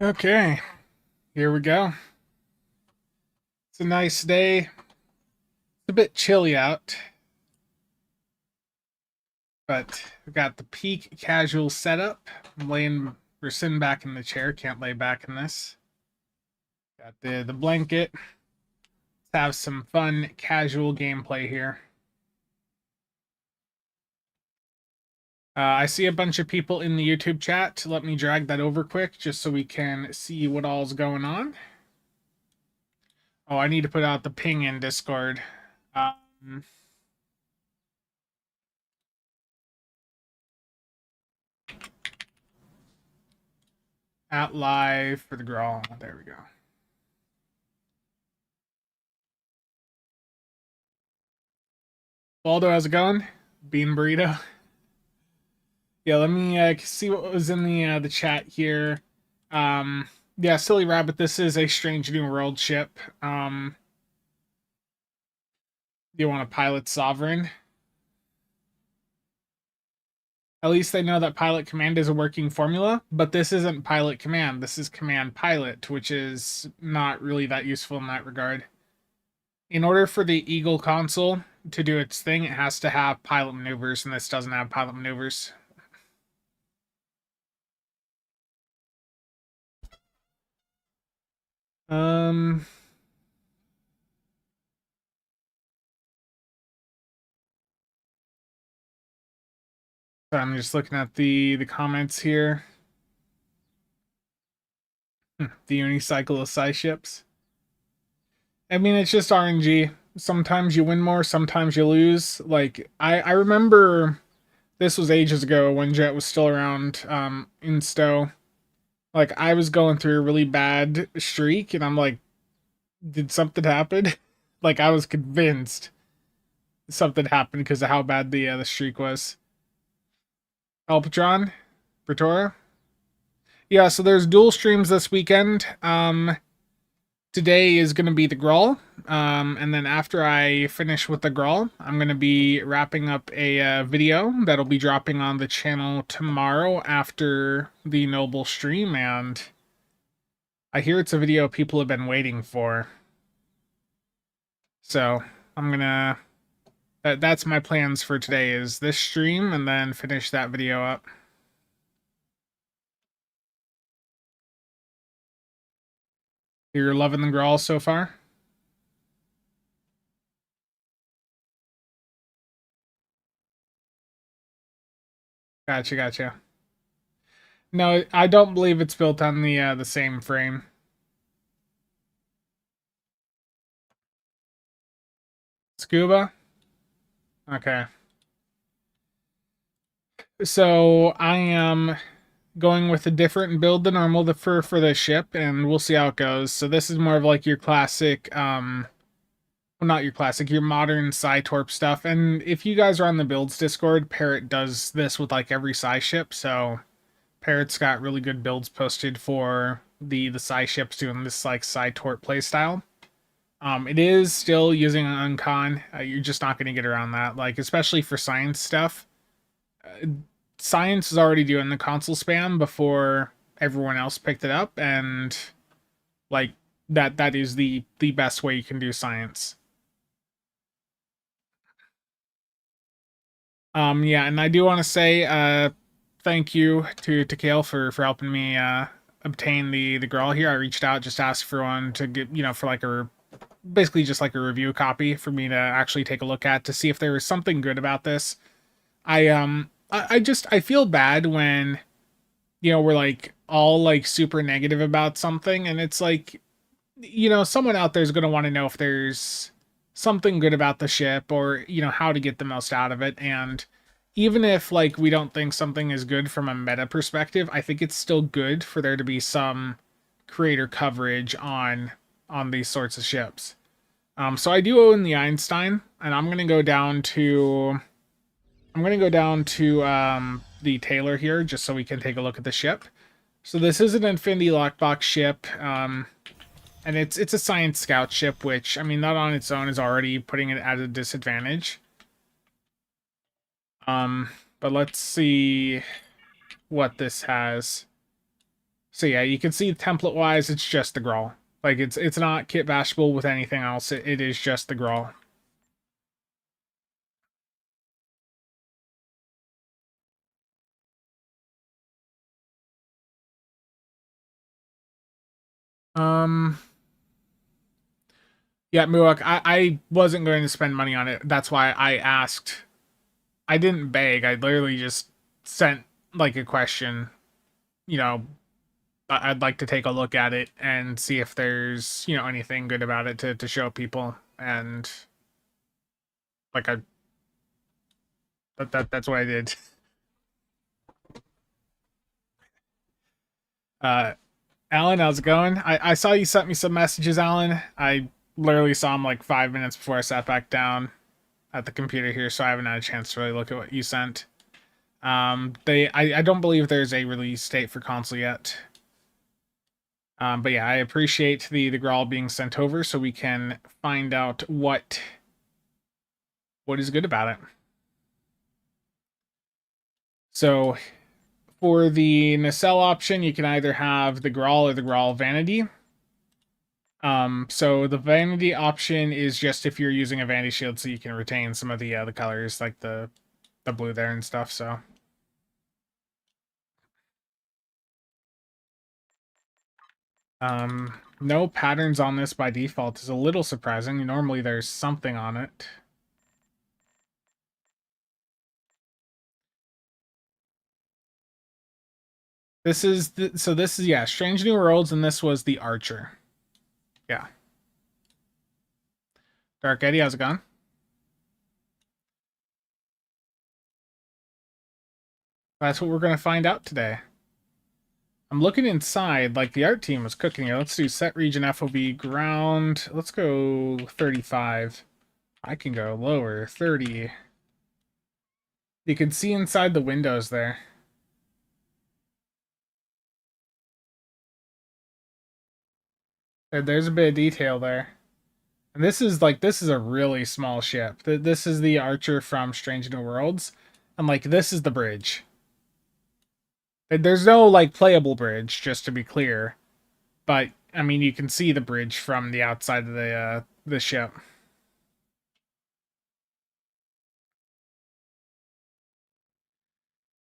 Okay, here we go. It's a nice day. It's a bit chilly out, but we got the peak casual setup. I'm laying or sitting back in the chair. Can't lay back in this. Got the blanket. Let's have some fun casual gameplay here. I see a bunch of people in the YouTube chat. Let me drag that over quick just so we can see what all's going on. Oh, I need to put out the ping in Discord. Um, at live for the Gral. There we go. Waldo, how's it going? Bean burrito. Yeah, let me see what was in the chat here. Yeah, Silly Rabbit, this is a Strange New World ship. You want to pilot Sovereign? At least they know that Pilot Command is a working formula, but this isn't Pilot Command. This is Command Pilot, which is not really that useful in that regard. In order for the Eagle console to do its thing, it has to have pilot maneuvers, and this doesn't have pilot maneuvers. Um, so I'm just looking at the comments here. The unicycle of sci ships. I mean, it's just RNG. Sometimes you win more, sometimes you lose. Like I remember this was ages ago when Jet was still around in Stowe. Like I was going through a really bad streak, and I'm like, did something happen? Like I was convinced something happened because of how bad the streak was. Alpatron, Pretora. Yeah, so there's dual streams this weekend. Today is going to be the Gral. And then after I finish with the Gral, I'm going to be wrapping up a video that'll be dropping on the channel tomorrow after the Noble stream. And I hear it's a video people have been waiting for. So I'm going to... That's my plans for today is this stream and then finish that video up. You're loving the Gral so far? Gotcha. No, I don't believe it's built on the same frame. Scuba? Okay. So I am going with a different build than normal for this ship, and we'll see how it goes. So this is more of like your classic, well, not your classic, your modern Sci-Torp stuff. And if you guys are on the builds Discord, Parrot does this with like every Sci ship. So Parrot's got really good builds posted for the Sci ships doing this like Sci-Torp playstyle. It is still using Uncon. You're just not going to get around that. Like especially for science stuff. Science is already doing the console spam before everyone else picked it up, and like that is the best way you can do science. Yeah, and I do want to say thank you to Kale for helping me obtain the Gral here. I reached out, just asked for one to get, for like a basically just like a review copy for me to actually take a look at to see if there was something good about this. I feel bad when we're like all like super negative about something, and it's like someone out there is going to want to know if there's something good about the ship, or how to get the most out of it. And even if like we don't think something is good from a meta perspective, I think it's still good for there to be some creator coverage on these sorts of ships. So I do own the Einstein, and I'm gonna go down to the Taylor here just so we can take a look at the ship. So this is an Infinity Lockbox ship, and it's a Science Scout ship, which I mean that on its own is already putting it at a disadvantage. But let's see what this has. So yeah, you can see template wise, it's just the Gral. Like it's not kit bashable with anything else. It is just the Gral. Um, yeah, Muak, I wasn't going to spend money on it. That's why I asked. I didn't beg. I literally just sent like a question. You know, I'd like to take a look at it and see if there's, anything good about it to show people. And like that's what I did. Uh, Alan, how's it going? I saw you sent me some messages, Alan. I literally saw them like 5 minutes before I sat back down at the computer here, so I haven't had a chance to really look at what you sent. I don't believe there's a release date for console yet. But yeah, I appreciate the Gral being sent over so we can find out what is good about it. So for the nacelle option, you can either have the Gral or the Gral Vanity. So the Vanity option is just if you're using a Vanity shield, so you can retain some of the colors, like the blue there and stuff. So. No patterns on this by default is a little surprising. Normally there's something on it. This is yeah, Strange New Worlds, and this was the Archer. Yeah. Dark Eddie, how's it going? That's what we're gonna find out today. I'm looking inside, like the art team was cooking here. Let's do set region FOV ground. Let's go 35. I can go lower, 30. You can see inside the windows there. There's a bit of detail there. And this is a really small ship. This is the Archer from Strange New Worlds. And like this is the bridge. There's no like playable bridge, just to be clear. But I mean you can see the bridge from the outside of the ship.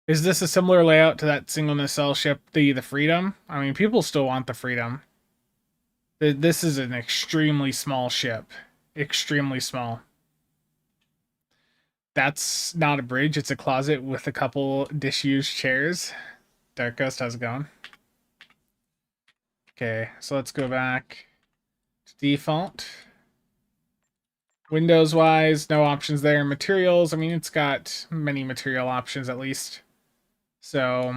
Is this a similar layout to that single nacelle ship, the Freedom? I mean, people still want the Freedom. This is an extremely small ship. Extremely small. That's not a bridge, it's a closet with a couple disused chairs. Dark Ghost, how's it going? Okay, so let's go back to default. Windows wise, no options there. Materials, I mean, it's got many material options at least. So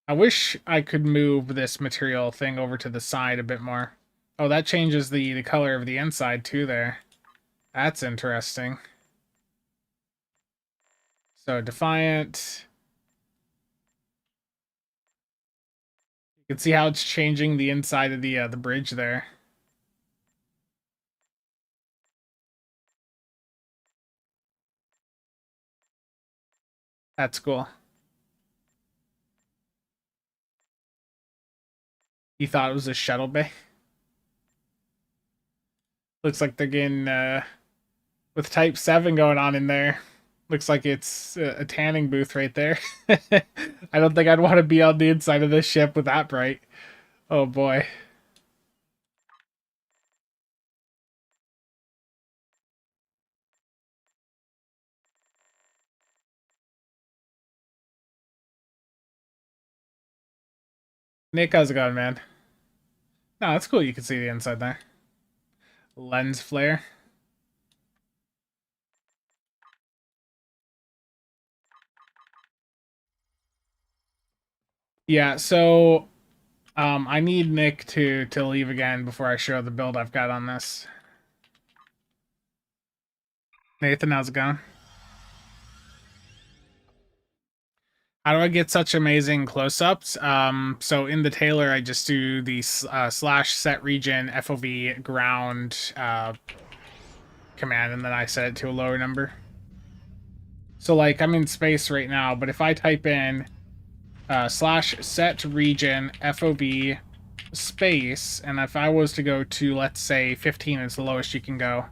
I wish I could move this material thing over to the side a bit more. Oh, that changes the color of the inside too there. That's interesting. So Defiant. You can see how it's changing the inside of the bridge there. That's cool. You thought it was a shuttle bay? Looks like they're getting with Type 7 going on in there. Looks like it's a tanning booth right there. I don't think I'd want to be on the inside of this ship with that bright. Oh boy. Nick, how's it going, man? No, that's cool. You can see the inside there. Lens flare. Yeah, so I need Nick to leave again before I show the build I've got on this. Nathan, how's it going? How do I get such amazing close-ups? So in the Tailor, I just do the slash set region FOV ground command, and then I set it to a lower number. So like I'm in space right now, but if I type in slash set region FOV space, and if I was to go to, let's say 15 is the lowest you can go,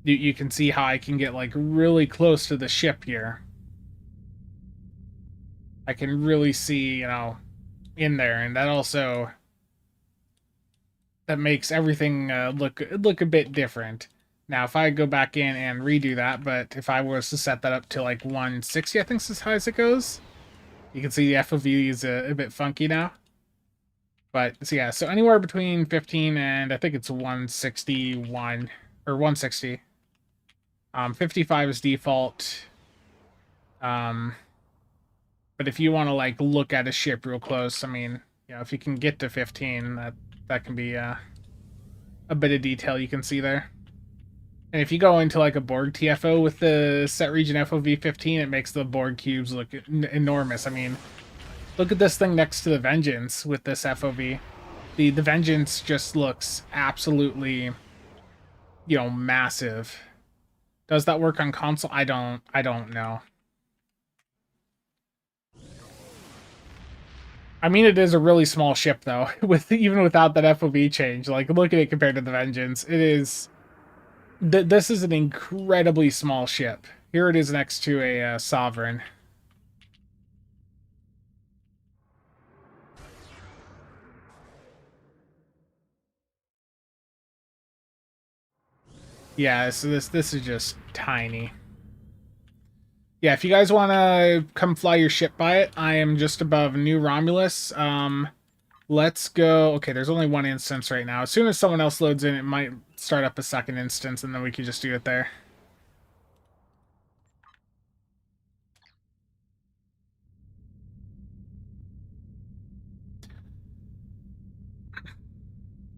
you can see how I can get like really close to the ship here. I can really see, you know, in there, and that also that makes everything look a bit different. Now, if I go back in and redo that, but if I was to set that up to like 160, I think is as high as it goes, you can see the FOV is a bit funky now. But so yeah, so anywhere between 15 and I think it's 161 or 160. 55 is default. But if you want to like look at a ship real close, I mean, you know, if you can get to 15, that can be a bit of detail you can see there. And if you go into like a Borg TFO with the set region FOV 15, it makes the Borg cubes look enormous. I mean, look at this thing next to the Vengeance with this FOV. The Vengeance just looks absolutely, you know, massive. Does that work on console? I don't know. I mean, it is a really small ship though, with even without that FOV change. Like, look at it compared to the Vengeance. It is. This is an incredibly small ship. Here it is next to a Sovereign. Yeah, so this is just tiny. Yeah, if you guys want to come fly your ship by it, I am just above New Romulus. Let's go. Okay, there's only one instance right now. As soon as someone else loads in, it might start up a second instance, and then we can just do it there.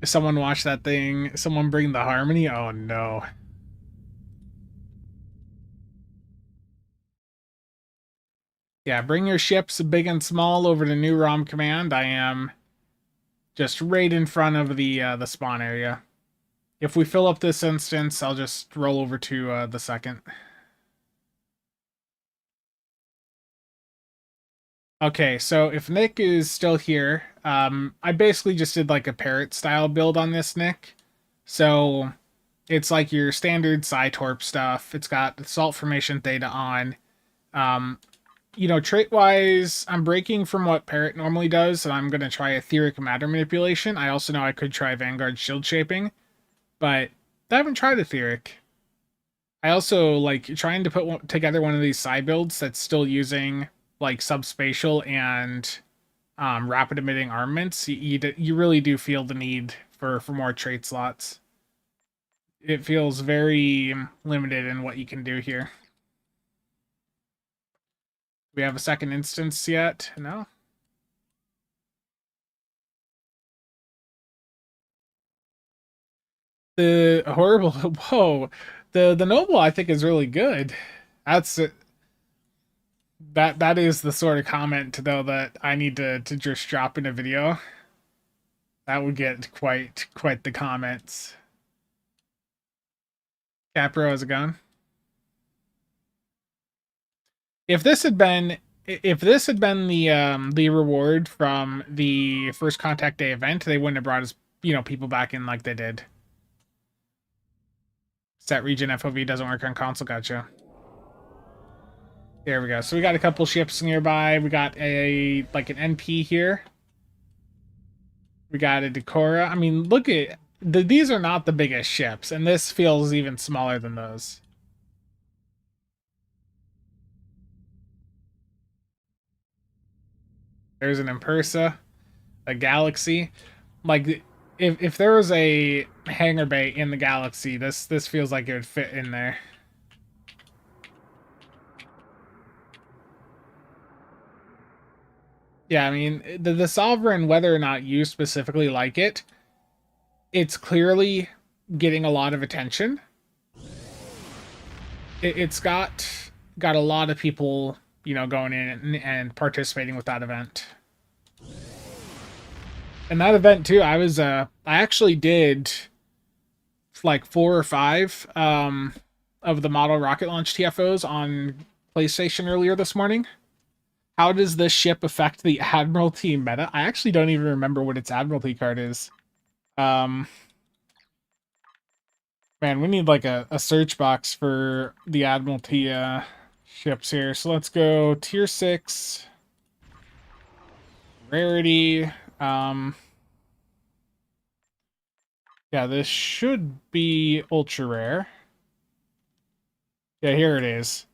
Someone watch that thing. Someone bring the Harmony. Oh, no. Yeah, bring your ships, big and small, over to New ROM Command. I am just right in front of the spawn area. If we fill up this instance, I'll just roll over to the second. Okay, so if Nick is still here, I basically just did like a parrot style build on this Nick. So it's like your standard Sci-Torp stuff. It's got Salt Formation Theta on. You know, trait-wise, I'm breaking from what Parrot normally does, and I'm going to try Etheric Matter Manipulation. I also know I could try Vanguard Shield Shaping, but I haven't tried Etheric. I also like trying to put together one of these side builds that's still using like subspatial and rapid emitting armaments. You really do feel the need for more trait slots. It feels very limited in what you can do here. We have a second instance yet? No? The horrible, whoa, the noble I think is really good. That's that is the sort of comment though that I need to just drop in a video. That would get quite the comments. Capro, how's it going? If this had been the reward from the first contact day event, they wouldn't have brought us, you know, people back in like they did. Set region FOV doesn't work on console, gotcha. There we go. So we got a couple ships nearby. We got like an NP here. We got a Decora. I mean, look at these are not the biggest ships, and this feels even smaller than those. There's an Impersa, a Galaxy. Like, if there was a hangar bay in the Galaxy, this feels like it would fit in there. Yeah, I mean, the Sovereign, whether or not you specifically like it, it's clearly getting a lot of attention. It's got a lot of people, you know, going in and participating with that event. And that event too, I actually did like 4 or 5 of the model rocket launch TFOs on PlayStation earlier this morning. How does this ship affect the Admiralty meta? I actually don't even remember what its Admiralty card is. Man, we need like a search box for the Admiralty ships here. So let's go tier 6. Rarity. Yeah, this should be ultra rare. Yeah, here it is.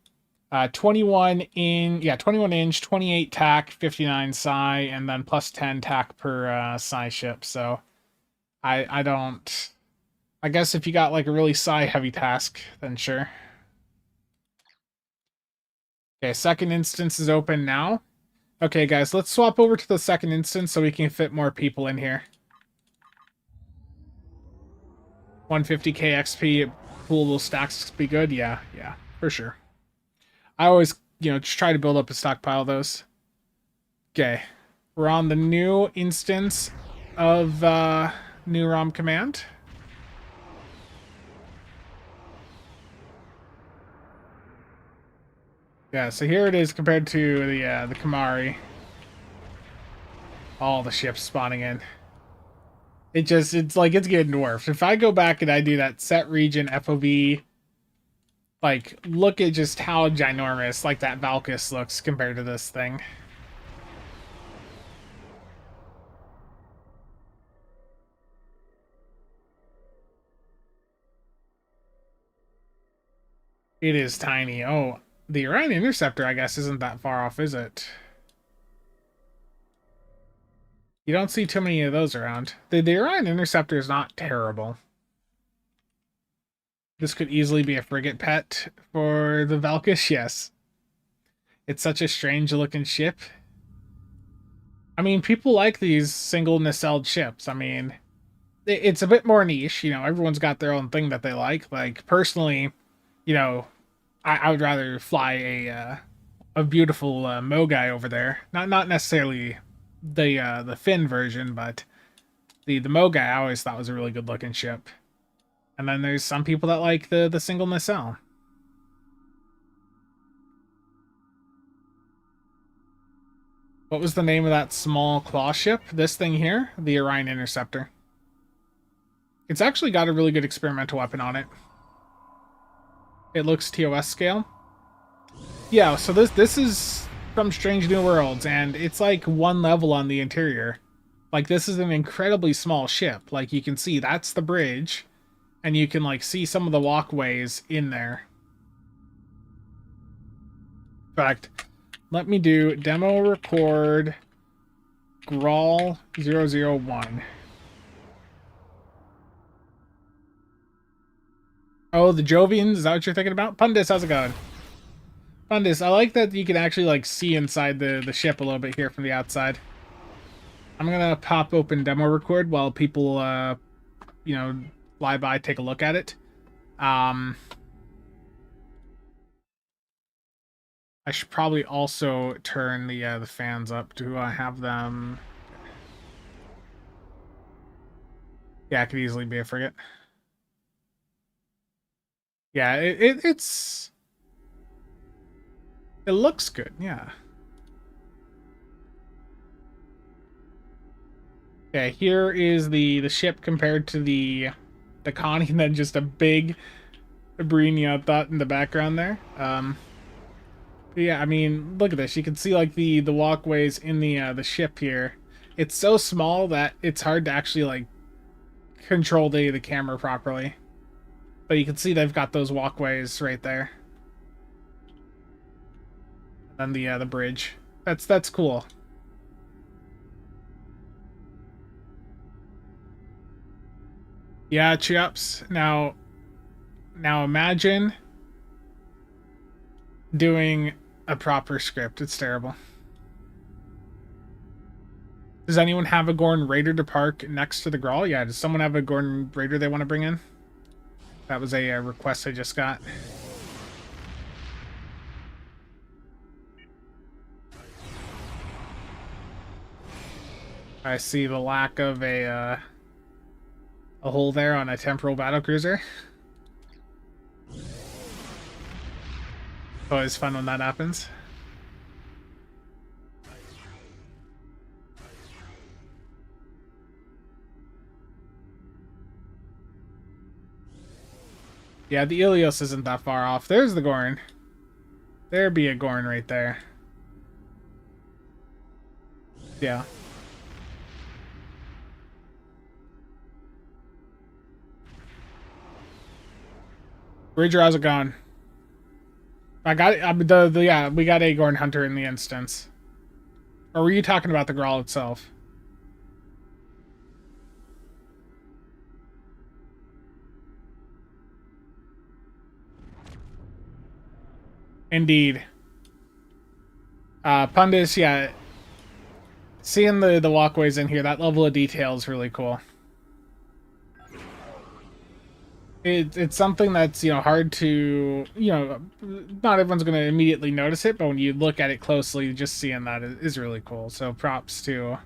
21 in, 21 inch, 28 tack, 59 psi, and then plus 10 tack per psi ship. So I don't. I guess if you got like a really psi heavy task, then sure. Okay, second instance is open now. Okay, guys, let's swap over to the second instance so we can fit more people in here. 150k XP, poolable stacks be good. Yeah, for sure. I always, just try to build up a stockpile of those. Okay, we're on the new instance of new ROM command. Yeah, so here it is compared to the Kamari. All the ships spawning in. It's like it's getting dwarfed. If I go back and I do that set region FOV, like look at just how ginormous like that Valkus looks compared to this thing. It is tiny. Oh, the Orion Interceptor, I guess, isn't that far off, is it? You don't see too many of those around. The Orion Interceptor is not terrible. This could easily be a frigate pet for the Valkus, yes. It's such a strange looking ship. I mean, people like these single nacelled ships. I mean, it's a bit more niche. Everyone's got their own thing that they like. Like, personally, I would rather fly a beautiful Mogai over there. Not necessarily the Finn version, but the Mogai I always thought was a really good looking ship. And then there's some people that like the single nacelle. What was the name of that small claw ship? This thing here, the Orion Interceptor. It's actually got a really good experimental weapon on it. It looks TOS scale. Yeah, so this is from Strange New Worlds, and it's like one level on the interior. Like, this is an incredibly small ship. Like, you can see that's the bridge, and you can like see some of the walkways in there. In fact, let me do demo record Gral 001. Oh, the Jovians, is that what you're thinking about? Pundis, how's it going? Pundis, I like that you can actually like see inside the ship a little bit here from the outside. I'm gonna pop open demo record while people fly by, take a look at it. I should probably also turn the fans up. Do I have them? Yeah, it could easily be a frigate. Yeah, it looks good. Yeah. Okay, here is the ship compared to the Connie, and then just a big Abrinia thought in the background there. Yeah, I mean, look at this. You can see like the walkways in the ship here. It's so small that it's hard to actually like control the camera properly. But you can see they've got those walkways right there. And then the bridge. That's cool. Yeah, Chiups. Now imagine doing a proper script. It's terrible. Does anyone have a Gorn Raider to park next to the Gral? Yeah, does someone have a Gorn Raider they want to bring in? That was a request I just got. I see the lack of a hole there on a temporal battlecruiser. Always fun when that happens. Yeah, the Ilios isn't that far off. There's the Gorn. There'd be a Gorn right there. Yeah. Bridger, how's it going? I got yeah, we got a Gorn Hunter in the instance. Or were you talking about the Gral itself? Indeed. Pundis, yeah. Seeing the walkways in here, that level of detail is really cool. It's something that's, you know, hard to, you know, not everyone's going to immediately notice it, but when you look at it closely, just seeing that is really cool. So props to,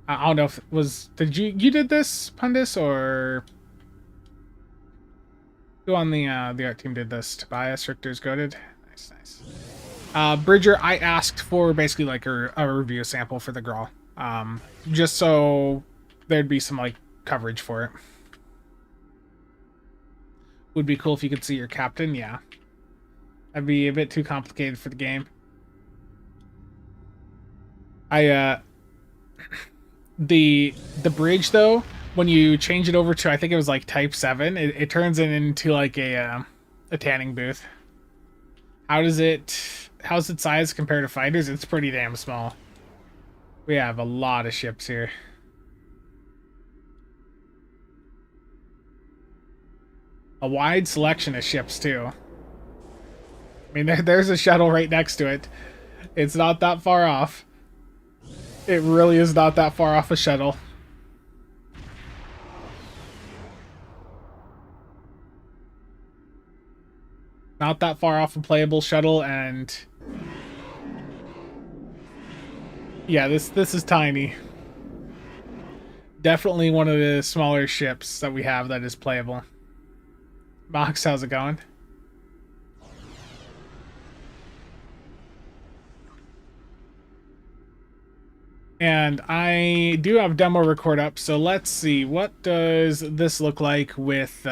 I don't know if it was, you did this, Pundis, or who on the art team did this? Tobias, Richter's goated. Nice, nice. Bridger, I asked for basically like a review sample for the Gral, just so there'd be some like coverage for it. Would be cool if you could see your captain, yeah. That'd be a bit too complicated for the game. The bridge though, when you change it over to, I think it was like Type 7, it turns it into like a tanning booth. How's its size compared to fighters? It's pretty damn small. We have a lot of ships here. A wide selection of ships, too. I mean, there's a shuttle right next to it. It's not that far off. It really is not that far off a shuttle. Not that far off a playable shuttle, and... yeah, this is tiny. Definitely one of the smaller ships that we have that is playable. Mox, how's it going? And I do have demo record up, so let's see. What does this look like with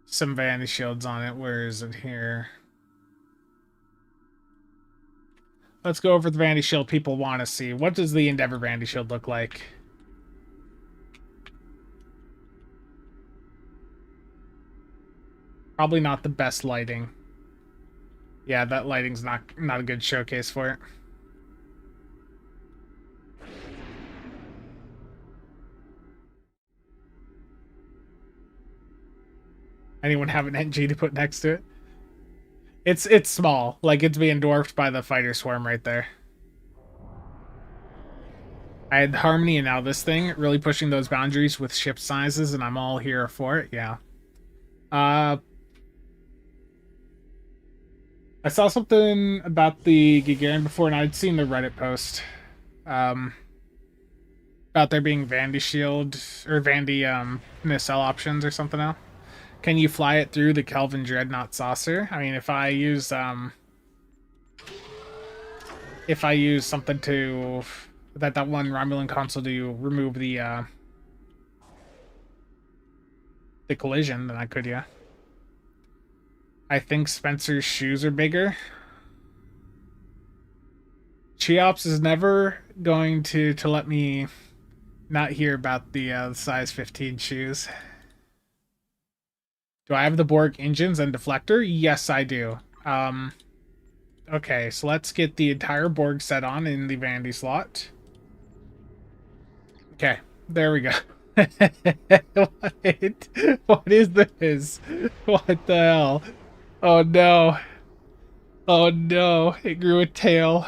some vanity shields on it? Where is it here? Let's go over the vanity shield people want to see. What does the Endeavor vanity shield look like? Probably not the best lighting. Yeah, that lighting's not a good showcase for it. Anyone have an NG to put next to it? It's small. Like, it's being dwarfed by the fighter swarm right there. I had Harmony and now this thing, really pushing those boundaries with ship sizes, and I'm all here for it, yeah. I saw something about the Gagarin before, and I'd seen the Reddit post about there being Vandy Shield or Vandy nacelle options or something else. Can you fly it through the Kelvin Dreadnought saucer? I mean, if I use something to that one Romulan console to remove the collision, then I could, yeah. I think Spencer's shoes are bigger. Cheops is never going to let me not hear about the size 15 shoes. Do I have the Borg engines and deflector? Yes, I do. Okay, so let's get the entire Borg set on in the Vandy slot. Okay, there we go. What is this? What the hell? Oh no. Oh no, it grew a tail.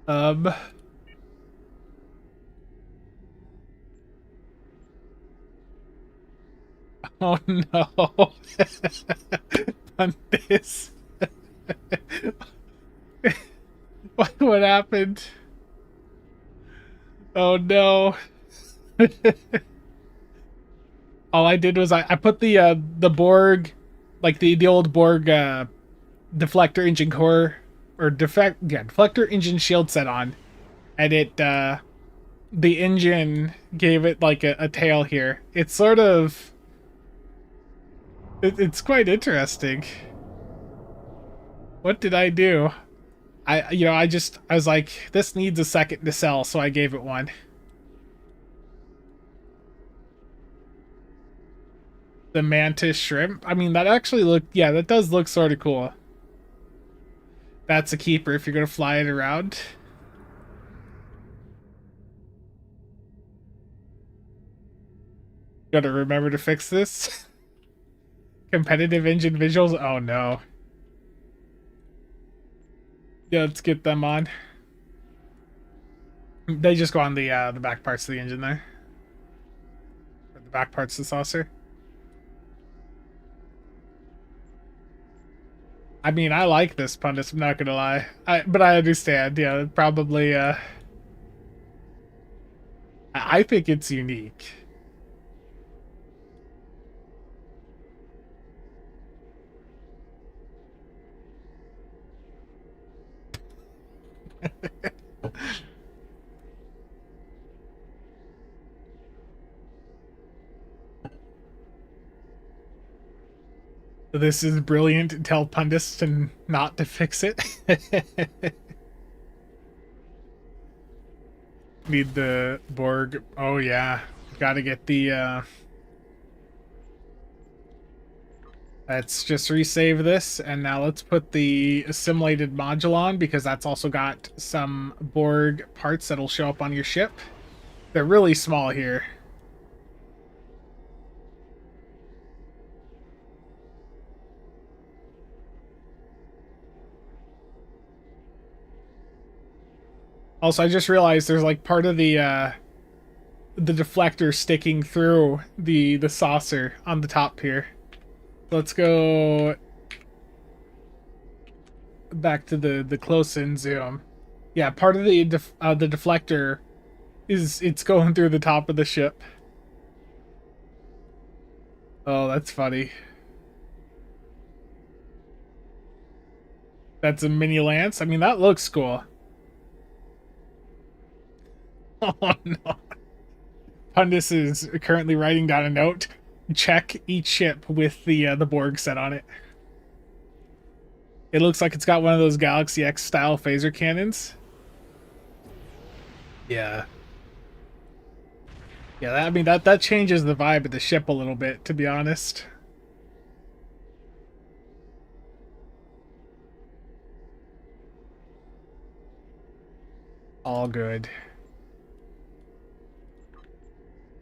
Oh no. On this. What happened? Oh no. All I did was I put the Borg, like the old Borg deflector engine core or deflector engine shield set on, and it the engine gave it like a tail here. It's sort of... it's quite interesting. What did I do? I was like, this needs a second to sell, so I gave it one. The mantis shrimp. I mean, that actually looked, yeah, that does look sort of cool. That's a keeper if you're going to fly it around. Gotta remember to fix this. Competitive engine visuals. Oh no. Yeah, let's get them on. They just go on the back parts of the engine there. Or the back parts of the saucer. I mean, I like this pundit, I'm not gonna lie. But I understand, yeah, probably I think it's unique. This is brilliant. Tell pundits to not to fix it. Need the Borg. Oh yeah, gotta get the. Let's just resave this, and now let's put the assimilated module on, because that's also got some Borg parts that'll show up on your ship. They're really small here. Also, I just realized there's like part of the deflector sticking through the saucer on the top here. Let's go back to the close-in zoom. Yeah, part of the deflector it's going through the top of the ship. Oh, that's funny. That's a mini lance. I mean, that looks cool. Oh no. Pundis is currently writing down a note. Check each ship with the Borg set on it. It looks like it's got one of those Galaxy X style phaser cannons. Yeah. Yeah, I mean that changes the vibe of the ship a little bit, to be honest. All good.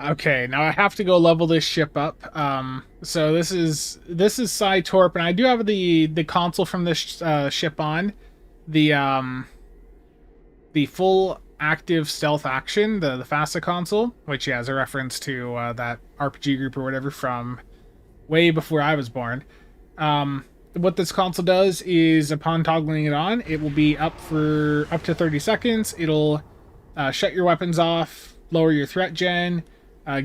Okay, now I have to go level this ship up. So this is Psi Torp, and I do have the console from this ship on, the full active stealth action, the FASA console, which yeah, is a reference to that RPG group or whatever from way before I was born. What this console does is, upon toggling it on, it will be up for up to 30 seconds. It'll shut your weapons off, lower your threat gen,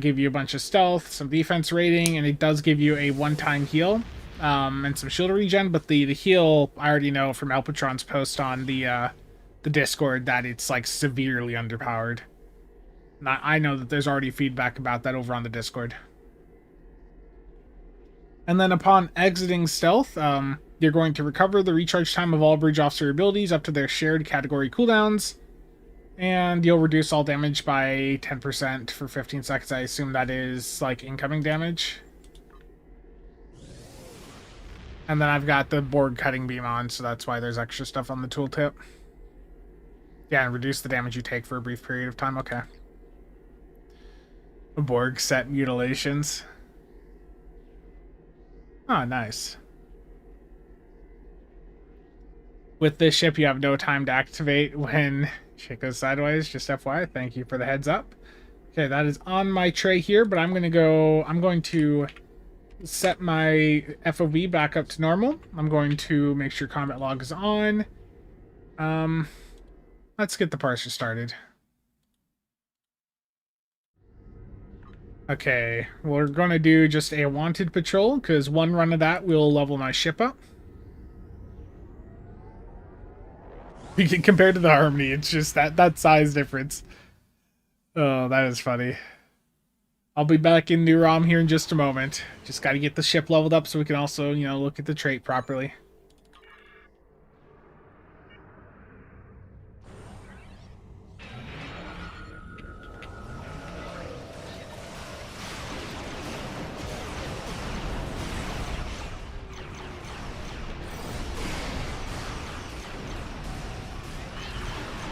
give you a bunch of stealth, some defense rating, and it does give you a one-time heal and some shield regen. But the heal, I already know from Alpatron's post on the Discord that it's like severely underpowered. I know that there's already feedback about that over on the Discord. And then upon exiting stealth, you're going to recover the recharge time of all bridge officer abilities up to their shared category cooldowns. And you'll reduce all damage by 10% for 15 seconds. I assume that is like incoming damage. And then I've got the Borg cutting beam on, so that's why there's extra stuff on the tooltip. Yeah, and reduce the damage you take for a brief period of time. Okay. Borg set mutilations. Oh, nice. With this ship, you have no time to activate when shit goes sideways. Just FYI, thank you for the heads up. Okay, that is on my tray here, but I'm going to set my FOV back up to normal. I'm going to make sure combat log is on. Let's get the parser started. Okay, we're going to do just a wanted patrol, because one run of that will level my ship up. Compared to the Harmony, it's just that size difference. Oh, that is funny. I'll be back in New ROM here in just a moment. Just got to get the ship leveled up so we can also, you know, look at the trait properly.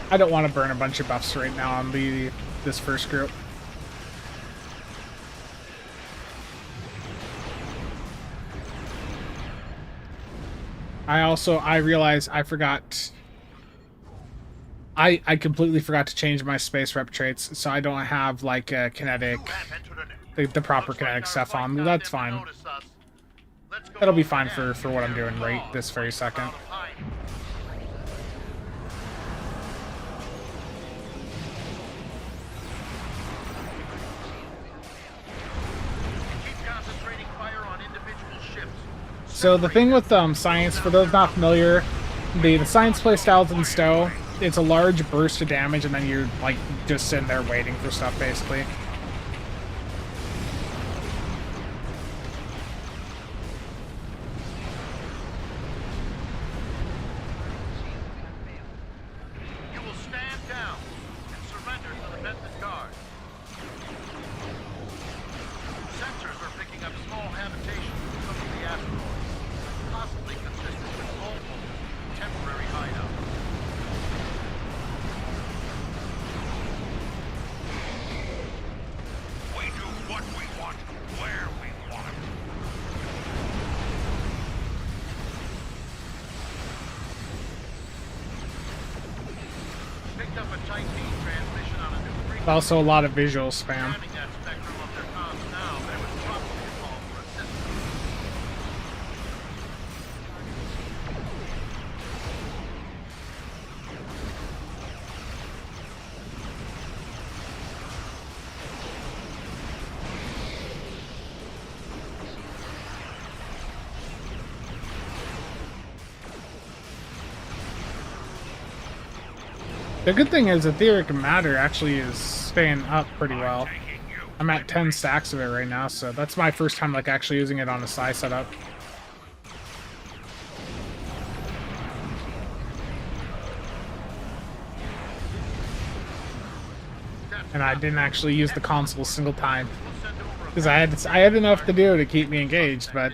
I don't want to burn a bunch of buffs right now on this first group. I realized I forgot. I completely forgot to change my space rep traits, so I don't have like a kinetic, the proper kinetic stuff on. That's fine. That'll be fine for what I'm doing right this very second. So the thing with science, for those not familiar, the science playstyles in Stowe, it's a large burst of damage, and then you're like just sitting there waiting for stuff, basically. You will stand down and surrender to the Benton Guard. Sensors are picking up small habitations from some of the asteroids, possibly consistent with multiple temporary hideouts. We do what we want, where we want. Picked up a tight beam transmission on a new frequency. Also a lot of visual spam. Jamming that spectrum of their comms now, but it would probably call for assistance. The good thing is etheric matter actually is staying up pretty well. I'm at 10 stacks of it right now, so that's my first time like actually using it on a Psi setup. And I didn't actually use the console a single time because I had enough to do to keep me engaged. But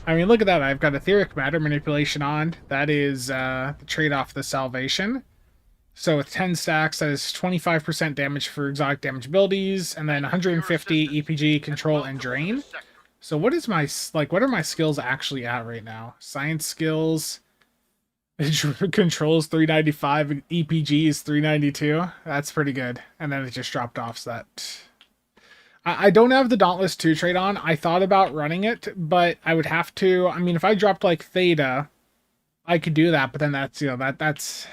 I mean, look at that! I've got etheric matter manipulation on. That is the trade-off the salvation. So with 10 stacks, that is 25% damage for exotic damage abilities, and then 150 EPG, control, and drain. So what is my, like, what are my skills actually at right now? Science skills, controls 395, EPG is 392. That's pretty good. And then it just dropped off, so that... I don't have the Dauntless 2 trait on. I thought about running it, but I would have to... I mean, if I dropped, like, Theta, I could do that, but then that's, you know, that's...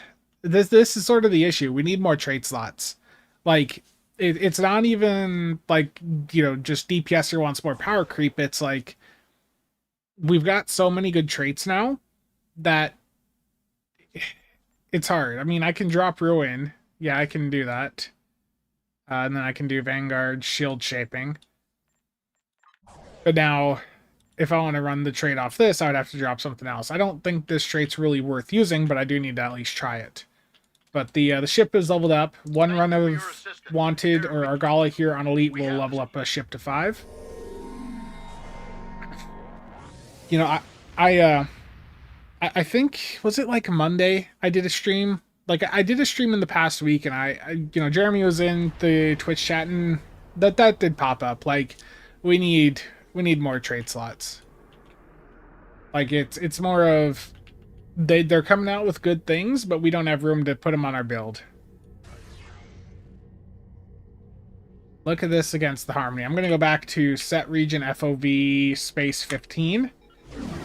This is sort of the issue. We need more trait slots. Like, it's not even, like, you know, just DPS or wants more power creep. It's like, we've got so many good traits now that it's hard. I mean, I can drop Ruin. Yeah, I can do that. And then I can do Vanguard Shield Shaping. But now, if I want to run the trait off this, I would have to drop something else. I don't think this trait's really worth using, but I do need to at least try it. But the ship is leveled up. One run of Wanted or Argala here on Elite will level up a ship to 5. You know, I think, was it like Monday I did a stream? Like, I did a stream in the past week, and I you know, Jeremy was in the Twitch chat, and that did pop up. Like, we need more trade slots. Like, it's more of they're coming out with good things, but we don't have room to put them on our build. Look at this against the Harmony. I'm gonna go back to set region FOV space 15.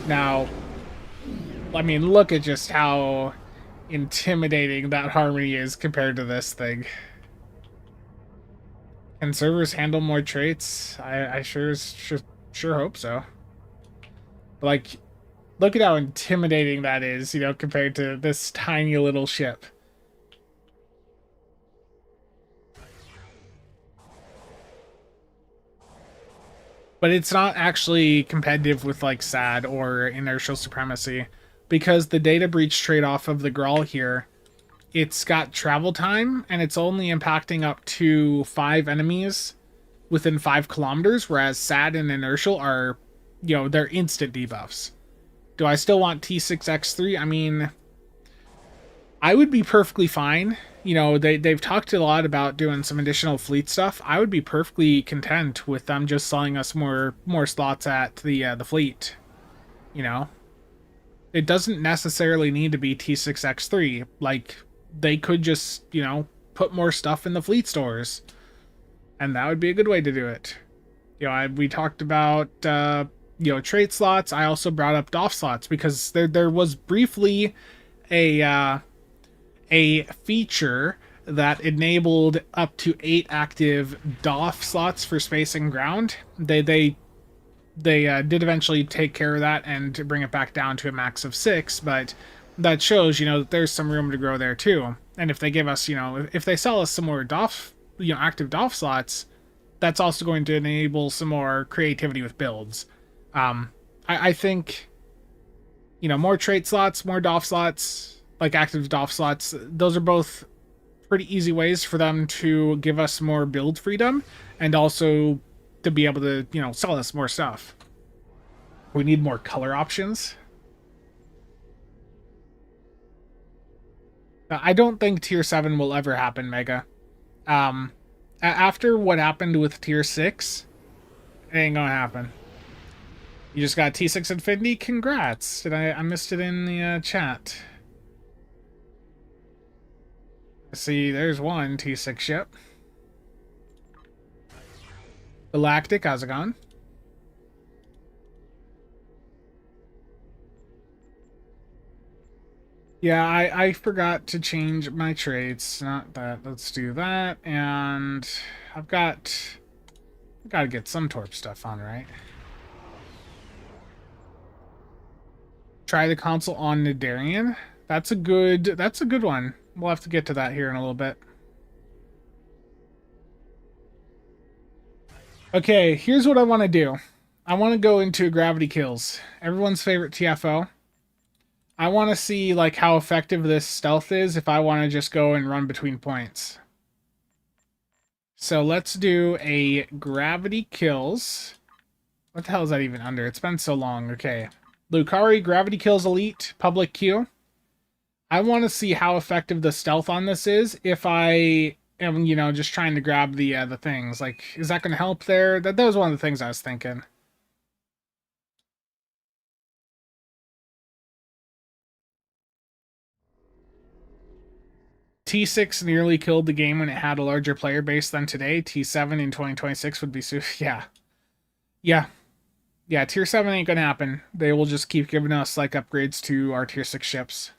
Now, I mean, look at just how intimidating that Harmony is compared to this thing. Can servers handle more traits? I sure hope so. But, like, look at how intimidating that is, you know, compared to this tiny little ship. but it's not actually competitive with like SAD or inertial supremacy, because the data breach trade-off of the Gral here, it's got travel time and it's only impacting up to 5 enemies within 5 kilometers, whereas SAD and inertial are, you know, they're instant debuffs. Do I still want T6X3? I mean, I would be perfectly fine. You know, they've talked a lot about doing some additional fleet stuff. I would be perfectly content with them just selling us more slots at the fleet. You know, it doesn't necessarily need to be T6X3. Like, they could just, you know, put more stuff in the fleet stores, and that would be a good way to do it. You know, we talked about you know, trait slots. I also brought up DOF slots because there was briefly a feature that enabled up to 8 active DOF slots for space and ground. They did eventually take care of that and bring it back down to a max of 6, but that shows, you know, that there's some room to grow there too. And if they give us, you know, if they sell us some more DOF, you know, active DOF slots, that's also going to enable some more creativity with builds. I think, you know, more trait slots, more DOF slots, like active DOF slots, those are both pretty easy ways for them to give us more build freedom and also to be able to, you know, sell us more stuff. We need more color options. I don't think tier 7 will ever happen, Mega. After what happened with tier 6, it ain't gonna happen. You just got T6 Infinity? Congrats! I missed it in the chat. See, there's one T6 ship. Galactic, how's it going? Yeah, I forgot to change my traits. Not that. Let's do that. And I've got to get some Torp stuff on, right? Try the console on Nidarian. That's a good one. We'll have to get to that here in a little bit. Okay, here's what I want to do. I want to go into Gravity Kills, everyone's favorite TFO. I want to see like how effective this stealth is if I want to just go and run between points. So let's do a Gravity Kills. What the hell is that even under? It's been so long. Okay. Lucari, Gravity Kills Elite, public queue. I want to see how effective the stealth on this is if I am, you know, just trying to grab the things. Like, is that going to help there? That was one of the things I was thinking. T6 nearly killed the game when it had a larger player base than today. T7 in 2026 would be yeah. Yeah, tier 7 ain't gonna happen. They will just keep giving us like upgrades to our tier 6 ships.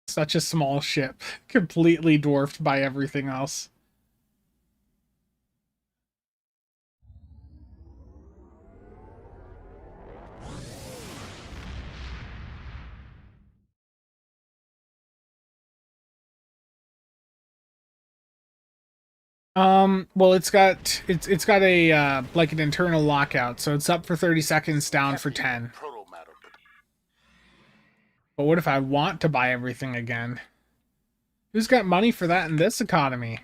Such a small ship, completely dwarfed by everything else. Well, it's got a like an internal lockout, so it's up for 30 seconds, down for 10. But what if I want to buy everything again? Who's got money for that in this economy?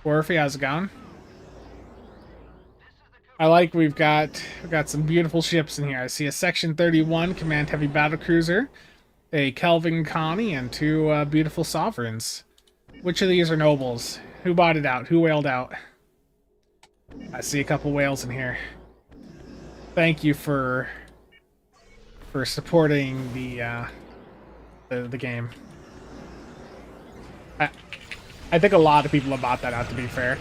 Orphe, how's it going? I like we've got some beautiful ships in here. I see a Section 31 Command Heavy Battlecruiser, a Kelvin Connie, and 2 beautiful Sovereigns. Which of these are nobles? Who bought it out? Who whaled out? I see a couple whales in here. Thank you for supporting the game. I think a lot of people have bought that out, to be fair.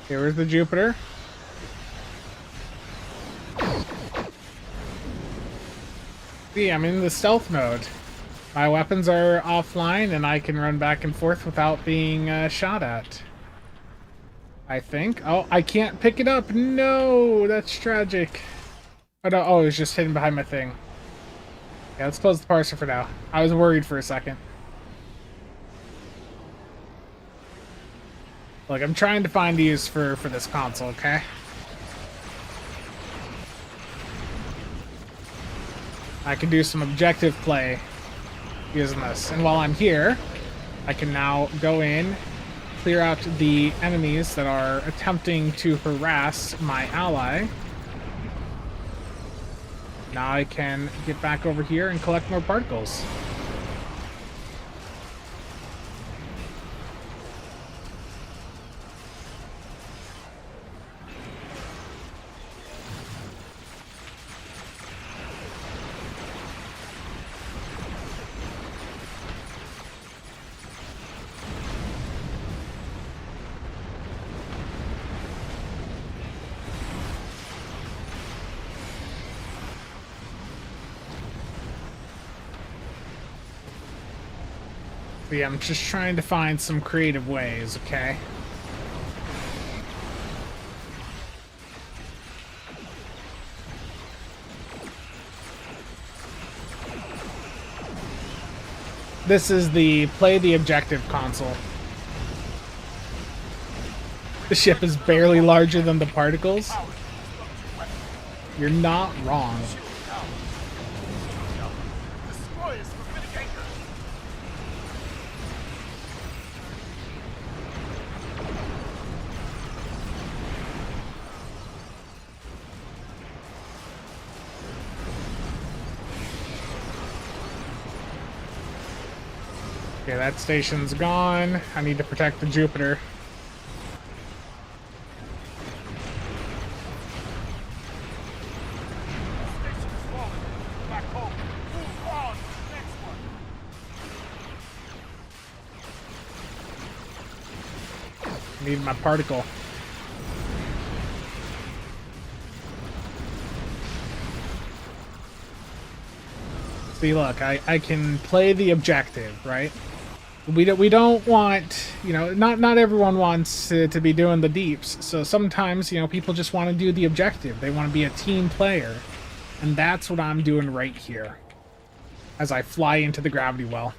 Here's the Jupiter. See, I'm in the stealth mode. My weapons are offline and I can run back and forth without being shot at. I think. Oh, I can't pick it up. No, that's tragic. Oh, no. Oh, it was just hidden behind my thing. Yeah, let's close the parser for now. I was worried for a second. Look, I'm trying to find use for this console, okay? I can do some objective play using this. And while I'm here, I can now go in, clear out the enemies that are attempting to harass my ally. Now I can get back over here and collect more particles. But yeah, I'm just trying to find some creative ways, okay? This is the play the objective console. The ship is barely larger than the particles. You're not wrong. Okay, that station's gone. I need to protect the Jupiter. Need my particle. See, look, I can play the objective, right? We don't want, you know, not everyone wants to be doing the deeps. So sometimes, you know, people just want to do the objective. They want to be a team player. And that's what I'm doing right here as I fly into the gravity well.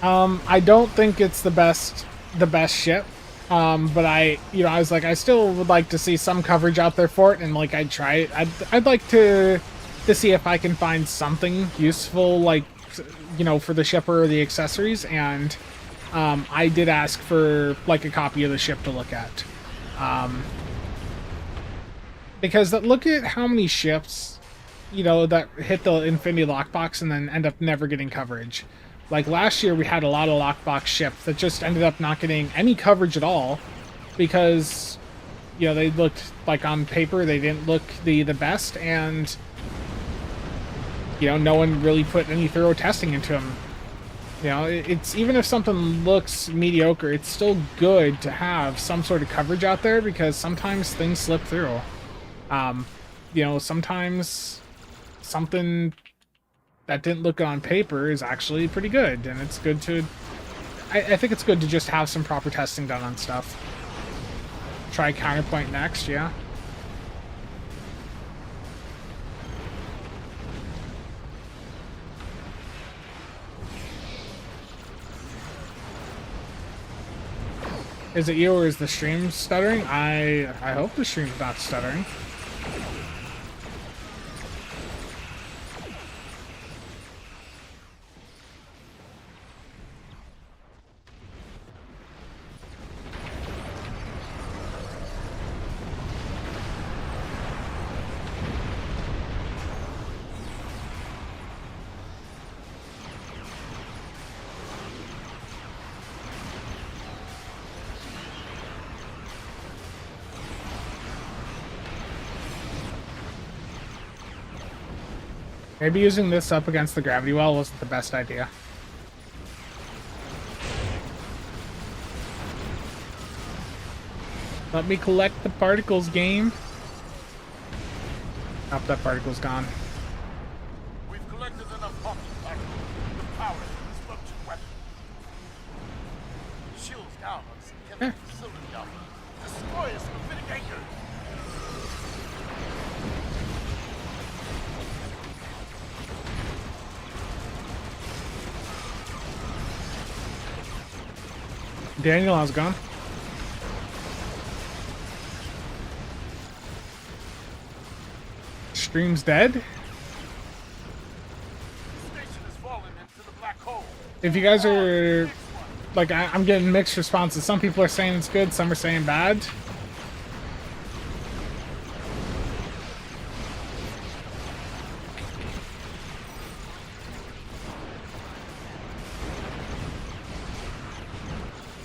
I don't think it's the best ship. But I was like, I still would like to see some coverage out there for it, and like I'd try it. I'd like to see if I can find something useful, like, you know, for the ship or the accessories. And I did ask for like a copy of the ship to look at, because look at how many ships, you know, that hit the Infinity Lockbox and then end up never getting coverage. Like last year, we had a lot of lockbox ships that just ended up not getting any coverage at all because, you know, they looked like on paper they didn't look the best, and you know, no one really put any thorough testing into them. You know, it's even if something looks mediocre, it's still good to have some sort of coverage out there because sometimes things slip through. You know, sometimes something that didn't look on paper is actually pretty good, and it's good to... I think it's good to just have some proper testing done on stuff. Try counterpoint next, yeah. Is it you or is the stream stuttering? I hope the stream's not stuttering. Maybe using this up against the gravity well wasn't the best idea. Let me collect the particles, game. Oh, that particle's gone. We've collected enough hockey particles to power the destruction weapon. Shields down on some chemical facility out there. Destroy us with mitigators. Daniel, how's it going? Stream's dead? Station has fallen into the black hole. If you guys are... Like, I'm getting mixed responses. Some people are saying it's good, some are saying bad.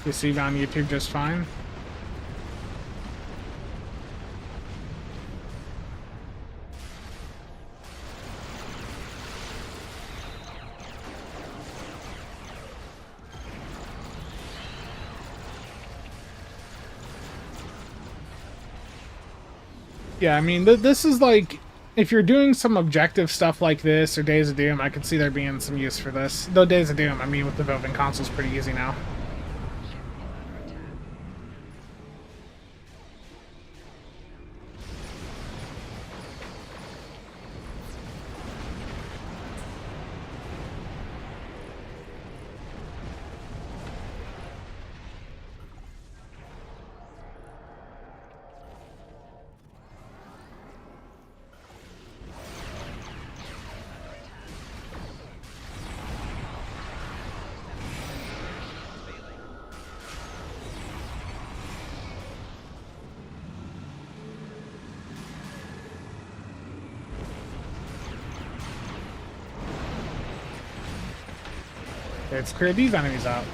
You see it on YouTube just fine. Yeah, I mean, this is like, if you're doing some objective stuff like this or Days of Doom, I could see there being some use for this. Though Days of Doom, I mean, with the Vovin console's pretty easy now. Let's clear these enemies out.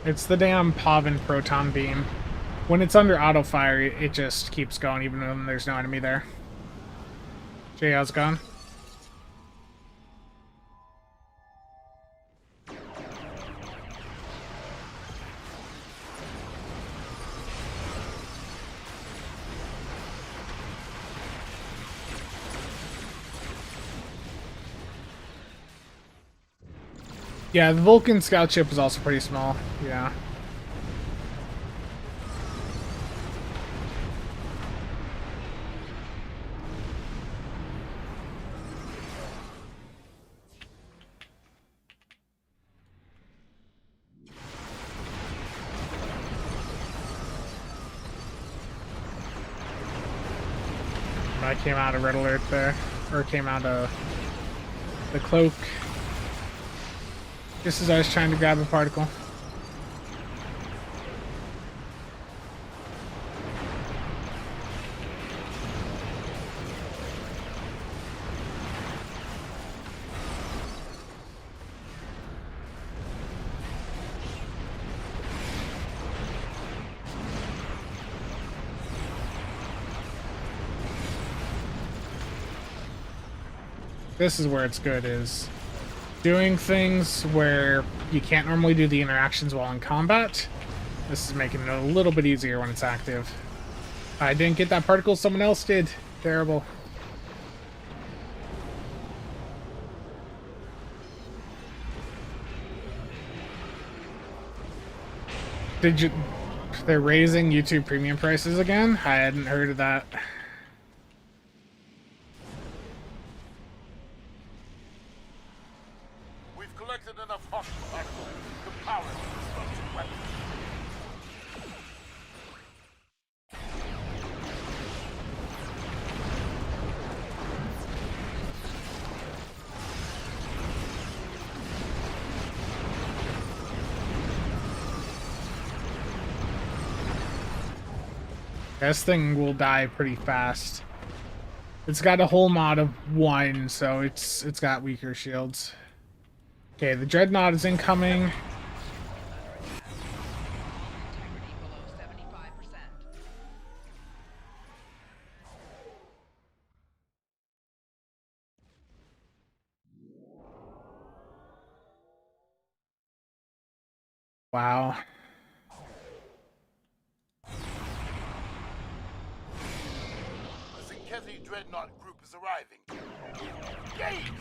It's the damn Pavin proton beam. When it's under auto fire, it just keeps going even when there's no enemy there. Jay, how's it going? Yeah, the Vulcan scout ship is also pretty small. Yeah. I came out of red alert there, or came out of the cloak. Just as I was trying to grab a particle. This is where it's good, is doing things where you can't normally do the interactions while in combat. This is making it a little bit easier when it's active. I didn't get that particle, someone else did. Terrible. They're raising YouTube premium prices again? I hadn't heard of that. Enough hockey particles to power the destruction weapon. This thing will die pretty fast. It's got a hull mod of 1, so it's got weaker shields. Okay, the Dreadnought is incoming. Wow. The Zinkezi Dreadnought group is arriving. Engage!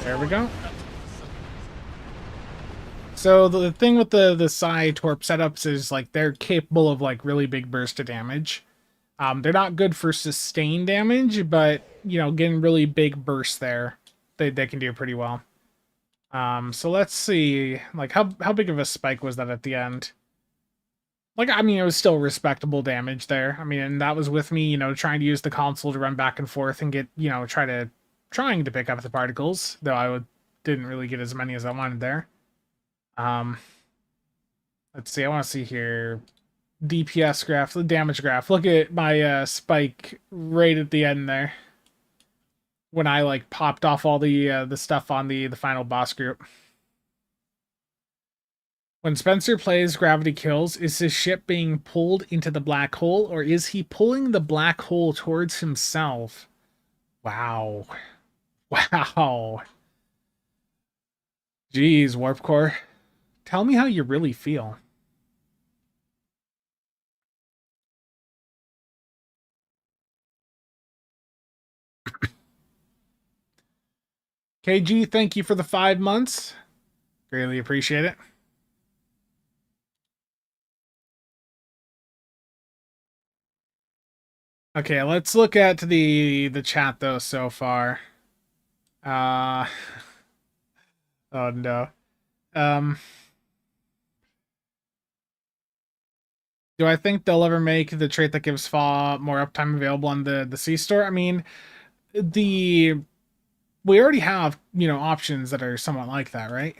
There we go. So the thing with the Psi Torp setups is like they're capable of like really big burst of damage. They're not good for sustained damage, but you know, getting really big bursts there, they can do pretty well. So let's see, like how big of a spike was that at the end? Like, I mean, it was still respectable damage there. I mean, and that was with me, you know, trying to use the console to run back and forth and get, you know, trying to pick up the particles, though didn't really get as many as I wanted there. Um, let's see, I want to see here. DPS graph, the damage graph. Look at my spike right at the end there. When I like popped off all the stuff on the final boss group. When Spencer plays Gravity Kills, is his ship being pulled into the black hole, or is he pulling the black hole towards himself? Wow. Wow. Jeez, Warp Core. Tell me how you really feel. KG, thank you for the 5 months. Greatly appreciate it. Okay, let's look at the chat though so far. Uh oh no. Um do I think they'll ever make the trait that gives Fa more uptime available on the C store? I mean, the we already have, you know, options that are somewhat like that, right?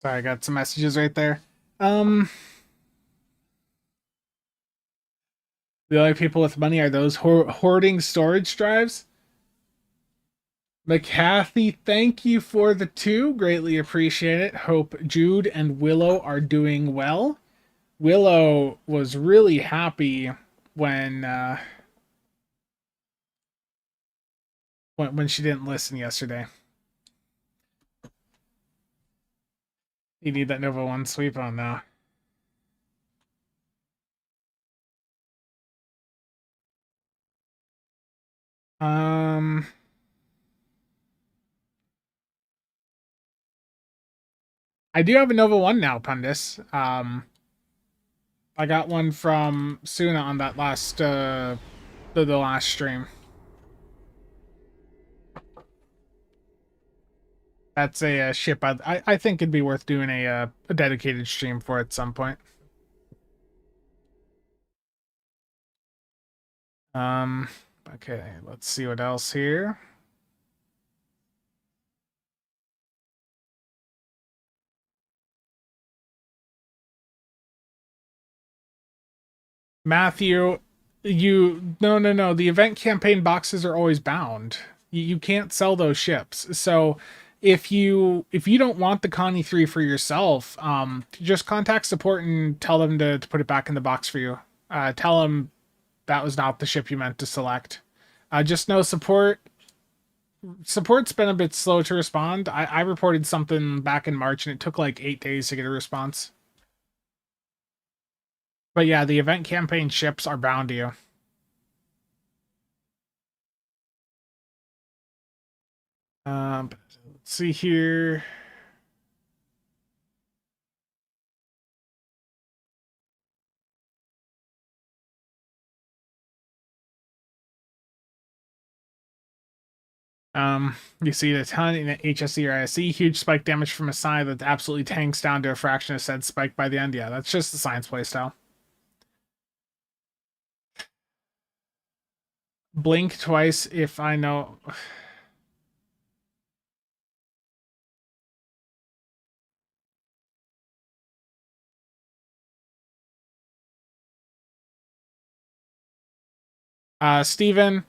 Sorry, I got some messages right there. Um the only people with money are those hoarding storage drives. McCarthy, thank you for the 2. Greatly appreciate it. Hope Jude and Willow are doing well. Willow was really happy when when she didn't listen yesterday. You need that Nova 1 sweep on now. Um I do have a Nova 1 now, Pundis. I got one from Suna on that last the last stream. That's a ship I think it'd be worth doing a dedicated stream for at some point. Um okay, let's see what else here. Matthew, no. The event campaign boxes are always bound. You can't sell those ships. So if you don't want the Connie 3 for yourself, just contact support and tell them to put it back in the box for you. Tell them that was not the ship you meant to select. Just know support's been a bit slow to respond. I reported something back in March and it took like 8 days to get a response. But yeah, the event campaign ships are bound to you. Let's see here. You see a ton in HSE or ISE, huge spike damage from a side that absolutely tanks down to a fraction of said spike by the end. Yeah, that's just the science playstyle. Blink twice if I know. Steven,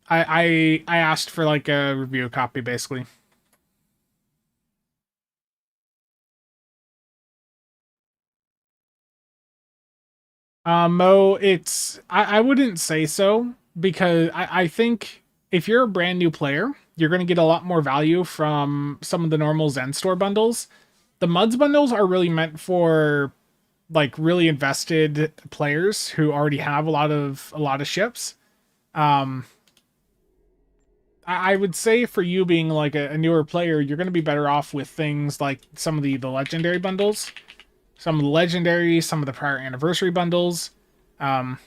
I asked for like a review copy basically. Mo, I wouldn't say so because I think if you're a brand new player, you're gonna get a lot more value from some of the normal Zen store bundles. The Muds bundles are really meant for like really invested players who already have a lot of ships. Um, I would say for you being like a newer player, you're going to be better off with things like some of the legendary bundles, some of the legendary, some of the prior anniversary bundles. Um,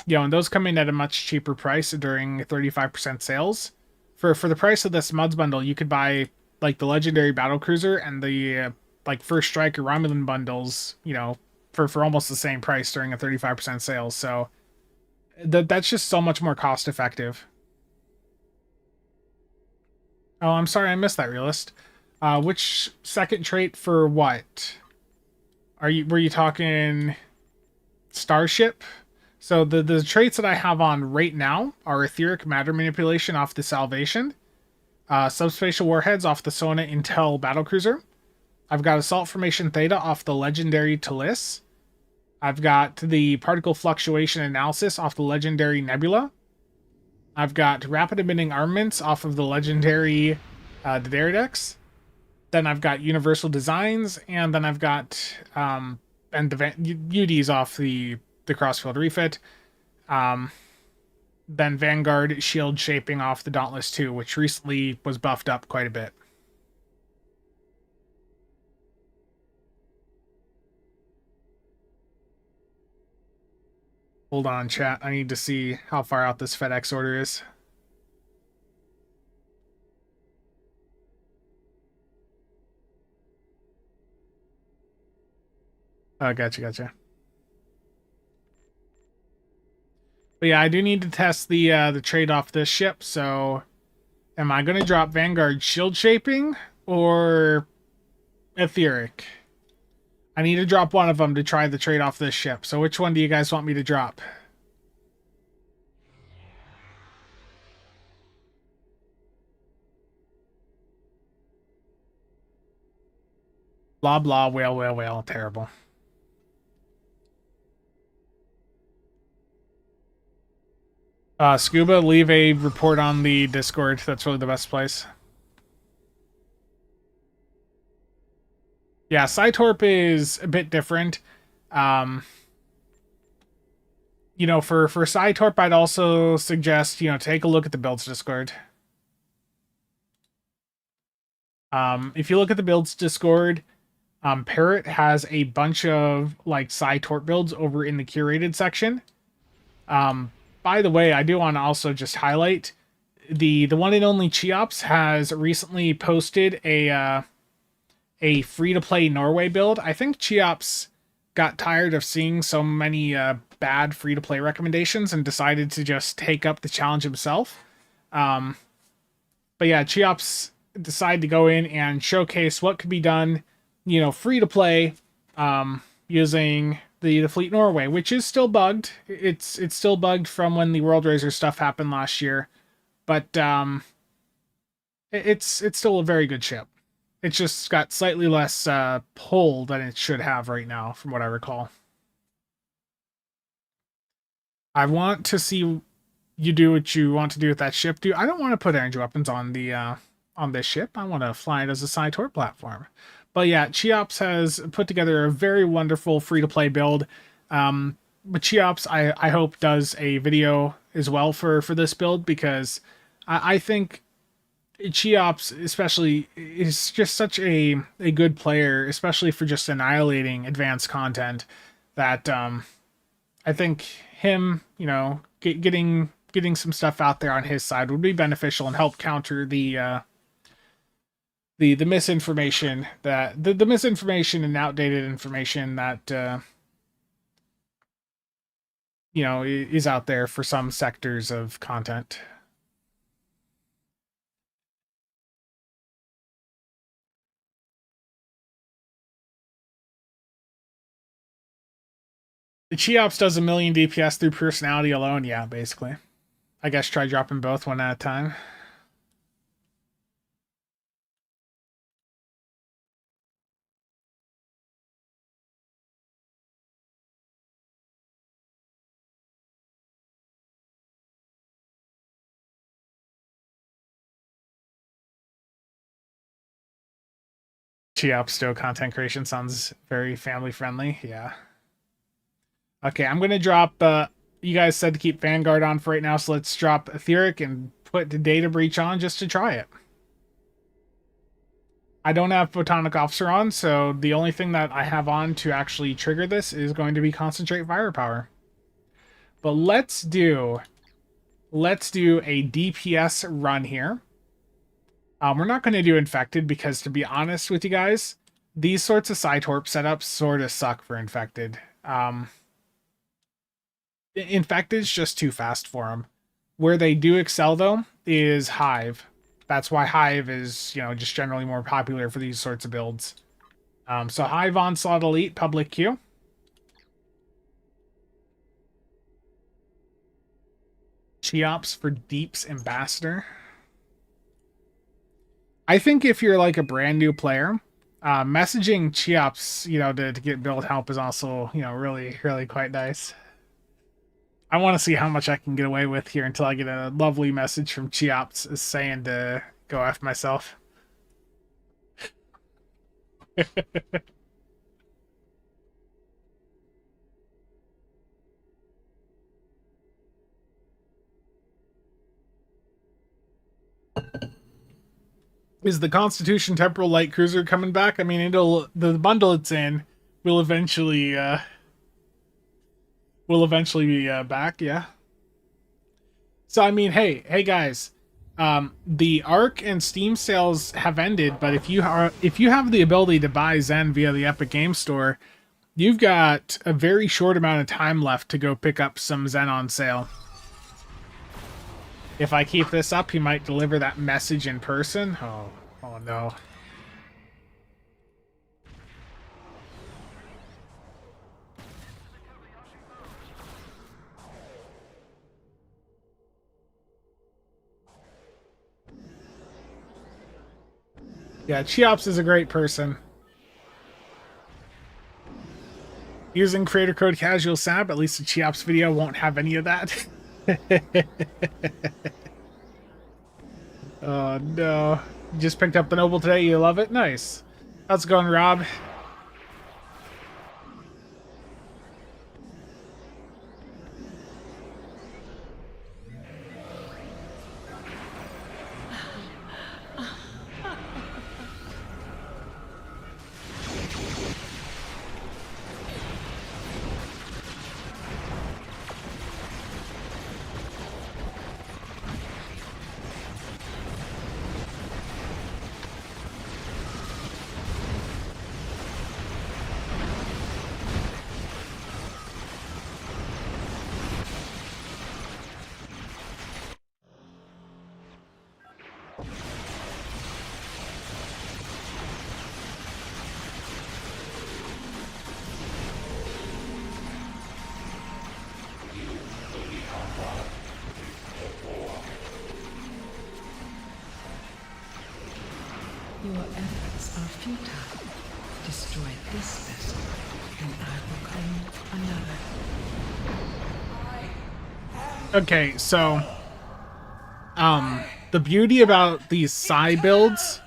and those come in at a much cheaper price during 35% sales. For the price of this Muds bundle, you could buy like the legendary battle cruiser and the like first strike or Romulan bundles, for almost the same price during a 35% sale. So that's just so much more cost effective. Oh, I'm sorry, I missed that, realist. Which second trait for what? Were you talking Starship? So the traits that I have on right now are etheric matter manipulation off the Salvation, subspatial warheads off the Sona Intel battlecruiser. I've got assault formation theta off the legendary Talis. I've got the particle fluctuation analysis off the legendary Nebula. I've got rapid emitting armaments off of the legendary Daedridex. Then I've got Universal Designs, and then I've got and the UDs off the Crossfield refit. Um, then Vanguard Shield shaping off the Dauntless 2, which recently was buffed up quite a bit. Hold on, chat. I need to see how far out this FedEx order is. Oh, gotcha. But yeah, I do need to test the trade off this ship. So, am I going to drop Vanguard Shield shaping or Etheric? I need to drop one of them to try the trade off this ship. So, which one do you guys want me to drop? Blah blah whale. Terrible. Scuba, leave a report on the Discord. That's really the best place. Yeah, Cytorp is a bit different. Um, for Cytorp, I'd also suggest take a look at the builds Discord. If you look at the builds Discord, Parrot has a bunch of like Cytorp builds over in the curated section. By the way, I do want to also just highlight the one and only Cheops has recently posted a free to play Norway build. I think Cheops got tired of seeing so many bad free to play recommendations and decided to just take up the challenge himself. Um, but yeah, Cheops decided to go in and showcase what could be done, free to play, using the Fleet Norway, which is still bugged. It's still bugged from when the World Razor stuff happened last year, but it's still a very good ship. It's just got slightly less pull than it should have right now, from what I recall. I want to see you do what you want to do with that ship, dude. I don't want to put energy weapons on this ship. I want to fly it as a Cytor platform. But yeah, Cheops has put together a very wonderful free-to-play build. But Cheops, I hope, does a video as well for this build, because I think Cheops especially is just such a good player, especially for just annihilating advanced content, that I think him, getting some stuff out there on his side would be beneficial and help counter the misinformation, that the misinformation and outdated information that is out there for some sectors of content. The Cheops does 1,000,000 DPS through personality alone. Yeah, basically. I guess try dropping both one at a time. Cheops still content creation sounds very family friendly. Yeah. Okay, I'm gonna drop. You guys said to keep Vanguard on for right now, so let's drop Etheric and put the Data Breach on just to try it. I don't have Photonic Officer on, so the only thing that I have on to actually trigger this is going to be Concentrate Firepower. But let's do a DPS run here. We're not going to do Infected because, to be honest with you guys, these sorts of Cytorp setups sort of suck for Infected. Infected's just too fast for them. Where they do excel, though, is Hive. That's why Hive is, just generally more popular for these sorts of builds. So Hive Onslaught Elite, public queue. Cheops for Deep's Ambassador. I think if you're like a brand new player, messaging Cheops, to get build help is also, really, really quite nice. I want to see how much I can get away with here until I get a lovely message from Cheops saying to go after myself. Is the Constitution Temporal Light Cruiser coming back? I mean, the bundle it's in will eventually be back, yeah. So I mean, hey guys, the Arc and Steam sales have ended, but if you have the ability to buy Zen via the Epic Game Store, you've got a very short amount of time left to go pick up some Zen on sale. If I keep this up, he might deliver that message in person. Oh no. Yeah, Cheops is a great person. Using creator code CasualSAB, at least the Cheops video won't have any of that. Oh no. You just picked up the Noble today, you love it? Nice. How's it going, Rob? Your efforts are futile. Destroy this vessel, and I will claim another. Okay, so the beauty about these Psy builds,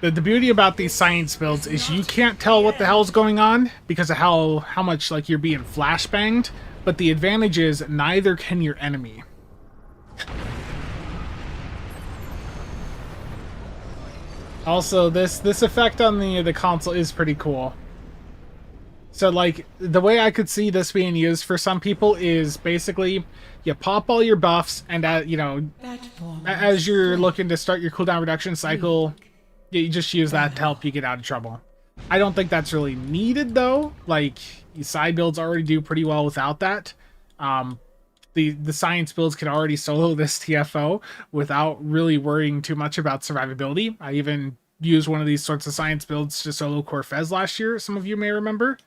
the beauty about these science builds is you can't tell what the hell's going on because of how much like you're being flashbanged, but the advantage is neither can your enemy. Also, this effect on the console is pretty cool. So, like, the way I could see this being used for some people is basically you pop all your buffs, and as you're looking to start your cooldown reduction cycle, you just use that to help you get out of trouble. I don't think that's really needed, though. Like, side builds already do pretty well without that. The science builds can already solo this TFO without really worrying too much about survivability. I even used one of these sorts of science builds to solo Corfez last year, some of you may remember.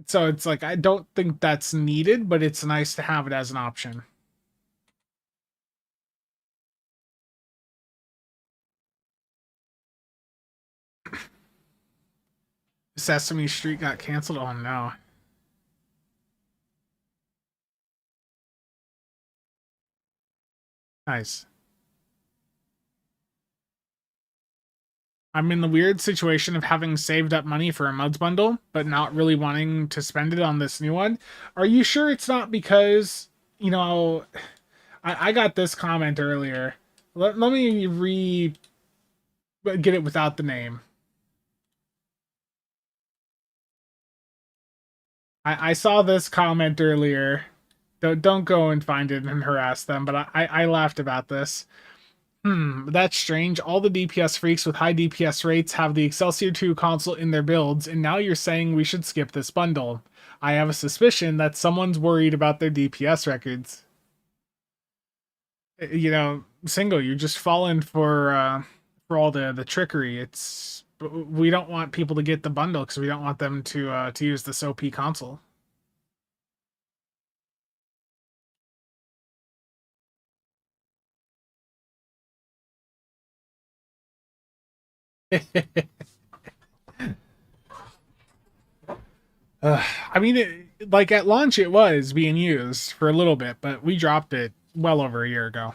So it's like, I don't think that's needed, but it's nice to have it as an option. Sesame Street got canceled? Oh no. Nice. I'm in the weird situation of having saved up money for a Muds bundle, but not really wanting to spend it on this new one. Are you sure it's not because, you know, I got this comment earlier. Let me get it without the name. I saw this comment earlier. Don't go and find it and harass them, but I laughed about this. That's strange. All the DPS freaks with high DPS rates have the Excelsior 2 console in their builds, and now you're saying we should skip this bundle. I have a suspicion that someone's worried about their DPS records. You know, Single, you're just falling for all the trickery. We don't want people to get the bundle because we don't want them to use this OP console. I mean, like at launch, it was being used for a little bit, but we dropped it well over a year ago.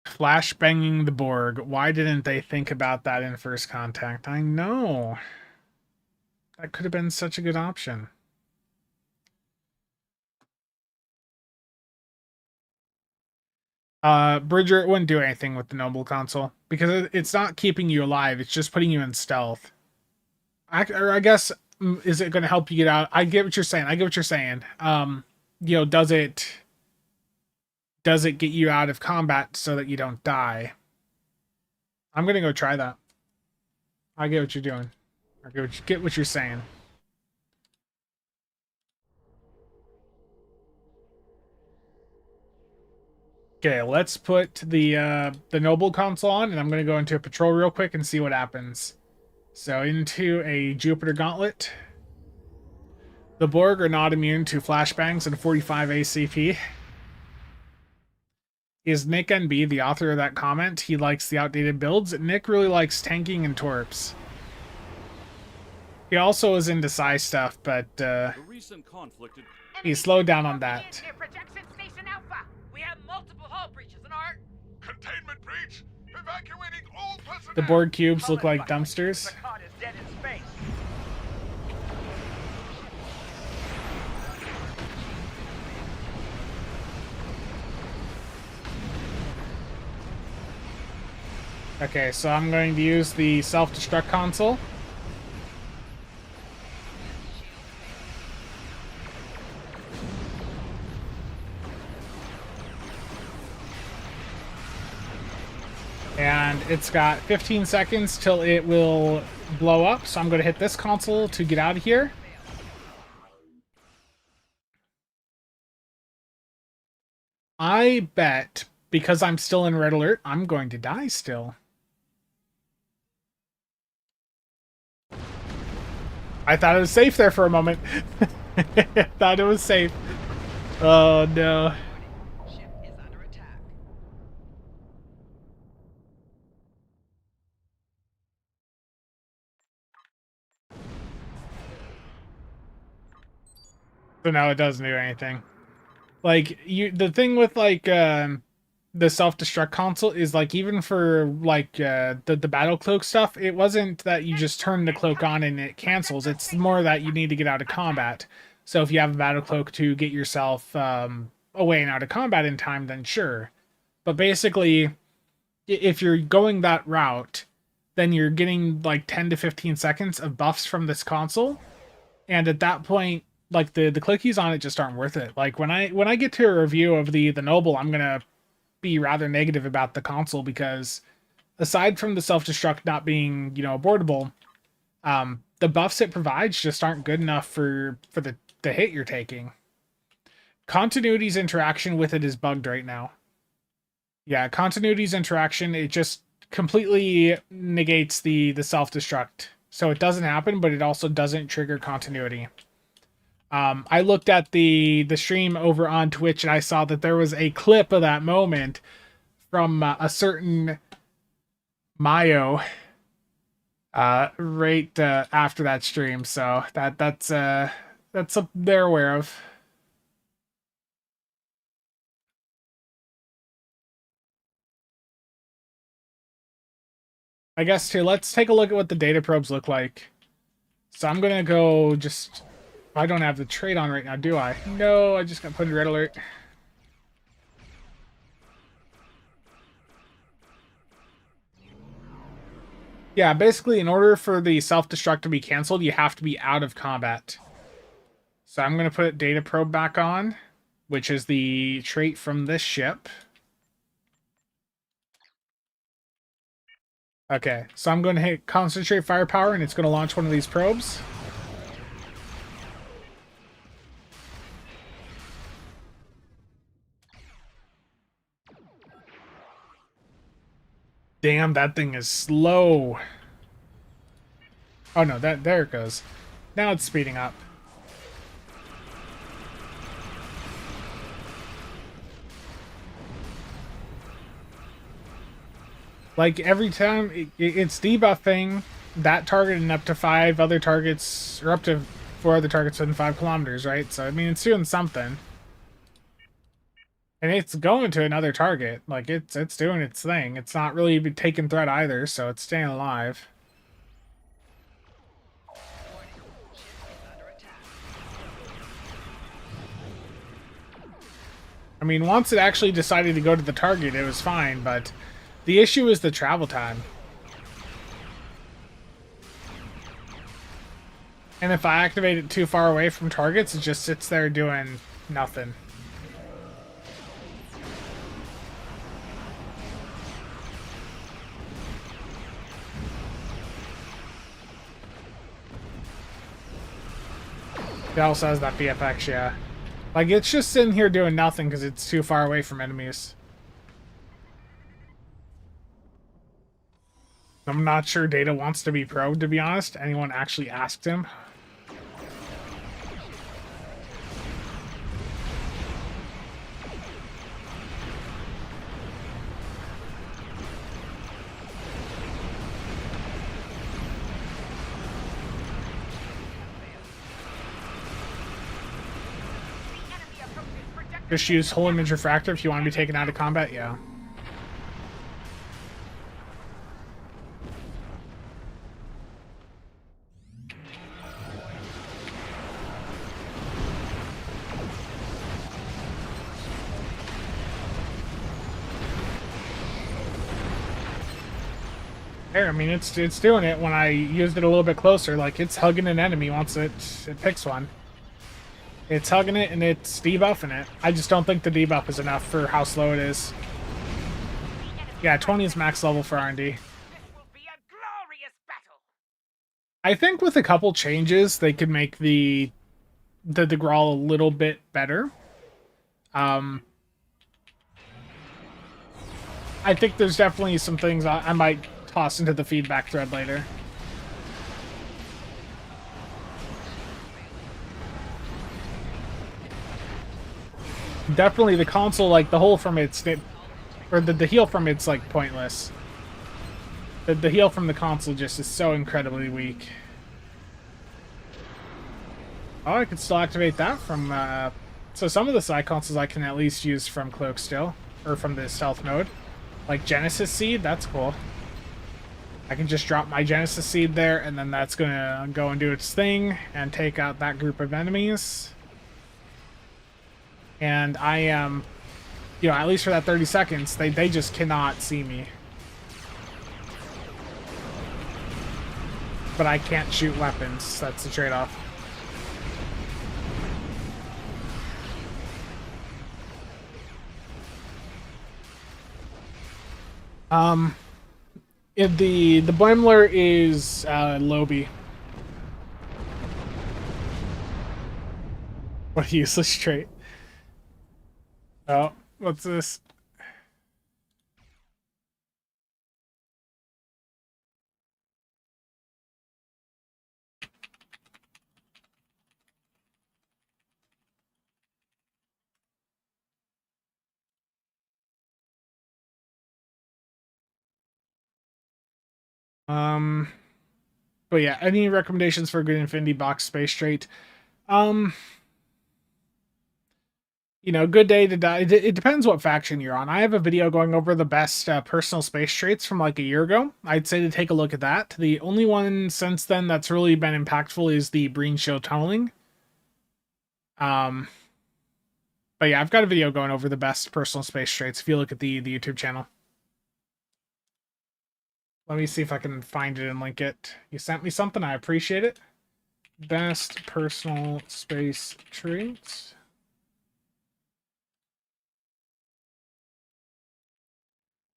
Flash banging the Borg. Why didn't they think about that in First Contact? I know. That could have been such a good option. Bridger, it wouldn't do anything with the Noble console because it's not keeping you alive. It's just putting you in stealth. I guess, is it going to help you get out? I get what you're saying. You know, does it get you out of combat so that you don't die? I'm going to go try that. I get what you're doing. I get what you're saying. Okay, let's put the Noble console on, and I'm going to go into a patrol real quick and see what happens. So into a Jupiter Gauntlet. The Borg are not immune to flashbangs and 45 ACP. Is Nick NB the author of that comment? He likes the outdated builds. Nick really likes tanking and torps. He also is into psi stuff, but he slowed down on that. We have multiple hull breaches in our Containment breach! Evacuating all personnel! The Borg cubes look like dumpsters. Okay, so I'm going to use the self-destruct console. And it's got 15 seconds till it will blow up, so I'm going to hit this console to get out of here. I bet, because I'm still in red alert, I'm going to die still. I thought it was safe there for a moment. I thought it was safe. Oh no. ship is under attack. So now it doesn't do anything. Like, the thing with like the self-destruct console is like, even for like the battle cloak stuff, it wasn't that you just turn the cloak on and it cancels. It's more that you need to get out of combat. So if you have a battle cloak to get yourself away and out of combat in time, then sure. But basically, if you're going that route, then you're getting like 10 to 15 seconds of buffs from this console, and at that point, like the clickies on it just aren't worth it. Like when I get to a review of the Noble, I'm gonna be rather negative about the console because aside from the self-destruct not being, you know, abortable, the buffs it provides just aren't good enough for the hit you're taking. Continuity's interaction with it is bugged right now. Yeah, Continuity's interaction, it just completely negates the self-destruct. So it doesn't happen, but it also doesn't trigger continuity. I looked at the stream over on Twitch and I saw that there was a clip of that moment from a certain Mayo right after that stream. So that's something they're aware of. I guess too, let's take a look at what the data probes look like. So I'm gonna go just... I don't have the trade on right now, do I? No, I just got put in red alert. Yeah, basically, in order for the self-destruct to be canceled, you have to be out of combat. So I'm going to put data probe back on, which is the trait from this ship. Okay, so I'm going to hit concentrate firepower, and it's going to launch one of these probes. Damn, that thing is slow. Oh no, there it goes. Now it's speeding up. Like every time it's debuffing that target and up to 5 other targets, or up to 4 other targets within 5 kilometers, right? So I mean, it's doing something. And it's going to another target. Like, it's doing its thing. It's not really taking threat either, so it's staying alive. I mean, once it actually decided to go to the target, it was fine, but the issue is the travel time. And if I activate it too far away from targets, it just sits there doing nothing. It also has that VFX, yeah. Like, it's just sitting here doing nothing because it's too far away from enemies. I'm not sure Data wants to be probed, to be honest. Anyone actually asked him? Just use Whole Image Refractor if you want to be taken out of combat, yeah. There, I mean, it's doing it when I used it a little bit closer. Like, it's hugging an enemy once it picks one. It's hugging it and it's debuffing it. I just don't think the debuff is enough for how slow it is. Yeah, 20 is max level for R&D. I think with a couple changes, they could make the Gral a little bit better. I think there's definitely some things I might toss into the feedback thread later. Definitely the console, like, the hole from its... Or the heal from it's, like, pointless. The heal from the console just is so incredibly weak. Oh, I could still activate that from... So some of the side consoles I can at least use from Cloak still. Or from the stealth mode. Like Genesis Seed, that's cool. I can just drop my Genesis Seed there, and then that's gonna go and do its thing, and take out that group of enemies. And I am, you know, at least for that 30 seconds, they just cannot see me. But I can't shoot weapons, that's the trade-off. The Boimler is Lobby. What a useless trait. Oh, what's this? But yeah, any recommendations for a good Infinity Box Space Trait? Um, good day to die. It depends what faction you're on. I have a video going over the best personal space traits from like a year ago. I'd say to take a look at that. The only one since then that's really been impactful is the Breen Show tunneling. But yeah, I've got a video going over the best personal space traits if you look at the YouTube channel. Let me see if I can find it and link it. You sent me something, I appreciate it. Best personal space traits.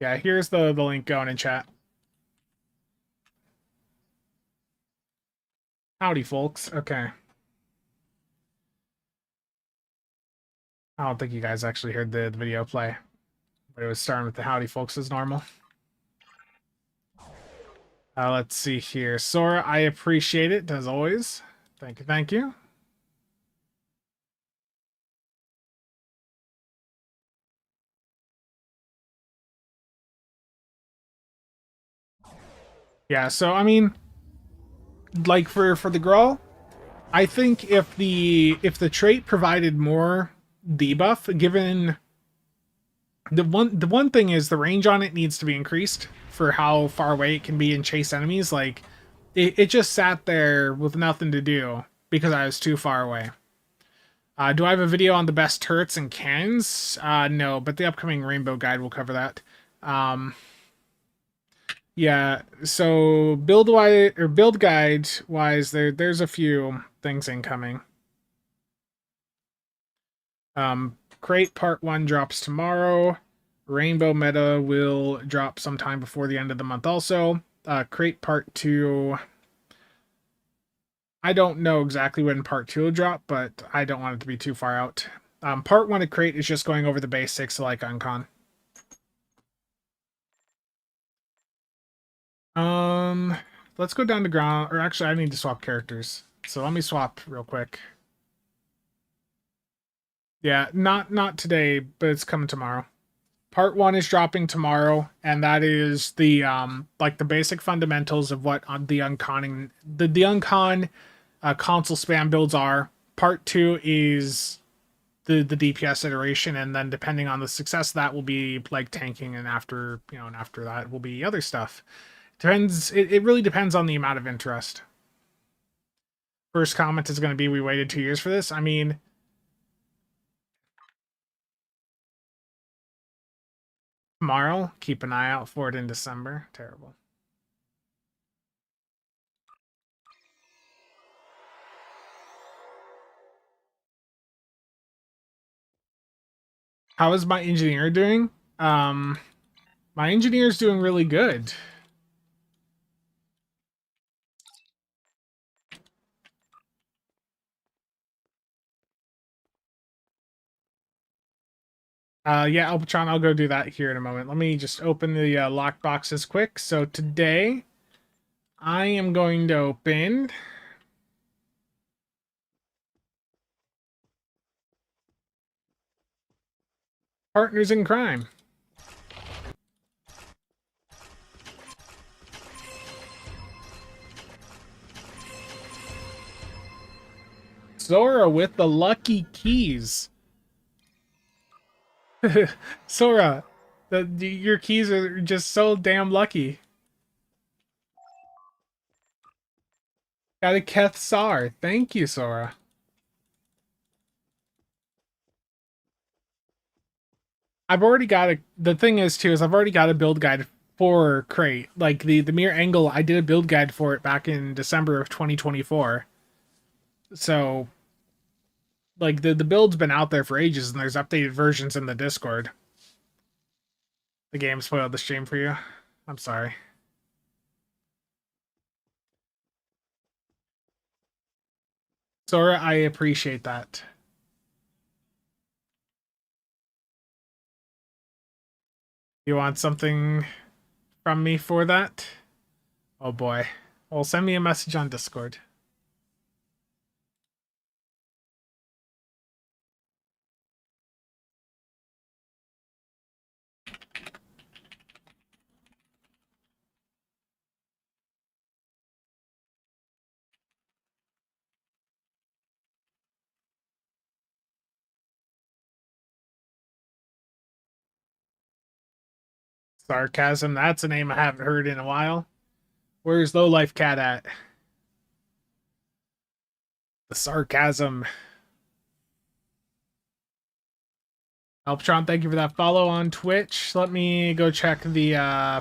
Yeah, here's the link going in chat. Howdy, folks. Okay. I don't think you guys actually heard the video play, but it was starting with the howdy, folks as normal. Let's see here. Sora, I appreciate it, as always. Thank you, thank you. Yeah, so, I mean, like, for the Gral, I think if the trait provided more debuff, given the one thing is the range on it needs to be increased for how far away it can be and chase enemies. Like it just sat there with nothing to do because I was too far away. Do I have a video on the best turrets and cannons? No, but the upcoming Rainbow Guide will cover that. Yeah, so build guide wise, there's a few things incoming. Crate Part 1 drops tomorrow. Rainbow Meta will drop sometime before the end of the month also. Crate Part 2, I don't know exactly when Part 2 will drop, but I don't want it to be too far out. Part 1 of Crate is just going over the basics like Uncon. Let's go down to ground, or actually I need to swap characters. So let me swap real quick. Yeah, not today, but it's coming tomorrow. Part 1 is dropping tomorrow, and that is the like the basic fundamentals of what the unconning the uncon console spam builds are. Part 2 is the DPS iteration, and then depending on the success, that will be like tanking, and after that will be other stuff. Depends. It really depends on the amount of interest. First comment is going to be, we waited 2 years for this. I mean, tomorrow, keep an eye out for it in December. Terrible. How is my engineer doing? My engineer's doing really good. Yeah, Elpatron, I'll go do that here in a moment. Let me just open the lock boxes quick. So today, I am going to open Partners in Crime. Sora with the lucky keys. Sora, your keys are just so damn lucky. Got a Keth Sar. Thank you, Sora. I've already got the thing is too is I've already got a build guide for Crate. Like the mere angle, I did a build guide for it back in December of 2024. So like the build's been out there for ages, and there's updated versions in the Discord. The game spoiled the stream for you. I'm sorry. Sora, I appreciate that. You want something from me for that? Oh boy. Well, send me a message on Discord. Sarcasm, that's a name I haven't heard in a while. Where's Lowlife Cat at? The sarcasm. Alptron, thank you for that follow on Twitch. Let me go check the yeah.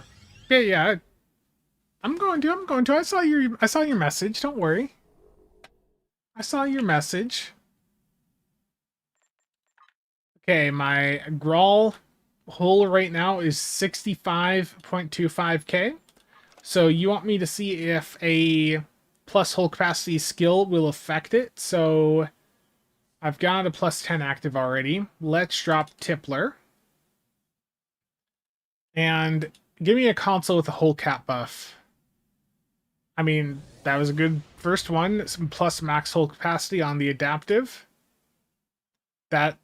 I'm going to. I saw your message. Don't worry. I saw your message. Okay, my Gral hull right now is 65.25k. So you want me to see if a plus hull capacity skill will affect it. So I've got a plus 10 active already. Let's drop Tippler. And give me a console with a hull cap buff. I mean, that was a good first one. Some plus max hull capacity on the adaptive. That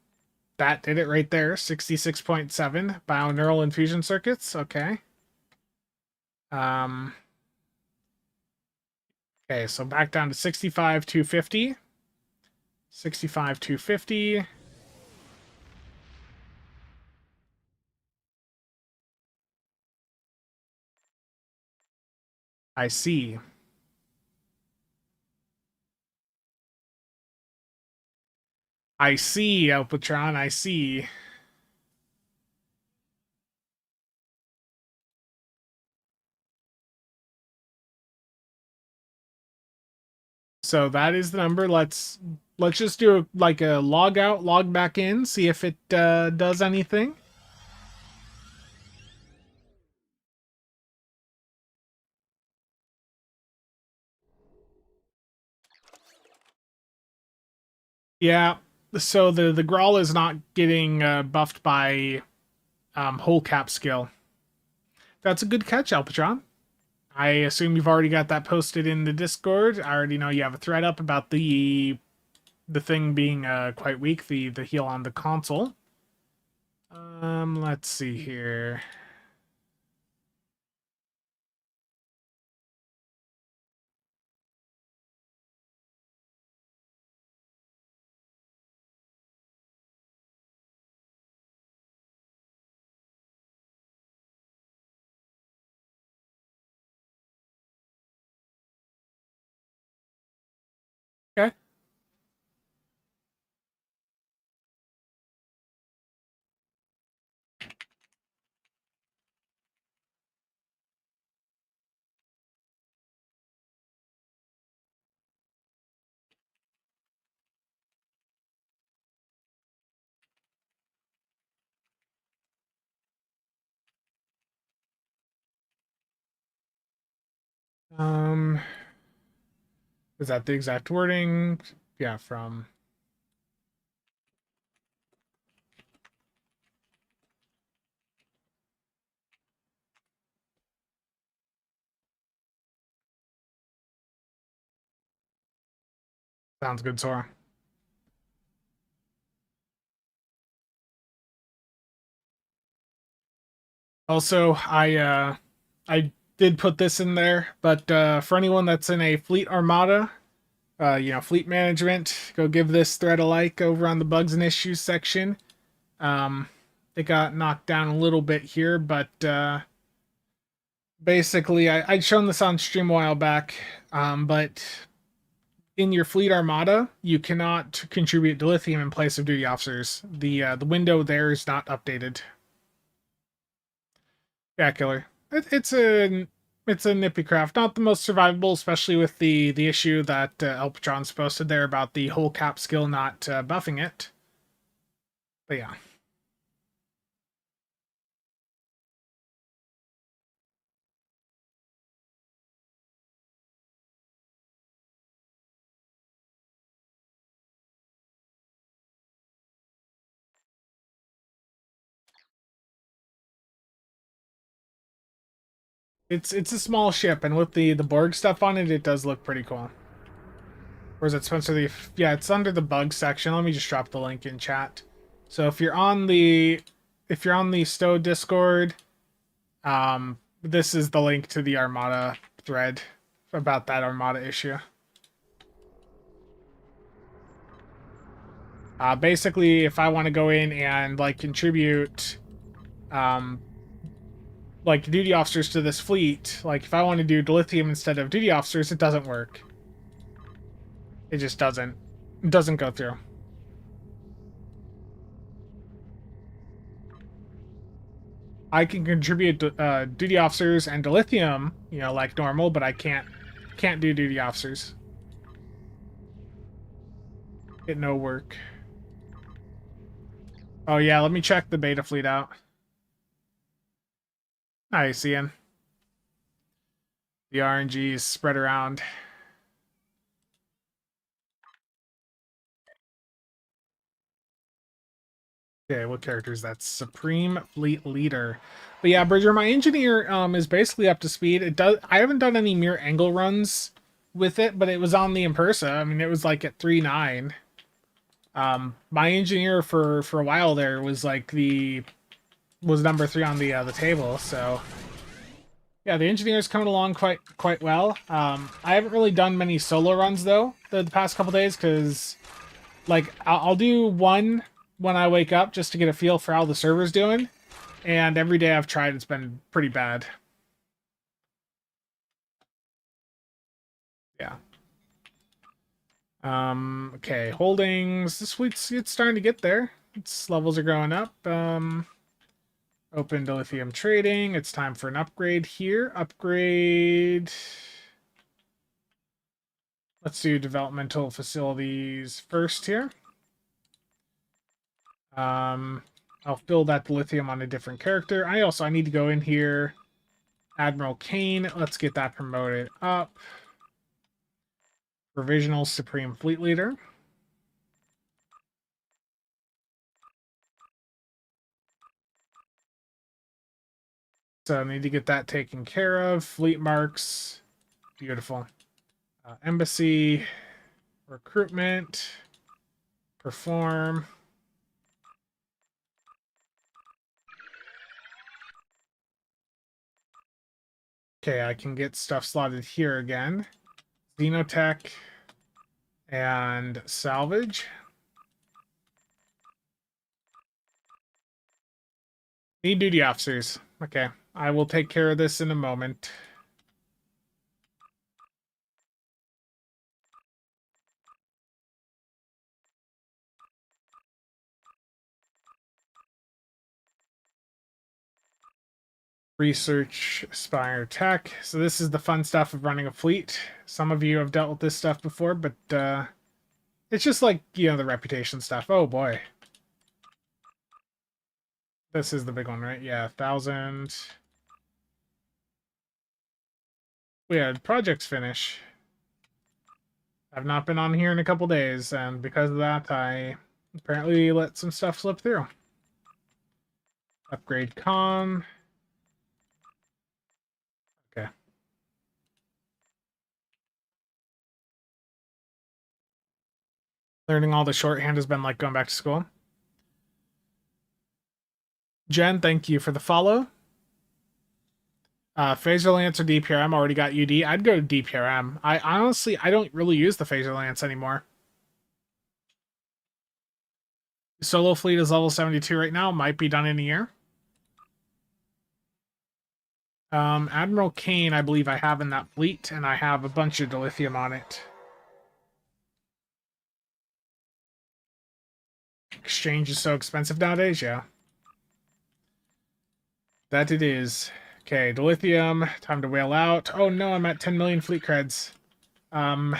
did it right there. 66.7 bioneural infusion circuits. Okay. Okay, so back down to 65,250. 65,250. I see. I see, Elpatron, I see. So that is the number. Let's just do like a log out, log back in, see if it does anything. Yeah, so the Gral is not getting buffed by whole cap skill. That's a good catch, Alpatron. I assume you've already got that posted in the Discord. I already know you have a thread up about the thing being quite weak, the heal on the console. Let's see here. Okay. Is that the exact wording? Yeah, from... Sounds good, Sora. Also, I did put this in there, but for anyone that's in a fleet armada, fleet management, go give this thread a like over on the bugs and issues section. It got knocked down a little bit here, but basically, I'd shown this on stream a while back, but in your fleet armada, you cannot contribute dilithium in place of duty officers. The window there is not updated. Yeah, killer. It's a nippy craft, not the most survivable, especially with the issue that Elpatron's posted there about the whole cap skill not buffing it. But yeah. It's a small ship, and with the Borg stuff on it, it does look pretty cool. Or is it Spencer? Yeah, it's under the bug section. Let me just drop the link in chat. So if you're on the Stow Discord, this is the link to the Armada thread about that Armada issue. Basically, if I want to go in and like contribute like duty officers to this fleet, like if I want to do dilithium instead of duty officers, it doesn't work. It just doesn't. It doesn't go through. I can contribute duty officers and dilithium, you know, like normal, but I can't do duty officers. It no work. Oh yeah, let me check the beta fleet out. Nice, Ian. The RNG is spread around. Okay, what character is that? Supreme Fleet Leader. But yeah, Bridger, my engineer is basically up to speed. It does. I haven't done any mirror angle runs with it, but it was on the Impersa. I mean, it was like at 3.9. My engineer for a while there was like was number 3 on the table. So yeah, the engineer's coming along quite well. I haven't really done many solo runs though the past couple days because like I'll do one when I wake up just to get a feel for how the server's doing, and every day I've tried it's been pretty bad. Yeah. Okay, holdings. This week's it's starting to get there. Its levels are going up. Open to lithium trading. It's time for an upgrade here. Upgrade. Let's do developmental facilities first here. I'll fill that lithium on a different character. I need to go in here. Admiral Kane. Let's get that promoted up. Provisional Supreme Fleet Leader. So I need to get that taken care of. Fleet marks. Beautiful. Embassy. Recruitment. Perform. Okay, I can get stuff slotted here again. Xenotech and salvage. Need duty officers. Okay, I will take care of this in a moment. Research, Spire, Tech. So this is the fun stuff of running a fleet. Some of you have dealt with this stuff before, but it's just like, you know, the reputation stuff. Oh boy. This is the big one, right? Yeah, 1,000. We had projects finish. I've not been on here in a couple days, and because of that, I apparently let some stuff slip through. Upgrade com. Okay. Learning all the shorthand has been like going back to school. Jen, thank you for the follow. Phaser Lance or DPRM, already got UD. I'd go to DPRM. I honestly don't really use the Phaser Lance anymore. Solo fleet is level 72 right now. Might be done in a year. Admiral Kane, I believe I have in that fleet, and I have a bunch of dilithium on it. Exchange is so expensive nowadays, yeah. That it is. Okay, dilithium, time to whale out. Oh no, I'm at 10 million fleet creds. I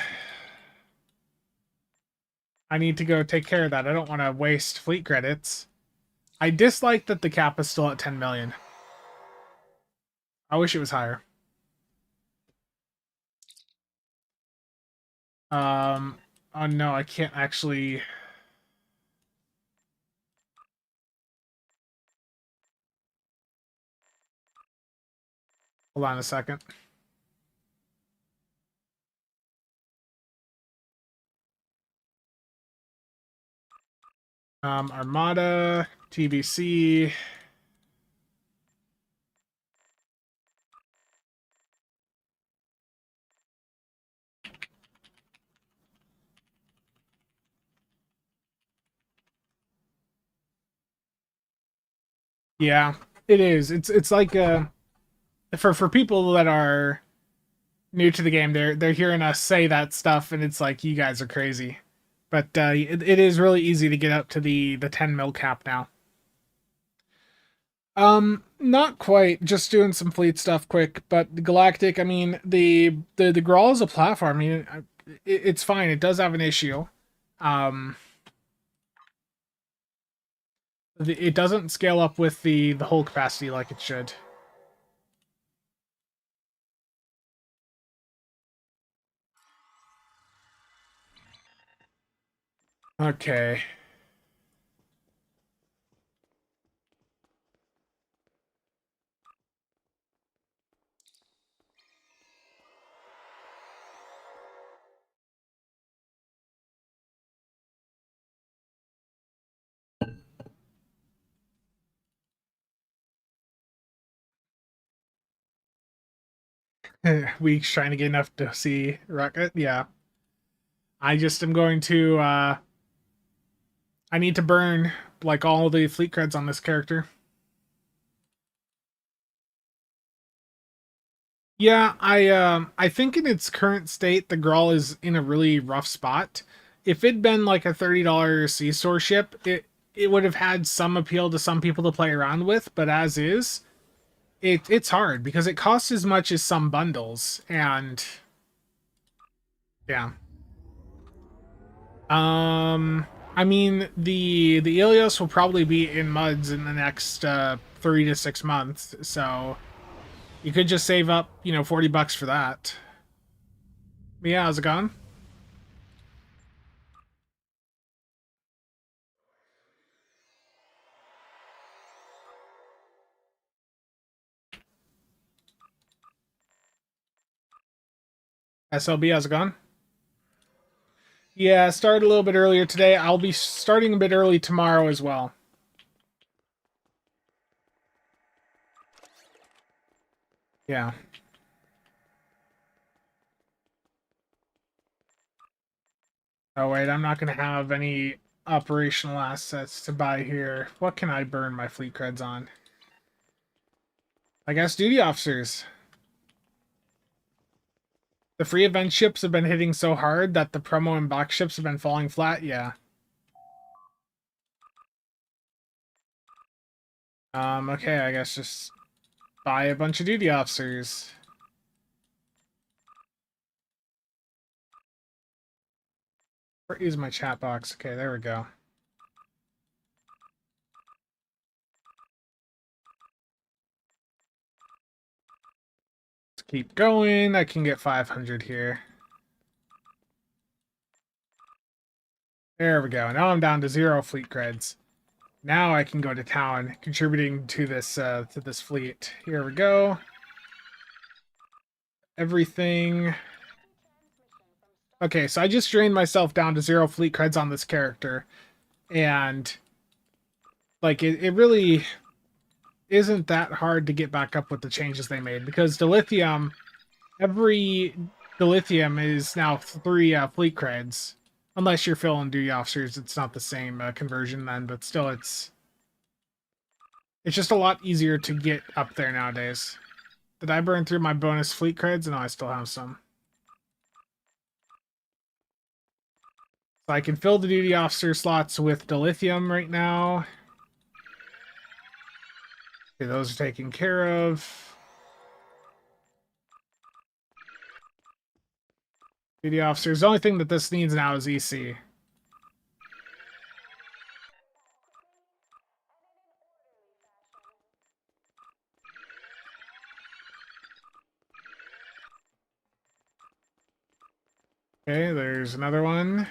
need to go take care of that. I don't want to waste fleet credits. I dislike that the cap is still at 10 million. I wish it was higher. Oh no, I can't actually... Hold on a second. Armada, TBC. Yeah, it is. It's like for people that are new to the game, they're hearing us say that stuff, and it's like, you guys are crazy. But it is really easy to get up to the 10 mil cap now. Not quite. Just doing some fleet stuff quick. But Galactic, I mean, the Gral is a platform. I mean, it's fine. It does have an issue. It doesn't scale up with the hull capacity like it should. Okay. Weeks trying to get enough to see Rocket. Yeah. I just am going to I need to burn like all the fleet creds on this character. Yeah, I think in its current state the Grawl is in a really rough spot. If it'd been like a $30 sea store ship, it would have had some appeal to some people to play around with, but as is, it's hard because it costs as much as some bundles, and yeah. I mean, the Ilios will probably be in muds in the next 3 to 6 months, so you could just save up, you know, $40 for that. But yeah, how's it going? SLB, how's it going? Yeah, started a little bit earlier today. I'll be starting a bit early tomorrow as well. Yeah. Oh wait, I'm not going to have any operational assets to buy here. What can I burn my fleet creds on? I guess duty officers. The free event ships have been hitting so hard that the promo and box ships have been falling flat. Yeah. Okay, I guess just buy a bunch of duty officers. Where is my chat box? Okay, there we go. Let's keep going. I can get 500 here. There we go. Now I'm down to 0 fleet creds. Now I can go to town, contributing to this fleet. Here we go. Everything. Okay, so I just drained myself down to 0 fleet creds on this character, and like it really isn't that hard to get back up with the changes they made, because dilithium, every dilithium is now 3 fleet creds. Unless you're filling duty officers, it's not the same conversion then, but still it's just a lot easier to get up there nowadays. Did I burn through my bonus fleet creds? No, I still have some. So I can fill the duty officer slots with dilithium right now. Okay, those are taken care of. Duty officers. The only thing that this needs now is EC. Okay, there's another one.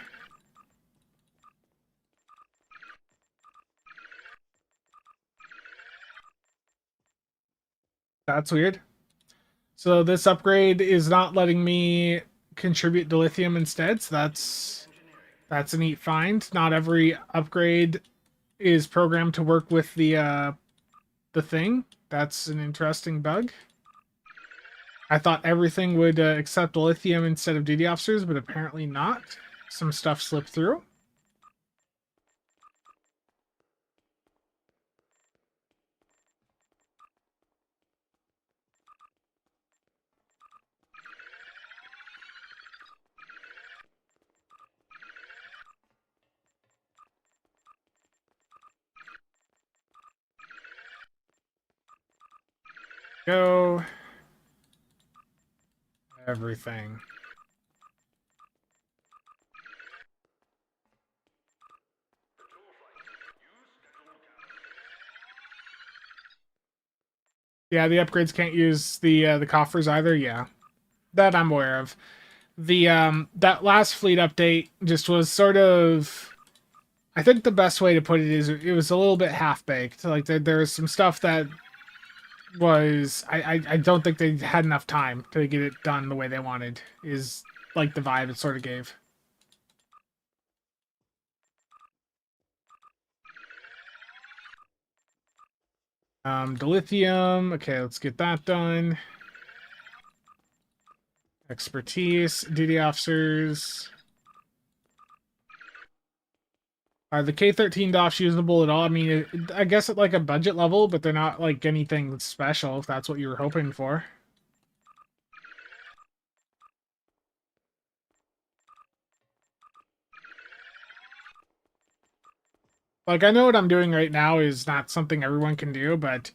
That's weird. So this upgrade is not letting me contribute dilithium instead, so that's a neat find. Not every upgrade is programmed to work with the thing. That's an interesting bug. I thought everything would accept lithium instead of duty officers, but apparently not. Some stuff slipped through. Go. Everything. Yeah, the upgrades can't use the coffers either. Yeah, that I'm aware of. The that last fleet update just was sort of, I think the best way to put it is it was a little bit half baked. Like there was some stuff that was I don't think they had enough time to get it done the way they wanted. Is like the vibe it sort of gave. Dilithium. Okay, let's get that done. Expertise, duty officers. Are the K-13 DOFs usable at all? I mean, I guess at like a budget level, but they're not like anything special, if that's what you were hoping for. Like, I know what I'm doing right now is not something everyone can do, but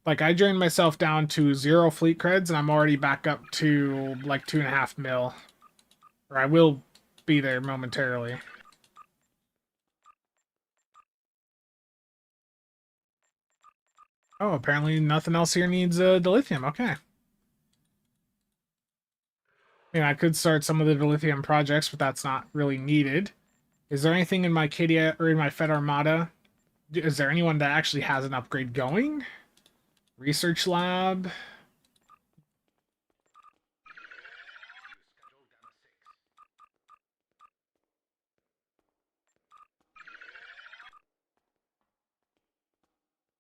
like I drained myself down to 0 fleet creds, and I'm already back up to like 2.5 mil. Or I will be there momentarily. Oh, apparently nothing else here needs dilithium. Okay. I mean, I could start some of the dilithium projects, but that's not really needed. Is there anything in my Cadia or in my Fed Armada? Is there anyone that actually has an upgrade going? Research lab.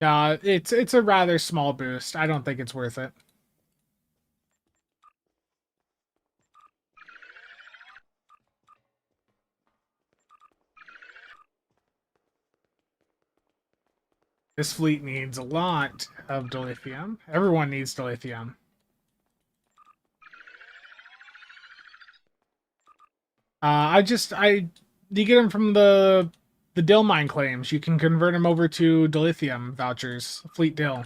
It's a rather small boost. I don't think it's worth it. This fleet needs a lot of dilithium. Everyone needs dilithium. You get them from the dill mine claims. You can convert them over to dilithium vouchers, fleet dill.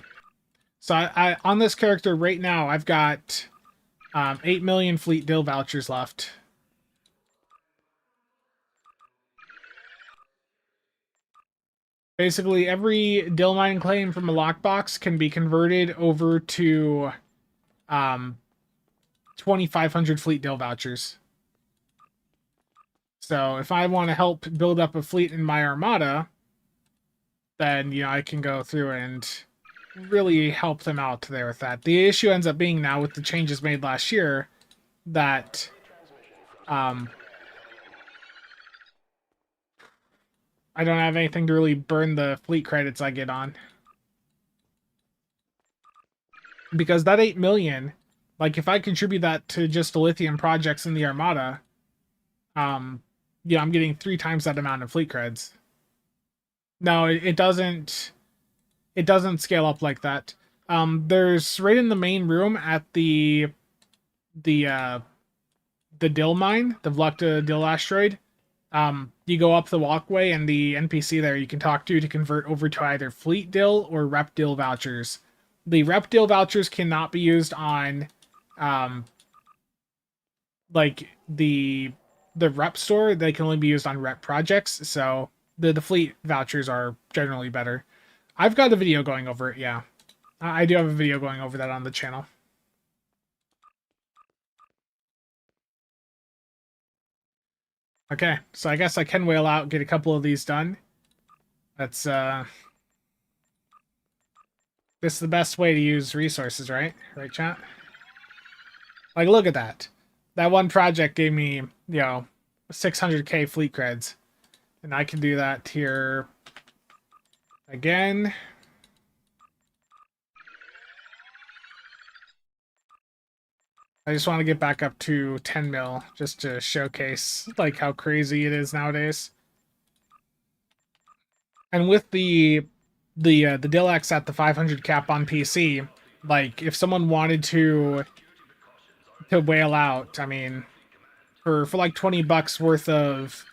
So I on this character right now, I've got 8 million fleet dill vouchers left. Basically, every dill mine claim from a lockbox can be converted over to 2,500 fleet dill vouchers. So if I want to help build up a fleet in my armada, then I can go through and really help them out there with that. The issue ends up being now with the changes made last year that I don't have anything to really burn the fleet credits I get on. Because that 8 million, like if I contribute that to just the lithium projects in the Armada, I'm getting 3 times that amount of fleet creds. No, it doesn't scale up like that. There's right in the main room at the dill mine, the Vlukta dill asteroid. You go up the walkway, and the NPC there you can talk to convert over to either fleet dill or rep dill vouchers. The rep dill vouchers cannot be used on like the rep store. They can only be used on rep projects, so the fleet vouchers are generally better. I've got a video going over it. Yeah, I do have a video going over that on the channel. Okay, so I guess I can whale out, get a couple of these done. That's this is the best way to use resources, right? Right, chat? Like, look at that. That one project gave me, 600k fleet creds. And I can do that here again. I just want to get back up to 10 mil just to showcase like how crazy it is nowadays. And with the Dillax at the 500 cap on PC, like if someone wanted to whale out, I mean, for like $20 worth of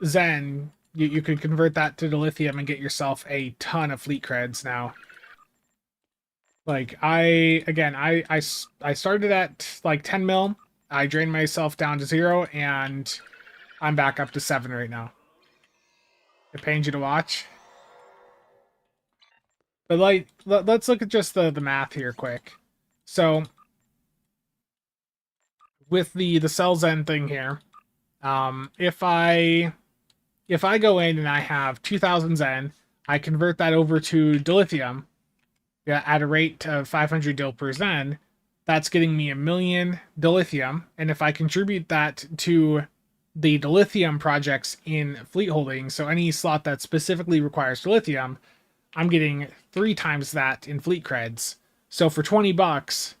Zen, you could convert that to dilithium and get yourself a ton of fleet creds now. Like I started at like 10 mil. I drained myself down to 0, and I'm back up to 7 right now. It pains you to watch. But like, let's look at just the math here quick. So with the cells end thing here, if I go in and I have 2,000 Zen, I convert that over to dilithium, yeah, at a rate of 500 dil per Zen. That's getting me 1,000,000 dilithium, and if I contribute that to the dilithium projects in fleet holding, so any slot that specifically requires dilithium, I'm getting 3 times that in fleet creds. So for $20,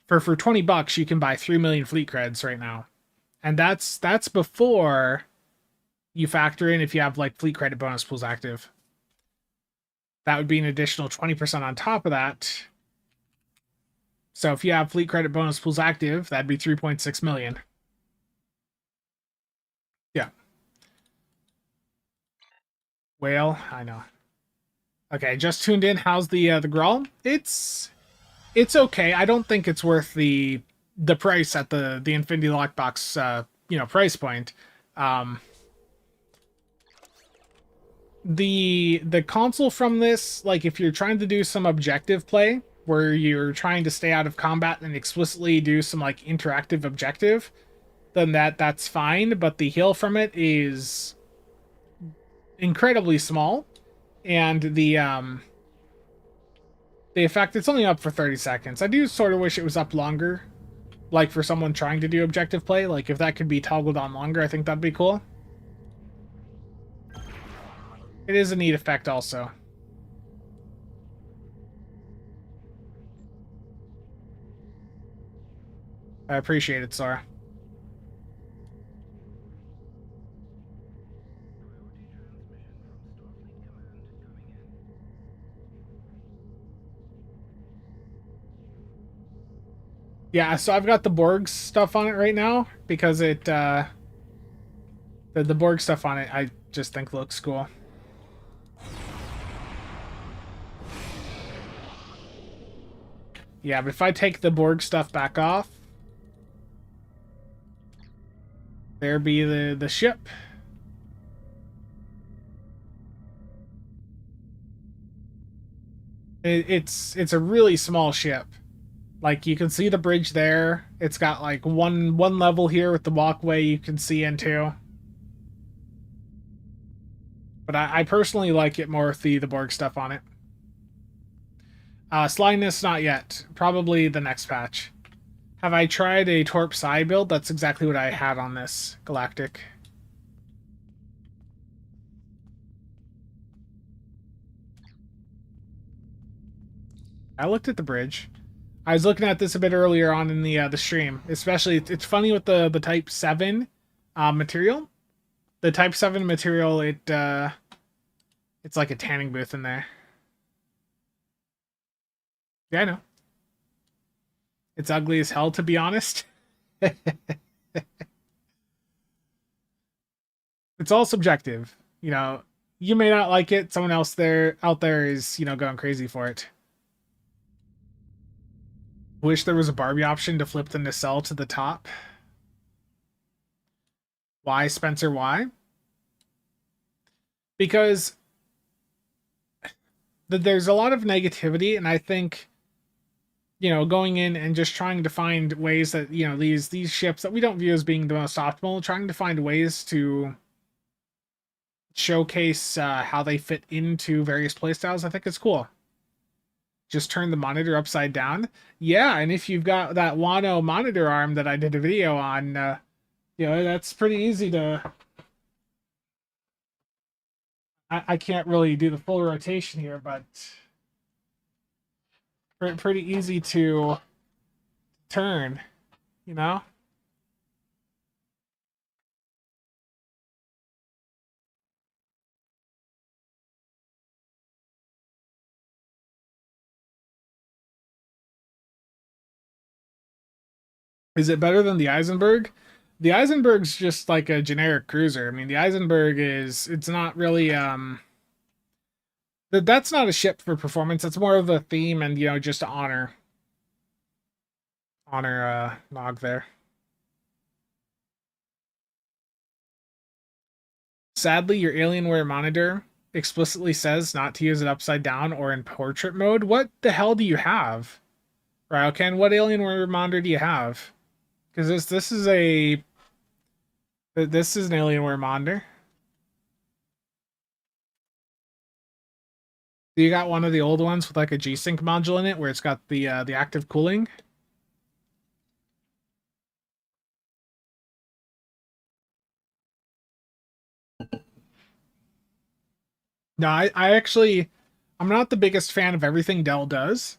for $20, you can buy 3 million fleet creds right now, and that's before you factor in if you have like fleet credit bonus pools active. That would be an additional 20% on top of that. So if you have fleet credit bonus pools active, that'd be 3.6 million. Yeah. Whale, I know. Okay, just tuned in. How's the Gral? It's okay. I don't think it's worth the price at the Infinity Lockbox price point. The console from this, like if you're trying to do some objective play where you're trying to stay out of combat and explicitly do some like interactive objective, then that's fine, but the heal from it is incredibly small, and the effect, it's only up for 30 seconds. I do sort of wish it was up longer, like for someone trying to do objective play. Like if that could be toggled on longer, I think that'd be cool. It is a neat effect also. I appreciate it, Sora. Yeah, so I've got the Borg stuff on it right now because it the Borg stuff on it I just think looks cool. Yeah, but if I take the Borg stuff back off, there be the ship. It's a really small ship. Like you can see the bridge there. It's got like one level here with the walkway you can see into. But I personally like it more with the Borg stuff on it. Slyness, not yet. Probably the next patch. Have I tried a Torp-SAB build? That's exactly what I had on this Galactic. I looked at the bridge. I was looking at this a bit earlier on in the stream. Especially, it's funny with the Type 7 material. The Type 7 material, it's like a tanning booth in there. Yeah, I know. It's ugly as hell, to be honest. It's all subjective. You know, you may not like it. Someone else out there is, going crazy for it. Wish there was a Barbie option to flip the nacelle to the top. Why, Spencer? Why? Because there's a lot of negativity, and I think, going in and just trying to find ways that, these ships that we don't view as being the most optimal, trying to find ways to showcase how they fit into various playstyles, I think is cool. Just turn the monitor upside down. Yeah, and if you've got that Wano monitor arm that I did a video on, that's pretty easy to... I can't really do the full rotation here, but pretty easy to turn, Is it better than the Eisenberg? The Eisenberg's just like a generic cruiser. I mean, the Eisenberg it's not really, That's not a ship for performance. It's more of a theme and, you know, just to honor Nog there. Sadly, your Alienware monitor explicitly says not to use it upside down or in portrait mode. What the hell do you have? Ryokan, what Alienware monitor do you have? Because this is an Alienware monitor. You got one of the old ones with like a G-Sync module in it where it's got the active cooling? No, I'm not the biggest fan of everything Dell does,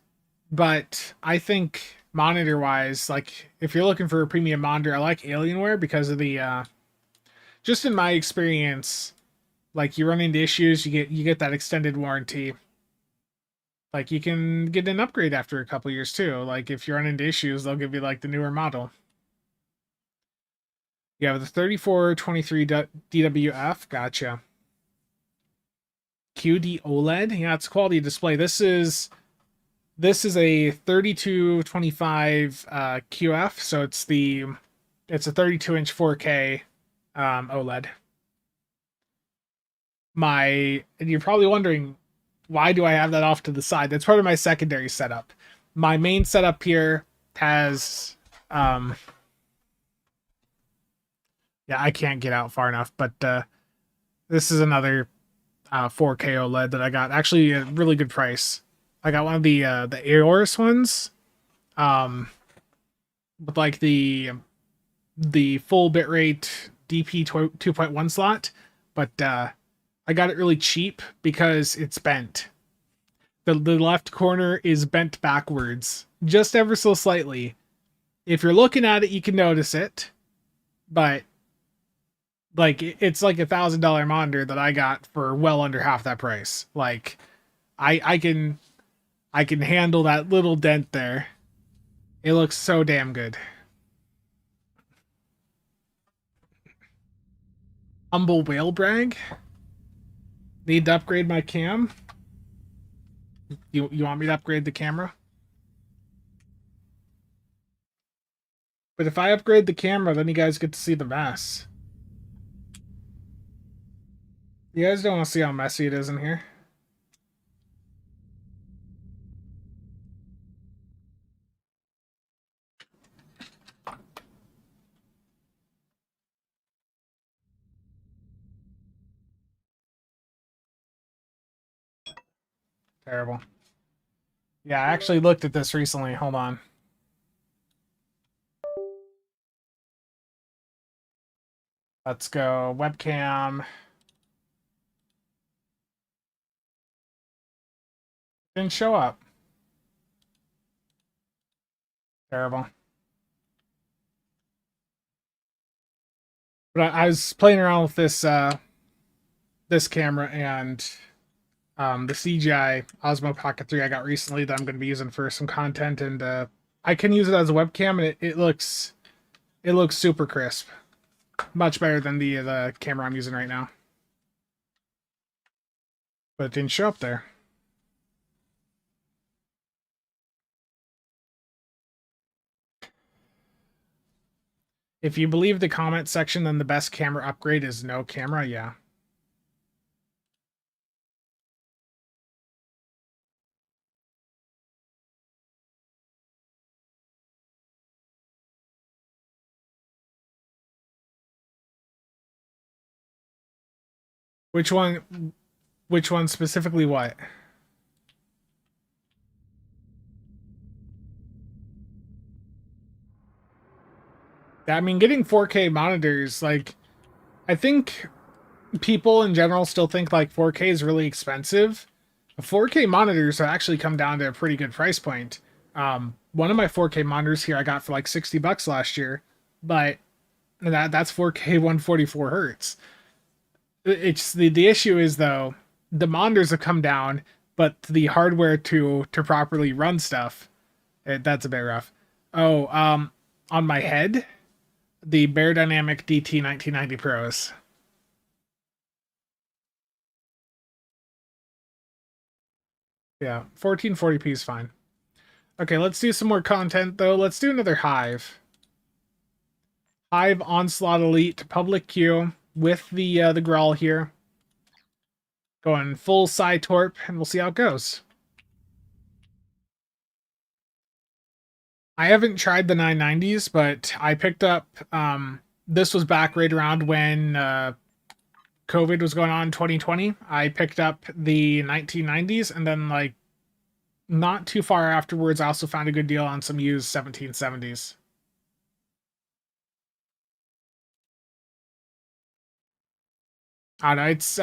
but I think monitor wise, like if you're looking for a premium monitor, I like Alienware because of the just in my experience, like you run into issues, you get that extended warranty. Like you can get an upgrade after a couple years too. Like if you run into issues, they'll give you like the newer model. You have the 3423 DWF, gotcha. QD OLED, yeah, it's quality display. This is a 3225 QF, so it's a 32-inch 4K OLED. And you're probably wondering, why do I have that off to the side? That's part of my secondary setup. My main setup here has yeah, I can't get out far enough, but this is another 4K OLED that I got. Actually, a really good price. I got one of the Aorus ones, with like the full bitrate DP 2.1 slot, but I got it really cheap because it's bent. The left corner is bent backwards, just ever so slightly. If you're looking at it, you can notice it, but like it's like $1,000 monitor that I got for well under half that price. Like I can handle that little dent there. It looks so damn good. Humble whale brag. Need to upgrade my cam. You want me to upgrade the camera? But if I upgrade the camera, then you guys get to see the mess. You guys don't want to see how messy it is in here. Terrible. Yeah, I actually looked at this recently. Hold on. Let's go. Webcam. Didn't show up. Terrible. But I was playing around with this camera and the CGI Osmo Pocket 3 I got recently that I'm going to be using for some content, and I can use it as a webcam, and it looks super crisp. Much better than the camera I'm using right now. But it didn't show up there. If you believe the comment section, then the best camera upgrade is no camera, yeah. Which one specifically what? I mean, getting 4K monitors, like, I think people in general still think like 4K is really expensive. 4K monitors have actually come down to a pretty good price point. One of my 4K monitors here I got for like $60 last year, but that's 4K 144 hertz. It's the issue is though, the monitors have come down, but the hardware to properly run stuff, that's a bit rough. Oh, on my head, the Bear Dynamic DT 1990 Pros. Yeah, 1440p is fine. Okay, let's do some more content, though. Let's do another Hive. Hive Onslaught Elite public queue with the Gral here. Going full Psi Torp, and we'll see how it goes. I haven't tried the 990s, but I picked up, this was back right around when COVID was going on in 2020. I picked up the 1990s, and then, like, not too far afterwards, I also found a good deal on some used 1770s. I don't know, it's,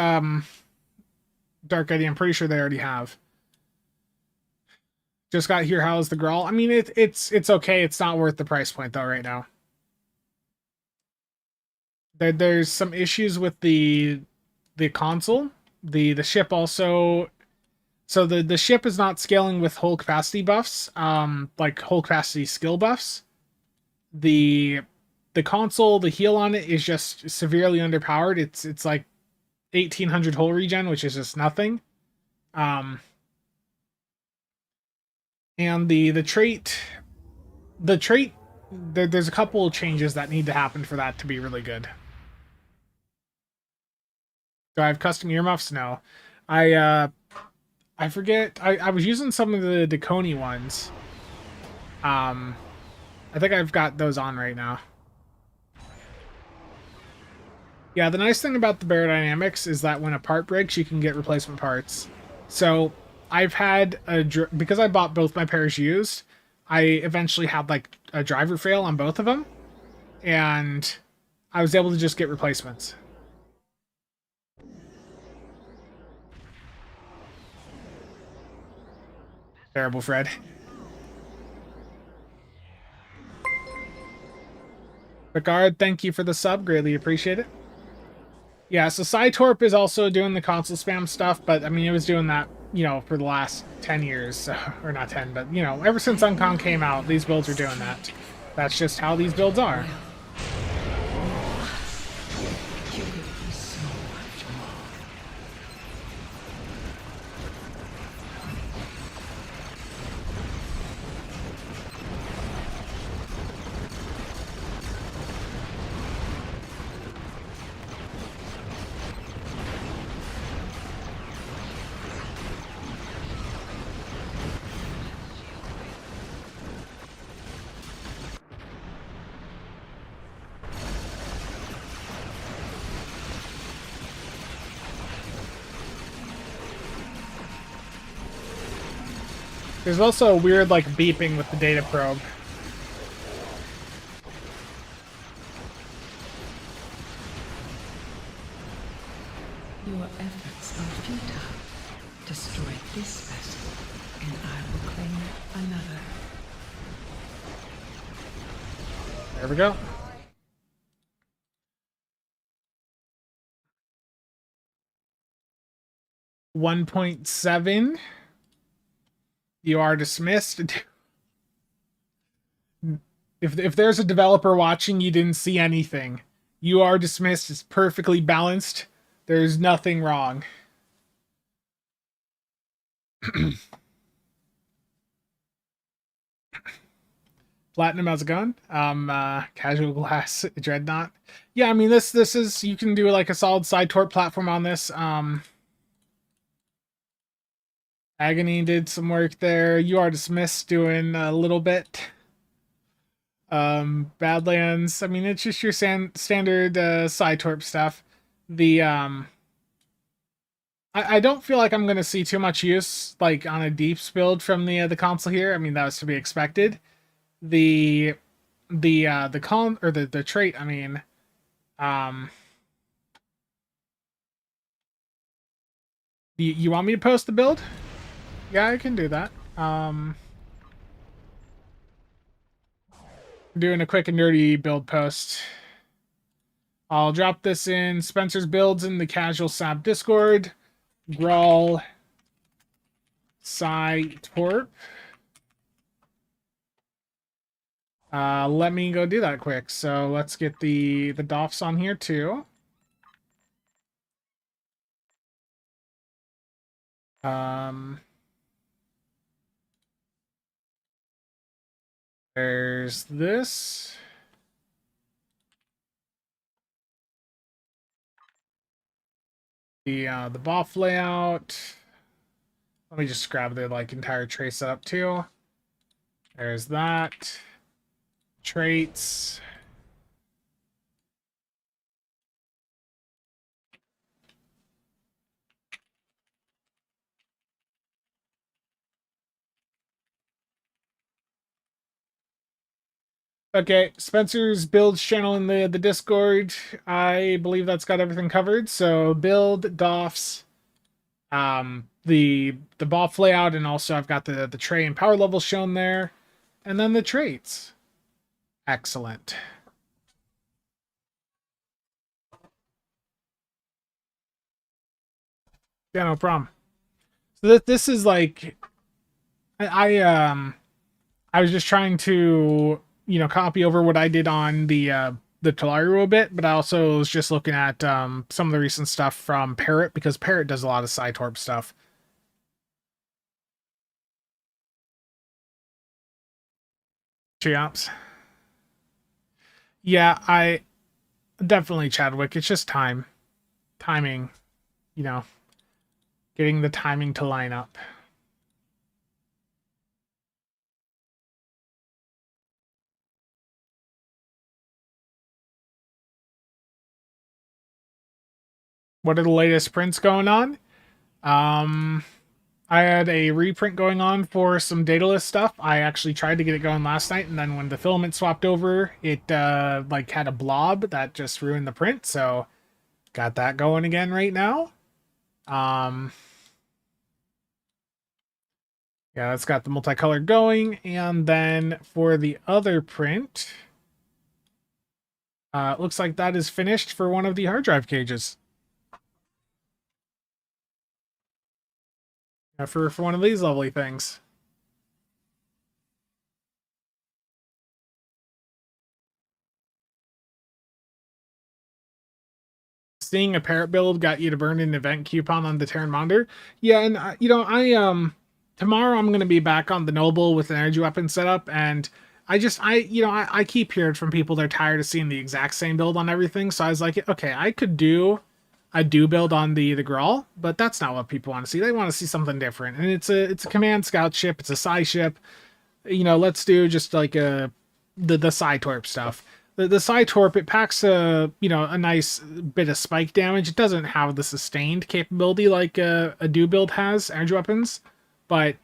Dark Eddy, I'm pretty sure they already have. Just got here, how's the Gral? I mean, it's okay. It's not worth the price point, though, right now. There's some issues with the console. The ship also... So the ship is not scaling with hull capacity buffs, like hull capacity skill buffs. The console, the heal on it is just severely underpowered. It's like 1800 hull regen, which is just nothing. And the trait, there's a couple of changes that need to happen for that to be really good. Do I have custom earmuffs? No. I forget. I was using some of the Deconi ones. I think I've got those on right now. Yeah, the nice thing about the Barodynamics is that when a part breaks, you can get replacement parts. So I've had because I bought both my pairs used, I eventually had like a driver fail on both of them, and I was able to just get replacements. Terrible, Fred. Picard, thank you for the sub. Greatly appreciate it. Yeah, so Cytorp is also doing the console spam stuff, but I mean, it was doing that, you know, for the last 10 years, so, or not 10, but, you know, ever since Uncon came out, these builds are doing that. That's just how these builds are. There's also a weird, like, beeping with the data probe. Your efforts are futile. Destroy this vessel, and I will claim another. There we go. .7. You are dismissed. If there's a developer watching, you didn't see anything. You are dismissed. It's perfectly balanced. There's nothing wrong. Platinum, how's it going? Casual Glass Dreadnought. Yeah, I mean this is, you can do like a solid side torp platform on this. Agony did some work there. You are dismissed doing a little bit. Badlands, I mean, it's just your standard side torp stuff. The I don't feel like I'm gonna see too much use like on a deeps build from the console here. I mean, that was to be expected. The trait, I mean, you want me to post the build? Yeah, I can do that. Doing a quick and dirty build post. I'll drop this in Spencer's builds in the CasualSAB Discord. Gral, Psi Torp. Let me go do that quick. So let's get the DOFs on here too. There's this. The buff layout. Let me just grab the like entire tray setup too. There's that. Traits. Okay, Spencer's builds channel in the Discord. I believe that's got everything covered. So build, DOFs, the buff layout, and also I've got the tray and power levels shown there. And then the traits. Excellent. Yeah, no problem. So this is like I was just trying to, copy over what I did on the Telario a bit, but I also was just looking at some of the recent stuff from Parrot, because Parrot does a lot of Cytorp stuff. Cheops. Yeah, I definitely Chadwick. It's just timing, you know, getting the timing to line up. What are the latest prints going on? I had a reprint going on for some dataless stuff. I actually tried to get it going last night, and then when the filament swapped over, it like had a blob that just ruined the print. So got that going again right now. Yeah, it's got the multicolor going, and then for the other print, it looks like that is finished for one of the hard drive cages. For one of these lovely things. Seeing a parrot build got you to burn an event coupon on the Terran monitor. Yeah, and tomorrow I'm gonna be back on the Noble with an energy weapon setup, and I keep hearing from people they're tired of seeing the exact same build on everything. So I was like, okay, I could do a do build on the Gral, but that's not what people want to see. They want to see something different, and it's a command scout ship, it's a psi ship. Let's do just like the psi torp stuff. The psi torp, it packs a nice bit of spike damage. It doesn't have the sustained capability like a do build has, energy weapons, but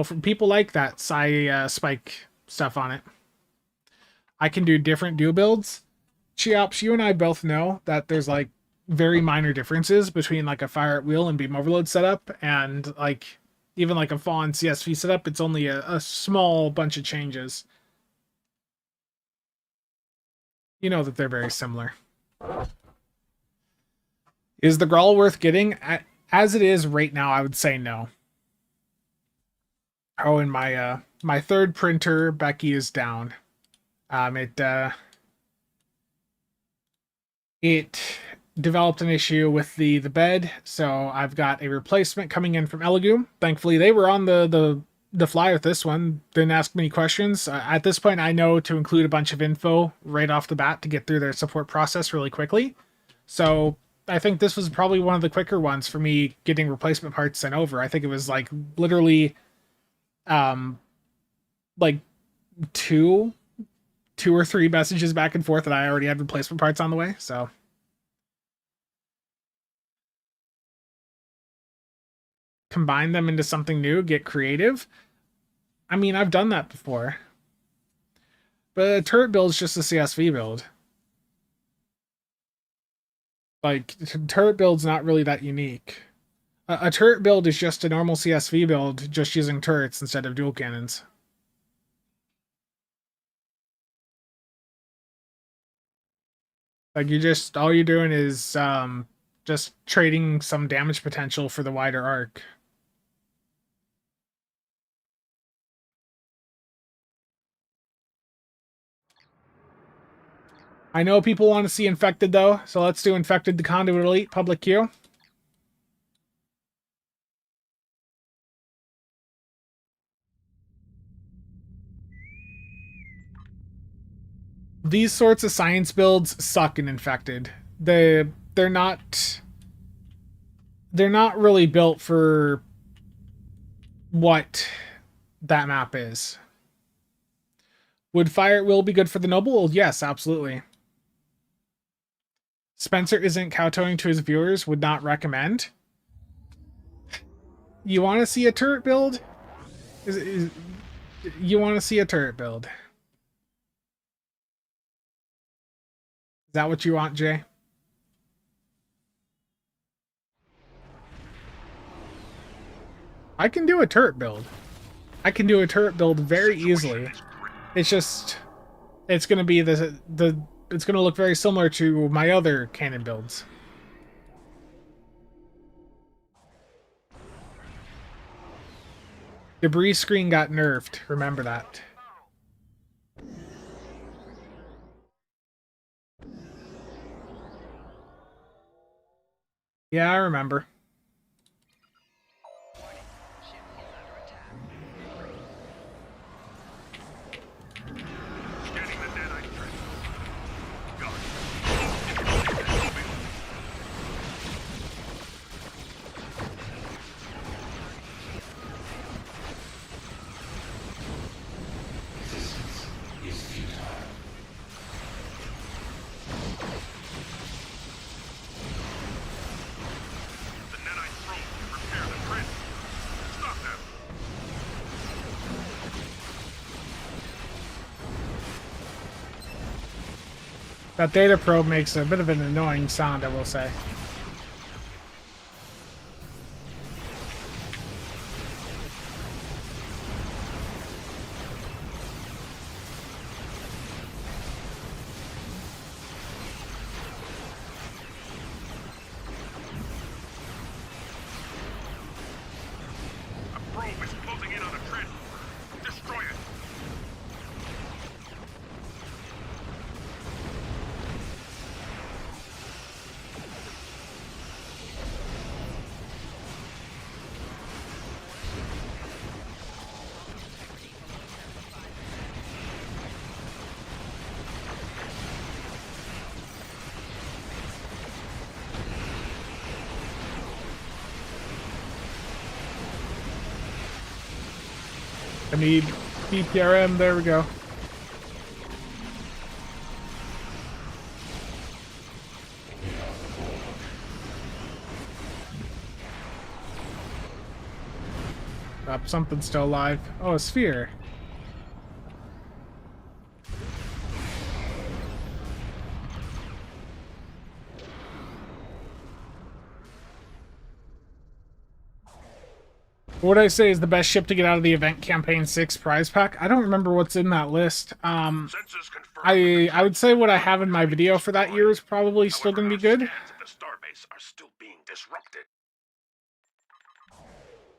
for people like that psi spike stuff on it, I can do different do builds. Cheops, you and I both know that there's like very minor differences between like a fire at wheel and beam overload setup, and like even like a Fawn CSV setup. It's only a small bunch of changes. You know that they're very similar. Is the Gral worth getting? As it is right now, I would say no. Oh, and my third printer, Becky, is down. It developed an issue with the bed, so I've got a replacement coming in from Elegum. Thankfully, they were on the fly with this one. Didn't ask many questions. At this point, I know to include a bunch of info right off the bat to get through their support process really quickly. So I think this was probably one of the quicker ones for me getting replacement parts sent over. I think it was like literally, like two or three messages back and forth that I already had replacement parts on the way. So combine them into something new, get creative. I mean, I've done that before. But a turret build is just a CSV build. Like, turret build's not really that unique. A turret build is just a normal CSV build, just using turrets instead of dual cannons. Like, all you're doing is just trading some damage potential for the wider arc. I know people want to see Infected, though, so let's do Infected the Conduit Elite public queue. these sorts of science builds suck in Infected. They're not really built for what that map is. Would fire will be good for the noble? Yes, absolutely. Spencer isn't kowtowing to his viewers, would not recommend. You want to see a turret build? You want to see a turret build? Is that what you want, Jay? I can do a turret build. I can do a turret build very easily. It's just, it's gonna be it's gonna look very similar to my other cannon builds. Debris screen got nerfed. Remember that. Yeah, I remember. Scanning the nanite threat. Got it. The nanite probe can repair the threat. Stop them. That data probe makes a bit of an annoying sound, I will say. A probe is closing in on a threat. Destroy it. I need BPRM, there we go. Something's still alive. Oh, a sphere. What I say is the best ship to get out of the Event Campaign 6 prize pack? I don't remember what's in that list. Sensors confirm. I would say what I have in my video for that year is probably still going to be good. Scans at the starbase are still being disrupted.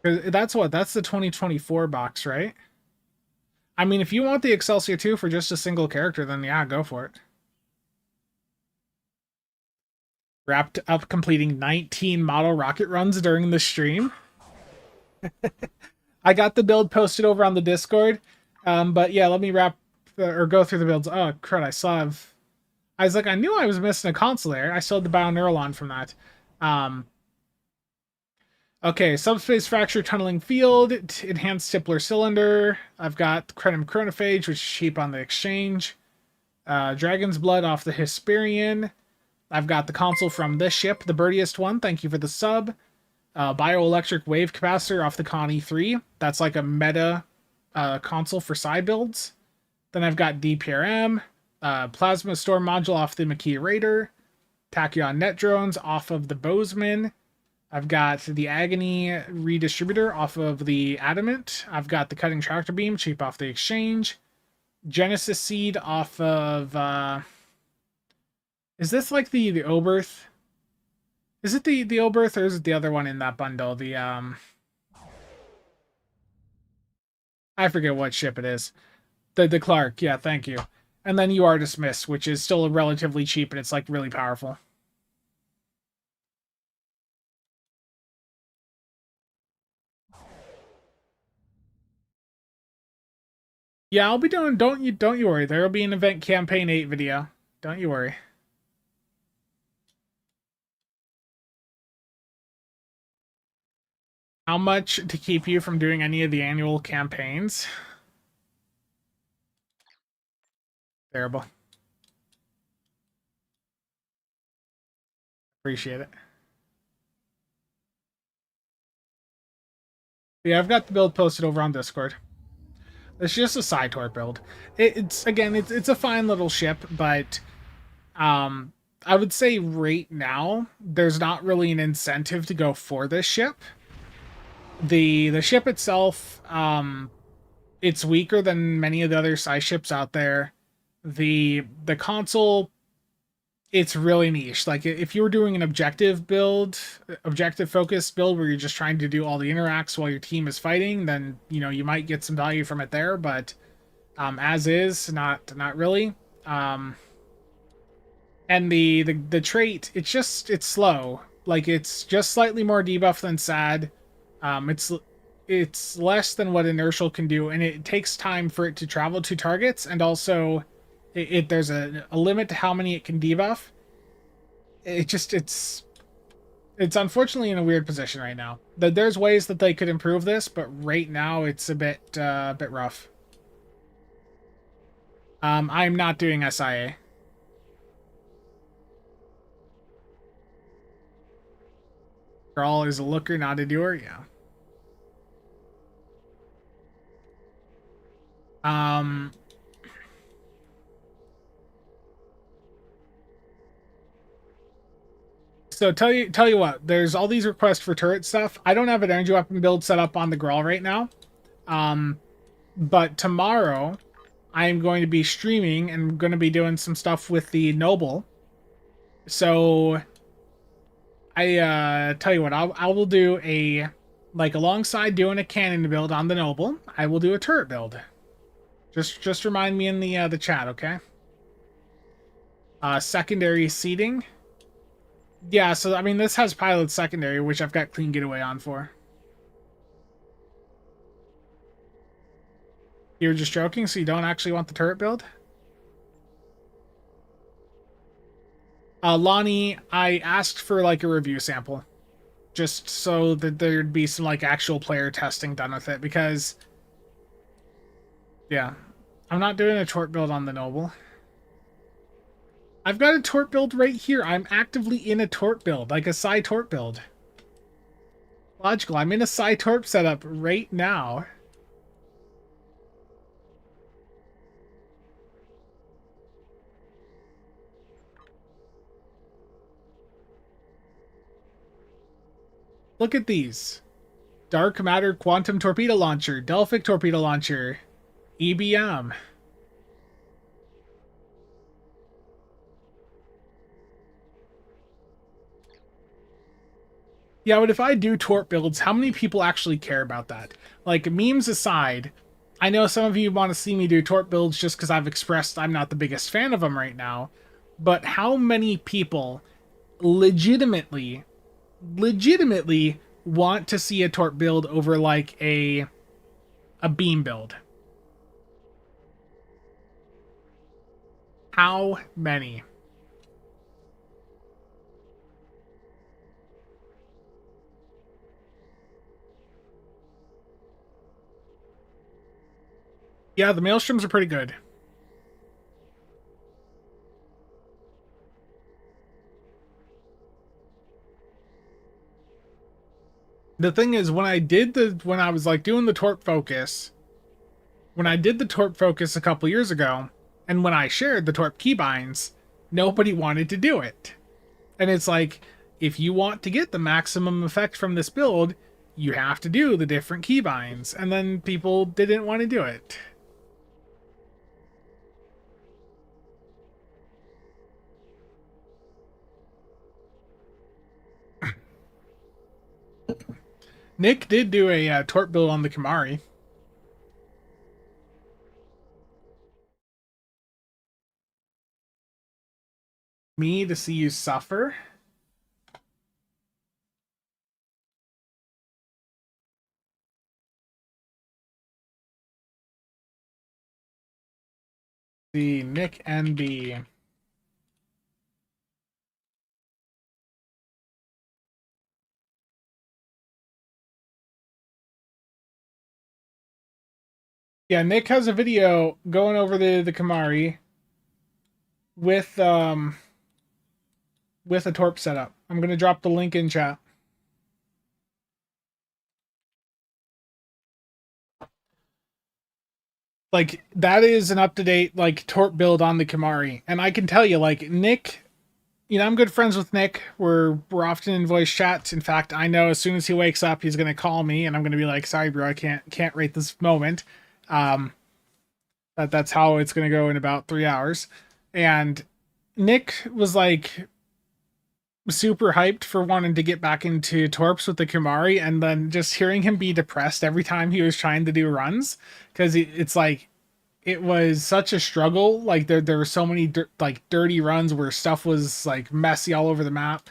'Cause that's the 2024 box, right? I mean, if you want the Excelsior 2 for just a single character, then yeah, go for it. Wrapped up completing 19 model rocket runs during the stream. I got the build posted over on the Discord. But yeah, let me or go through the builds. Oh, crud, I was like, I knew I was missing a console there. I still had the Bioneuralon from that. Okay, subspace fracture tunneling field, enhanced Tippler cylinder. I've got Cretum chronophage, which is cheap on the exchange. Dragon's blood off the Hesperian. I've got the console from this ship, the birdiest one. Thank you for the sub. Bioelectric wave capacitor off the Con E3. That's like a meta console for side builds. Then I've got DPRM, plasma storm module off the Maquia Raider, Tachyon net drones off of the Bozeman. I've got the Agony redistributor off of the Adamant. I've got the cutting tractor beam cheap off the exchange. Genesis seed off of is this like the Oberth? Is it the Oberth, or is it the other one in that bundle? The I forget what ship it is. The Clark, yeah, thank you. And then You Are Dismissed, which is still relatively cheap and it's like really powerful. Yeah, I'll be doing. Don't you worry. There'll be an event campaign 8 video. Don't you worry. How much to keep you from doing any of the annual campaigns? Terrible. Appreciate it. Yeah, I've got the build posted over on Discord. It's just a side torp build. It's again, it's a fine little ship, but I would say right now there's not really an incentive to go for this ship. The ship itself, it's weaker than many of the other size ships out there. The console, it's really niche. Like if you were doing an objective build, objective focused build where you're just trying to do all the interacts while your team is fighting, then you might get some value from it there. But as is, not really. And the trait, it's slow. Like it's just slightly more debuff than SAD. It's less than what inertial can do, and it takes time for it to travel to targets, and also there's a limit to how many it can debuff. It's unfortunately in a weird position right now. There's ways that they could improve this, but right now it's a bit rough. I'm not doing SIA. Gral is a looker, not a doer. Yeah. So tell you what, there's all these requests for turret stuff. I don't have an energy weapon build set up on the Gral right now. But tomorrow I'm going to be streaming and going to be doing some stuff with the Noble. So I tell you what, I will do alongside doing a cannon build on the Noble, I will do a turret build. Just remind me in the chat, okay? Secondary seating. Yeah, so I mean this has pilot secondary, which I've got clean getaway on for. You're just joking, so you don't actually want the turret build? Lonnie, I asked for like a review sample, just so that there'd be some like actual player testing done with it, because yeah, I'm not doing a torp build on the Noble. I've got a torp build right here. I'm actively in a torp build, like a Psi torp build. Logical, I'm in a Psi torp setup right now. Look at these. Dark Matter Quantum Torpedo Launcher, Delphic Torpedo Launcher, EBM. Yeah, but if I do torp builds, how many people actually care about that? Like, memes aside, I know some of you want to see me do torp builds just because I've expressed I'm not the biggest fan of them right now. But how many people legitimately want to see a torp build over like a beam build? How many? Yeah, the maelstroms are pretty good. The thing is, when I was like doing the torp focus, when I did the torp focus a couple years ago, and when I shared the torp keybinds, nobody wanted to do it. And it's like, if you want to get the maximum effect from this build, you have to do the different keybinds. And then people didn't want to do it. Nick did do a torp build on the Kamari. Me to see you suffer? see, Nick NB. Yeah, Nick has a video going over the Kamari with a Torp setup. I'm gonna drop the link in chat. Like, that is an up-to-date like Torp build on the Kamari, and I can tell you, like, Nick, you know, I'm good friends with Nick. We're often in voice chats. In fact, I know as soon as he wakes up, he's gonna call me, and I'm gonna be like, "Sorry, bro, I can't rate this moment." Um, that's how it's gonna go in about 3 hours. And Nick was like super hyped for wanting to get back into Torps with the Kamari, and then just hearing him be depressed every time he was trying to do runs, because it's like it was such a struggle. Like there were so many like dirty runs where stuff was like messy all over the map.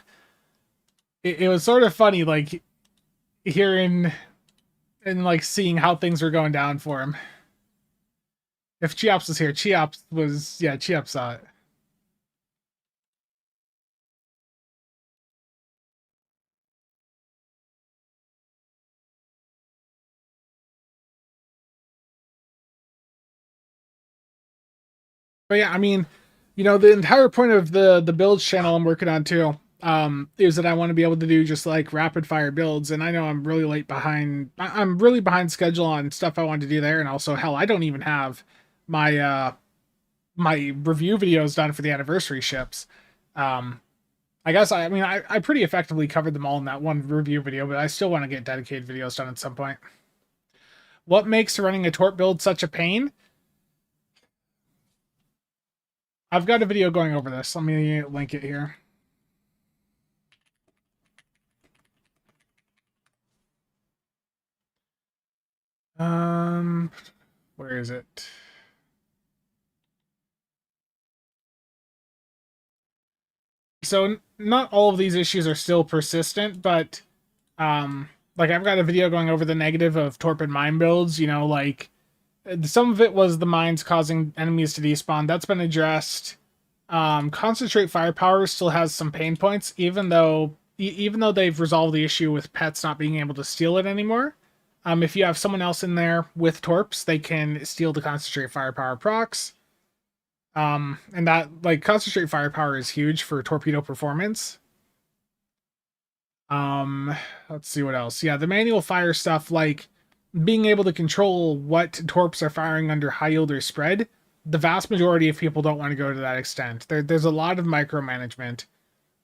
It was sort of funny, like hearing and like seeing how things were going down for him. If Cheops was here, Cheops saw it. But yeah, I mean, you know, the entire point of the builds channel I'm working on too, is that I want to be able to do just like rapid fire builds. And I know I'm really late behind. I'm really behind schedule on stuff I want to do there. And also, hell, I don't even have my my review videos done for the anniversary ships. I guess I mean I pretty effectively covered them all in that one review video, but I still want to get dedicated videos done at some point. What makes running a Torp build such a pain? I've got a video going over this. Let me link it here. Where is it? So not all of these issues are still persistent, but like I've got a video going over the negative of Torp and mine builds. You know, like some of it was the mines causing enemies to despawn. That's been addressed. Concentrate firepower still has some pain points, even though they've resolved the issue with pets not being able to steal it anymore. If you have someone else in there with torps, they can steal the concentrate firepower procs. And that, like, concentrate firepower is huge for torpedo performance. Let's see what else. Yeah, the manual fire stuff, like being able to control what torps are firing under high yield or spread. The vast majority of people don't want to go to that extent. There's a lot of micromanagement.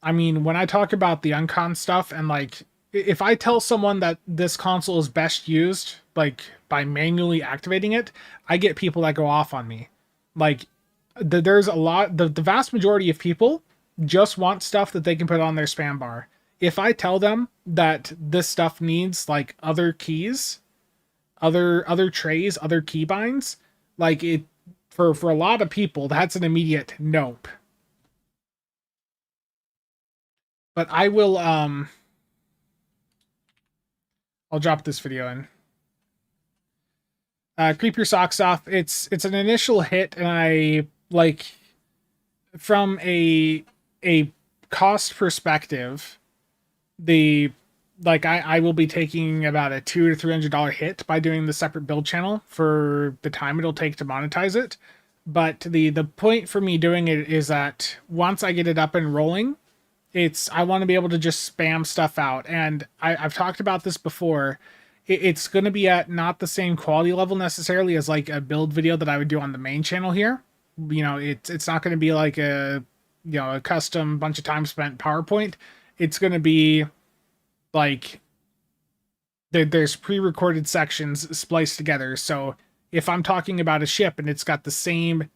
I mean, when I talk about the uncon stuff, and like, if I tell someone that this console is best used, like, by manually activating it, I get people that go off on me. Like, there's a lot, the vast majority of people just want stuff that they can put on their spam bar. If I tell them that this stuff needs, like, other keys, other trays, other keybinds, like, it, for a lot of people, that's an immediate nope. But I will, I'll drop this video in. Creep your socks off. It's an initial hit, and I, like, from a cost perspective, I will be taking about a $200 to $300 hit by doing the separate build channel for the time it'll take to monetize it. But the point for me doing it is that once I get it up and rolling, I want to be able to just spam stuff out. And I've talked about this before. It's going to be at not the same quality level necessarily as like a build video that I would do on the main channel here. You know, it's not going to be like a custom bunch of time spent PowerPoint. It's going to be like there's pre-recorded sections spliced together. So if I'm talking about a ship and it's got the same,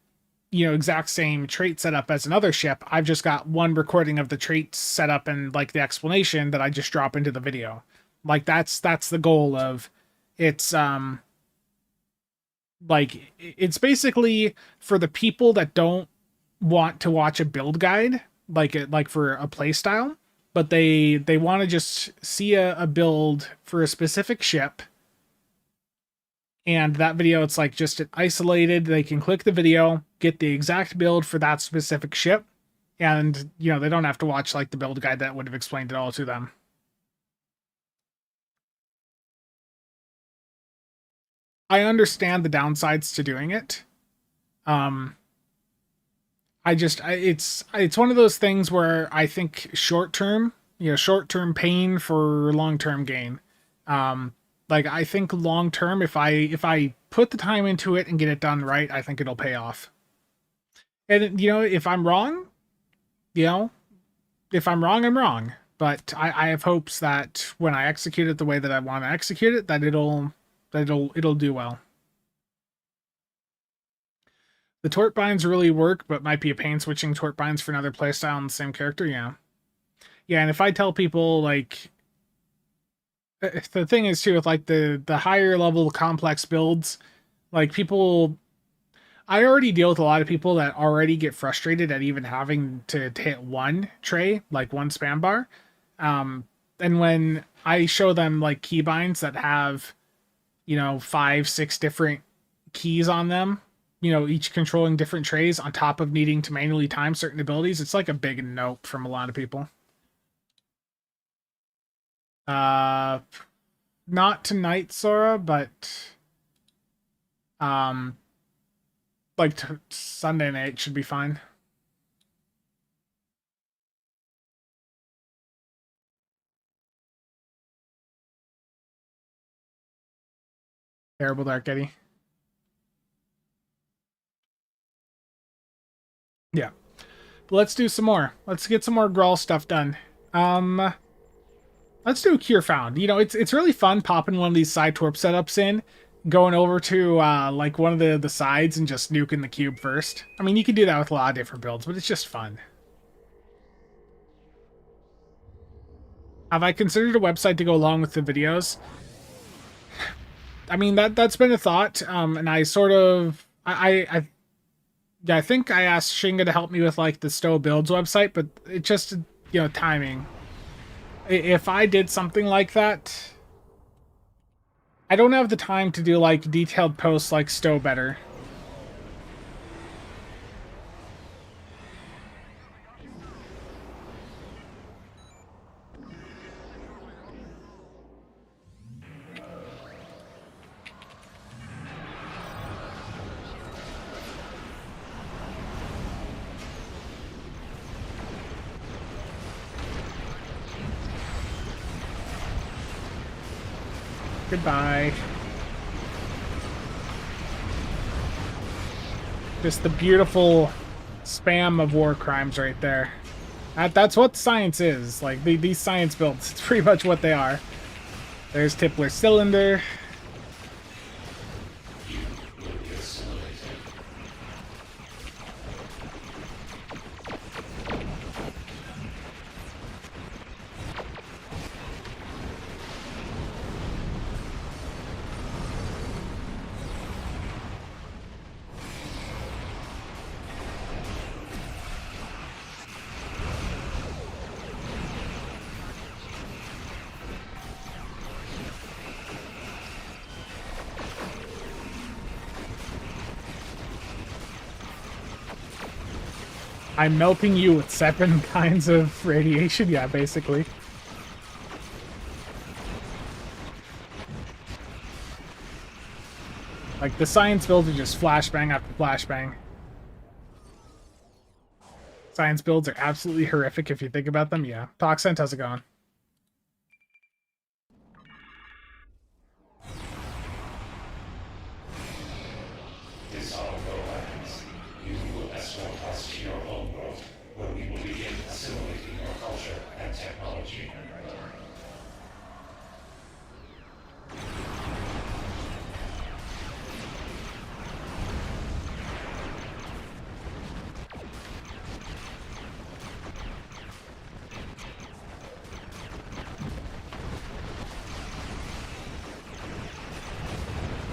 exact same trait setup as another ship, I've just got one recording of the trait setup and like the explanation that I just drop into the video. Like that's the goal of it's like it's basically for the people that don't want to watch a build guide, like for a play style, but they want to just see a build for a specific ship And that video, it's like just isolated. They can click the video, get the exact build for that specific ship, and you know, they don't have to watch like the build guide that would have explained it all to them. I understand the downsides to doing it. It's one of those things where I think short term pain for long term gain. Like I think long term, if I put the time into it and get it done right, I think it'll pay off. And you know, if I'm wrong, I'm wrong. But I have hopes that when I execute it the way that I want to execute it, that it'll do well. The torp binds really work, but might be a pain switching torp binds for another playstyle on the same character. Yeah, and if I tell people like, the thing is too with like the higher level complex builds, like people, I already deal with a lot of people that already get frustrated at even having to hit one tray, like one spam bar. And when I show them like keybinds that have, 5-6 different keys on them, each controlling different trays on top of needing to manually time certain abilities, it's like a big nope from a lot of people. Not tonight, Sora, but like Sunday night should be fine. Terrible Dark Eddie. Yeah. But let's do some more. Let's get some more Gral stuff done. Let's do a Cure Found. It's really fun popping one of these side torp setups in, going over to like one of the sides and just nuking the cube first. I mean, you can do that with a lot of different builds, but it's just fun. Have I considered a website to go along with the videos? I mean, that's been a thought, and I sort of I think I asked Shinga to help me with like the Stowe Builds website, but it just timing. If I did something like that, I don't have the time to do like detailed posts like Stowe better. Goodbye. Just the beautiful spam of war crimes right there. That's what science is. Like, these science builds, it's pretty much what they are. There's Tippler's cylinder. I'm melting you with 7 kinds of radiation? Yeah, basically. Like, the science builds are just flashbang after flashbang. Science builds are absolutely horrific if you think about them, yeah. Toxent, how's it going?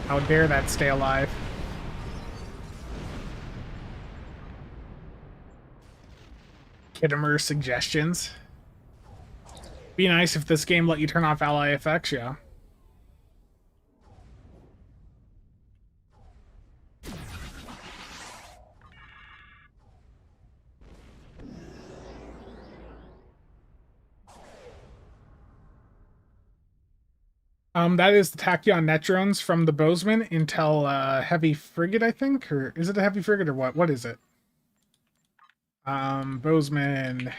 How dare that stay alive? Kittimer suggestions. Be nice if this game let you turn off ally effects, yeah. That is the Tachyon Netrons from the Bozeman Intel heavy frigate, I think, or is it a heavy frigate or what? What is it? Bozeman.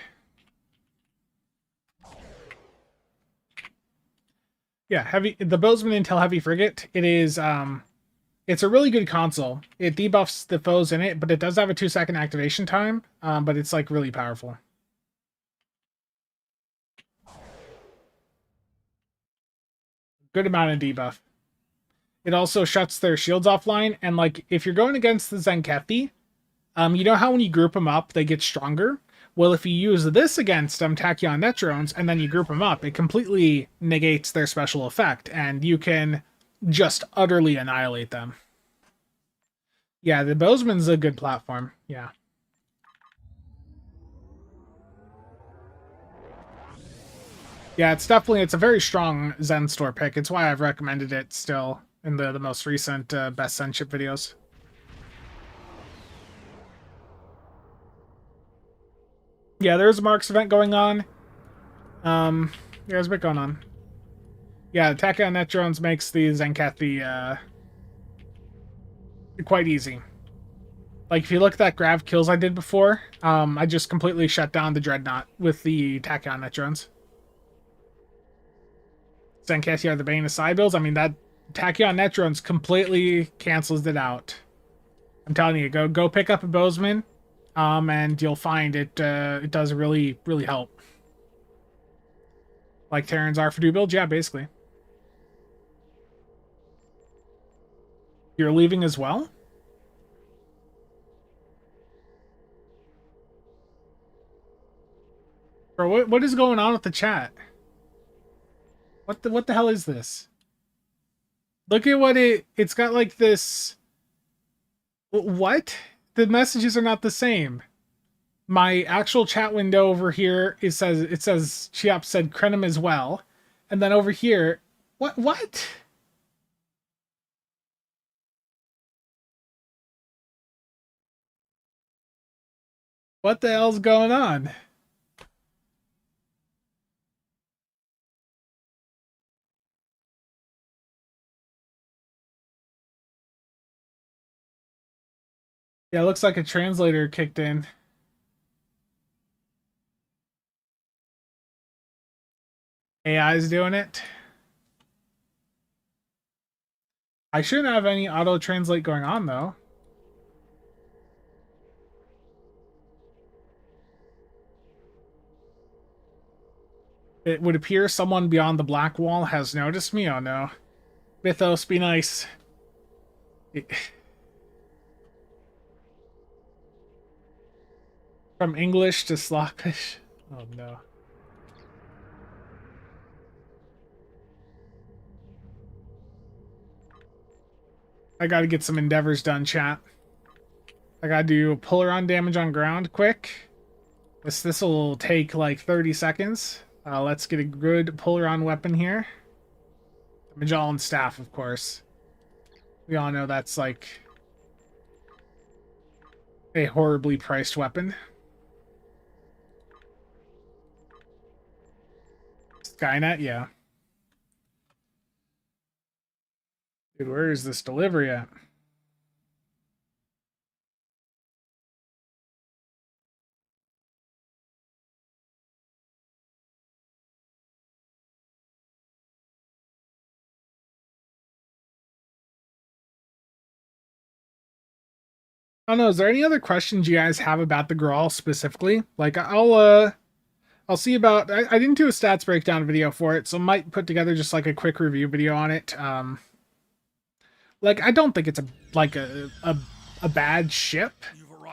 Yeah, the Bozeman Intel heavy frigate. It is it's a really good console. It debuffs the foes in it, but it does have a 2-second activation time. But it's like really powerful. Good amount of debuff. It also shuts their shields offline, and like if you're going against the Zenkethi, you know how when you group them up, they get stronger? Well, if you use this against them, Tachyon Netrons, and then you group them up, it completely negates their special effect, and you can just utterly annihilate them. Yeah, the Bozeman's a good platform. Yeah. Yeah, it's a very strong Zen store pick. It's why I've recommended it still in the most recent best Zen ship videos. Yeah, there's a Marks event going on. There's a bit going on. Yeah, Tachyon Netrons makes the Zenkethi quite easy. Like, if you look at that grav kills I did before, I just completely shut down the Dreadnought with the Tachyon Netrons. Zenkethi are the bane of side builds. I mean, that Tachyon Netrons completely cancels it out. I'm telling you, go pick up a Bozeman, and you'll find it does really, really help. Like Terran's R4 build, yeah, basically. You're leaving as well? Bro, what is going on with the chat? What the hell is this? Look at what it's got, like this. What? The messages are not the same. My actual chat window over here, it says Chiop said Krenim as well. And then over here, what? What the hell's going on? Yeah, it looks like a translator kicked in. AI's doing it. I shouldn't have any auto translate going on though. It would appear someone beyond the black wall has noticed me. Oh no. Mythos, be nice. From English to Sloppish. Oh no. I gotta get some endeavors done, chat. I gotta do puller on damage on ground quick. This will take like 30 seconds. Let's get a good puller on weapon here. Magellan staff, of course. We all know that's like a horribly priced weapon. Skynet, yeah. Dude, where is this delivery at? I don't know, is there any other questions you guys have about the Gral specifically? Like, I'll see about... I didn't do a stats breakdown video for it, so I might put together just like a quick review video on it. Like, I don't think it's a bad ship.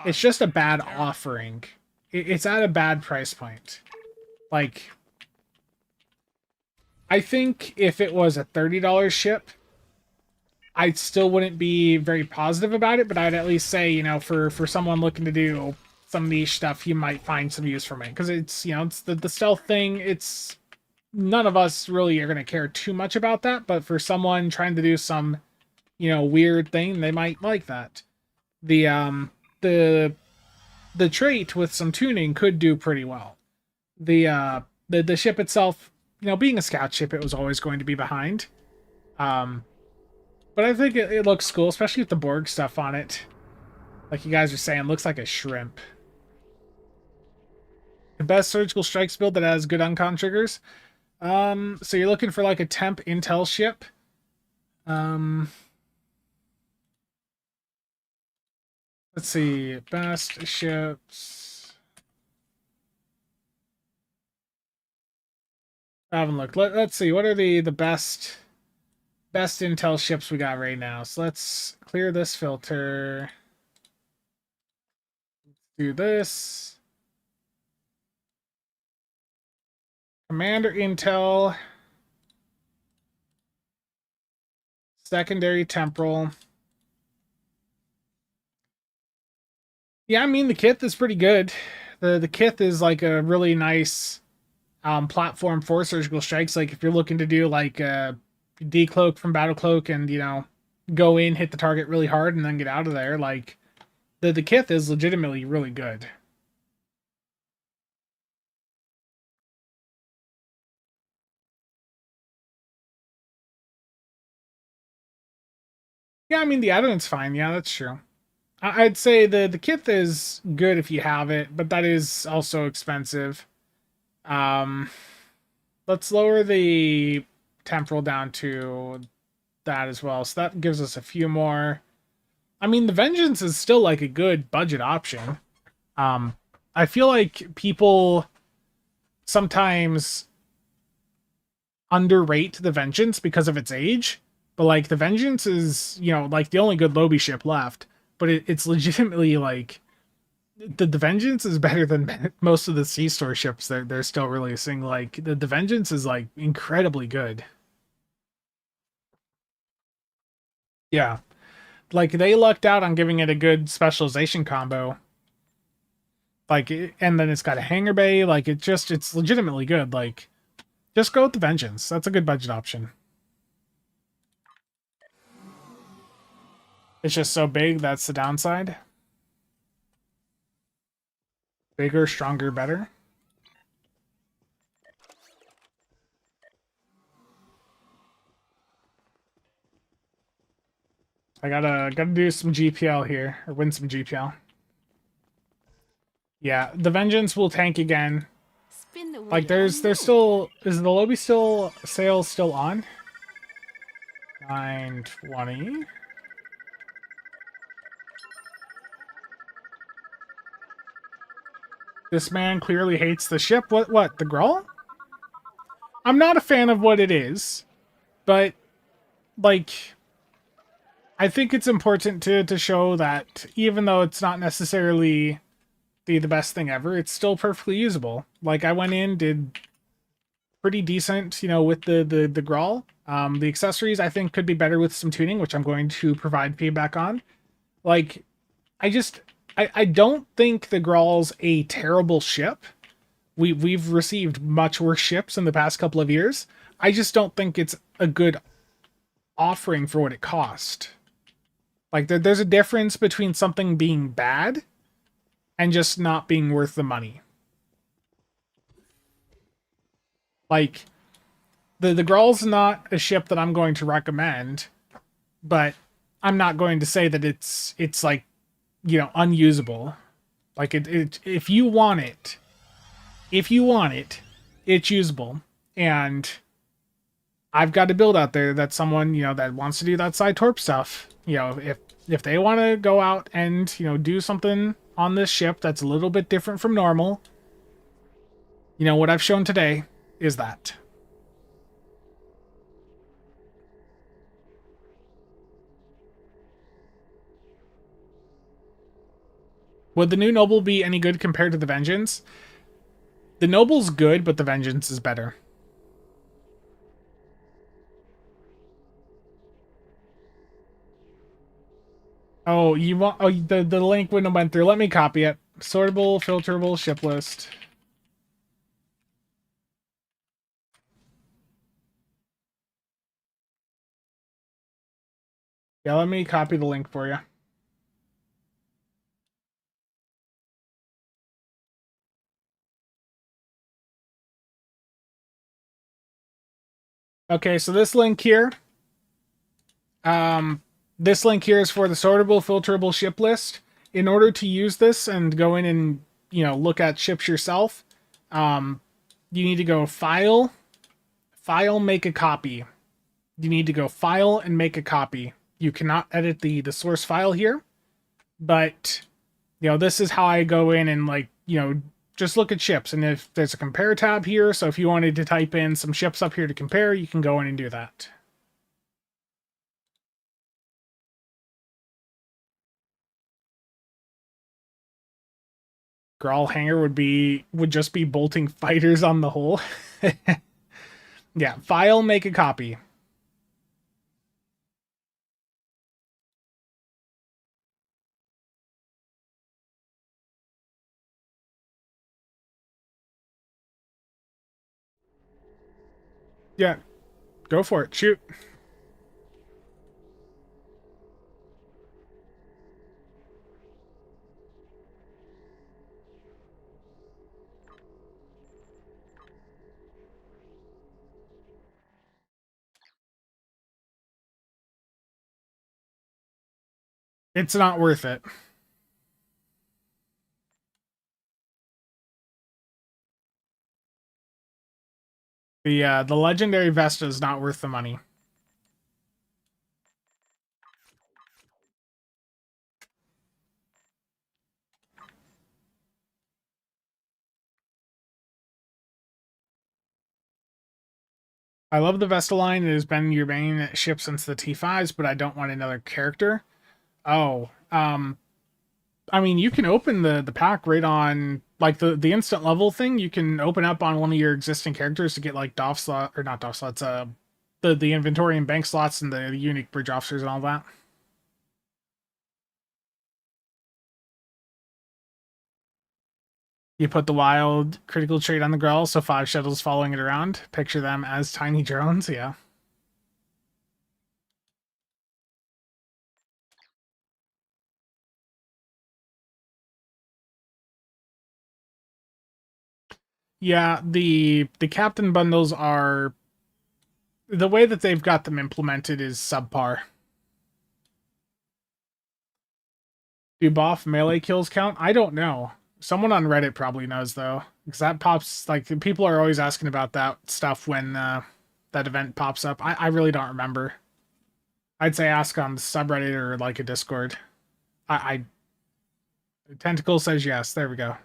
It's just a bad offering. It's at a bad price point. Like, I think if it was a $30 ship, I still wouldn't be very positive about it, but I'd at least say, you know, for someone looking to do some niche stuff, you might find some use from it. Because it's, you know, it's the stealth thing. It's... None of us really are going to care too much about that, but for someone trying to do some, you know, weird thing, they might like that. The trait with some tuning could do pretty well. The ship itself, you know, being a scout ship, it was always going to be behind. But I think it looks cool, especially with the Borg stuff on it. Like you guys are saying, looks like a shrimp. The best surgical strikes build that has good uncon triggers. So you're looking for like a temp intel ship. Let's see, best ships. I haven't looked. Let's see, what are the best intel ships we got right now? So let's clear this filter. Do this. Commander intel. Secondary temporal. Yeah, I mean the Kith is pretty good. The Kith is like a really nice platform for surgical strikes. Like if you're looking to do like decloak from battle cloak and go in, hit the target really hard, and then get out of there. Like the Kith is legitimately really good. Yeah, I mean the evidence fine. Yeah, that's true. I'd say the Kith is good if you have it, but that is also expensive. Let's lower the temporal down to that as well. So that gives us a few more. I mean, the Vengeance is still like a good budget option. I feel like people sometimes underrate the Vengeance because of its age, but like the Vengeance is, like the only good Lobby ship left, but it's legitimately like the Vengeance is better than most of the C-Store ships they're still releasing. Like the Vengeance is like incredibly good. Yeah. Like they lucked out on giving it a good specialization combo. Like, and then it's got a hangar bay. Like it's legitimately good. Like, just go with the Vengeance. That's a good budget option. It's just so big. That's the downside. Bigger, stronger, better. I gotta do some GPL here, or win some GPL. Yeah, the Vengeance will tank again. Like there's still, is the lobby still, sales still on? 920. This man clearly hates the ship. What, the Gral? I'm not a fan of what it is, but like I think it's important to show that even though it's not necessarily the best thing ever, it's still perfectly usable. Like I went in, did pretty decent, with the Gral. The accessories I think could be better with some tuning, which I'm going to provide feedback on. Like I don't think the Gral's a terrible ship. We've received much worse ships in the past couple of years. I just don't think it's a good offering for what it cost. Like there's a difference between something being bad and just not being worth the money. Like the Gral's not a ship that I'm going to recommend, but I'm not going to say that it's like, unusable. Like it if you want it, it's usable. And I've got a build out there that someone, that wants to do that side torp stuff. If they want to go out and, do something on this ship that's a little bit different from normal, what I've shown today is that. Would the new Noble be any good compared to the Vengeance? The Noble's good, but the Vengeance is better. Oh, you want? Oh, the link wouldn't have went through. Let me copy it. Sortable, filterable, ship list. Yeah, let me copy the link for you. Okay, so this link here This link here is for the sortable, filterable ship list. In order to use this and go in and, you know, look at ships yourself, you need to go File, Make a Copy. You need to go File and Make a Copy. You cannot edit the source file here, but, you know, this is how I go in and, like, you know, just look at ships. And if there's a compare tab here, so if you wanted to type in some ships up here to compare, you can go in and do that. Gral hangar would just be bolting fighters on the hull. Yeah, File, Make a Copy. Yeah, go for it. Shoot. It's not worth it. The legendary Vesta is not worth the money. I love the Vesta line. It has been your main ship since the T5s, but I don't want another character. Oh, I mean, you can open the pack right on, like, the instant level thing. You can open up on one of your existing characters to get, like, DOF slot, or not DOF slots, the inventory and bank slots and the unique bridge officers and all that. You put the wild critical trait on the Gral, so 5 shuttles following it around. Picture them as tiny drones, yeah. Yeah, the captain bundles are, the way that they've got them implemented is subpar. Do buff melee kills count? I don't know. Someone on Reddit probably knows though, because that pops, like, people are always asking about that stuff when that event pops up. I really don't remember. I'd say ask on the subreddit or like a Discord. I Tentacle says yes. There we go.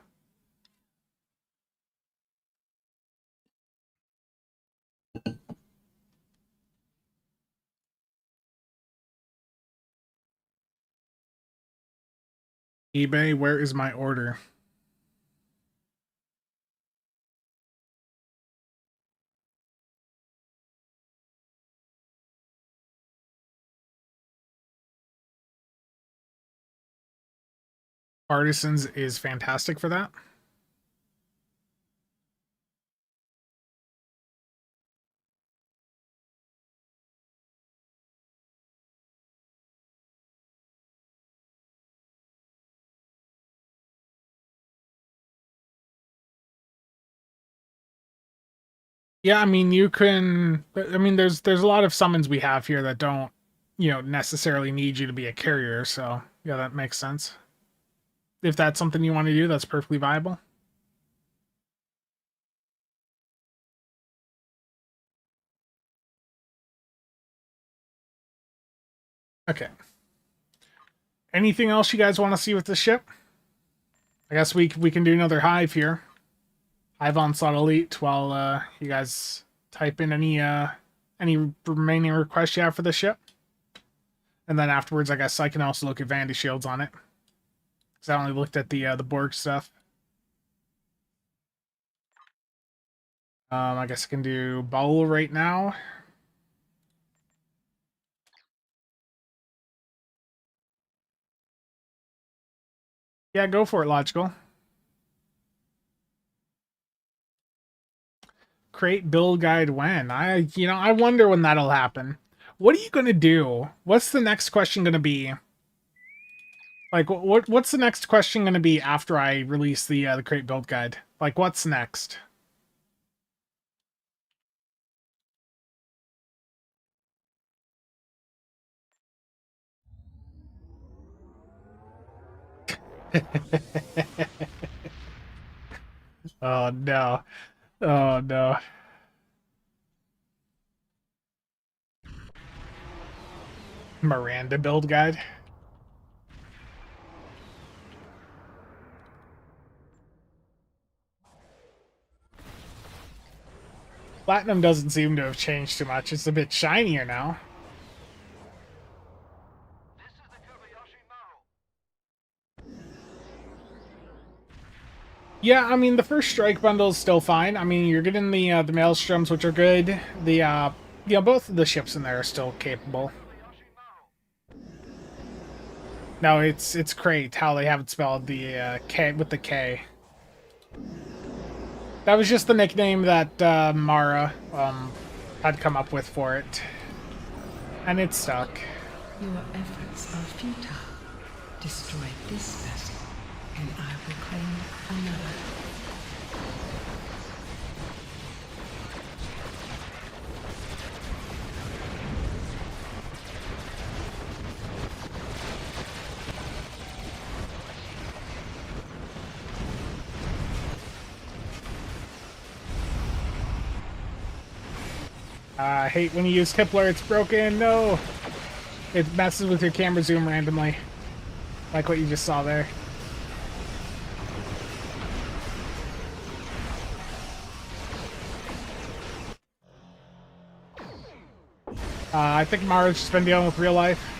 eBay, where is my order? Artisans is fantastic for that. Yeah, I mean, you can. I mean, there's a lot of summons we have here that don't, you know, necessarily need you to be a carrier. So yeah, that makes sense. If that's something you want to do, that's perfectly viable. Okay. Anything else you guys want to see with the ship? I guess we can do another hive here. Hive onslaught elite while you guys type in any remaining requests you have for the ship. And then afterwards, I guess I can also look at Vandy shields on it. Because I only looked at the Borg stuff. I guess I can do Bowl right now. Yeah, go for it, Logical. Create build guide when? I wonder when that'll happen. What are you gonna do? What's the next question gonna be? Like, what's the next question gonna be after I release the create build guide? Like, what's next? Oh no. Oh no. Miranda build guide. Platinum doesn't seem to have changed too much. It's a bit shinier now. This is the Kobayashi Maru. Yeah, I mean the first strike bundle is still fine. I mean you're getting the maelstroms, which are good. Both of the ships in there are still capable. No, it's great how they have it spelled the K with the K. That was just the nickname that Mara had come up with for it, and it stuck. Your efforts are futile. Destroy this vessel, and I will claim another. I hate when you use Tippler. It's broken. No, it messes with your camera zoom randomly, like what you just saw there. I think Mara's just been dealing with real life.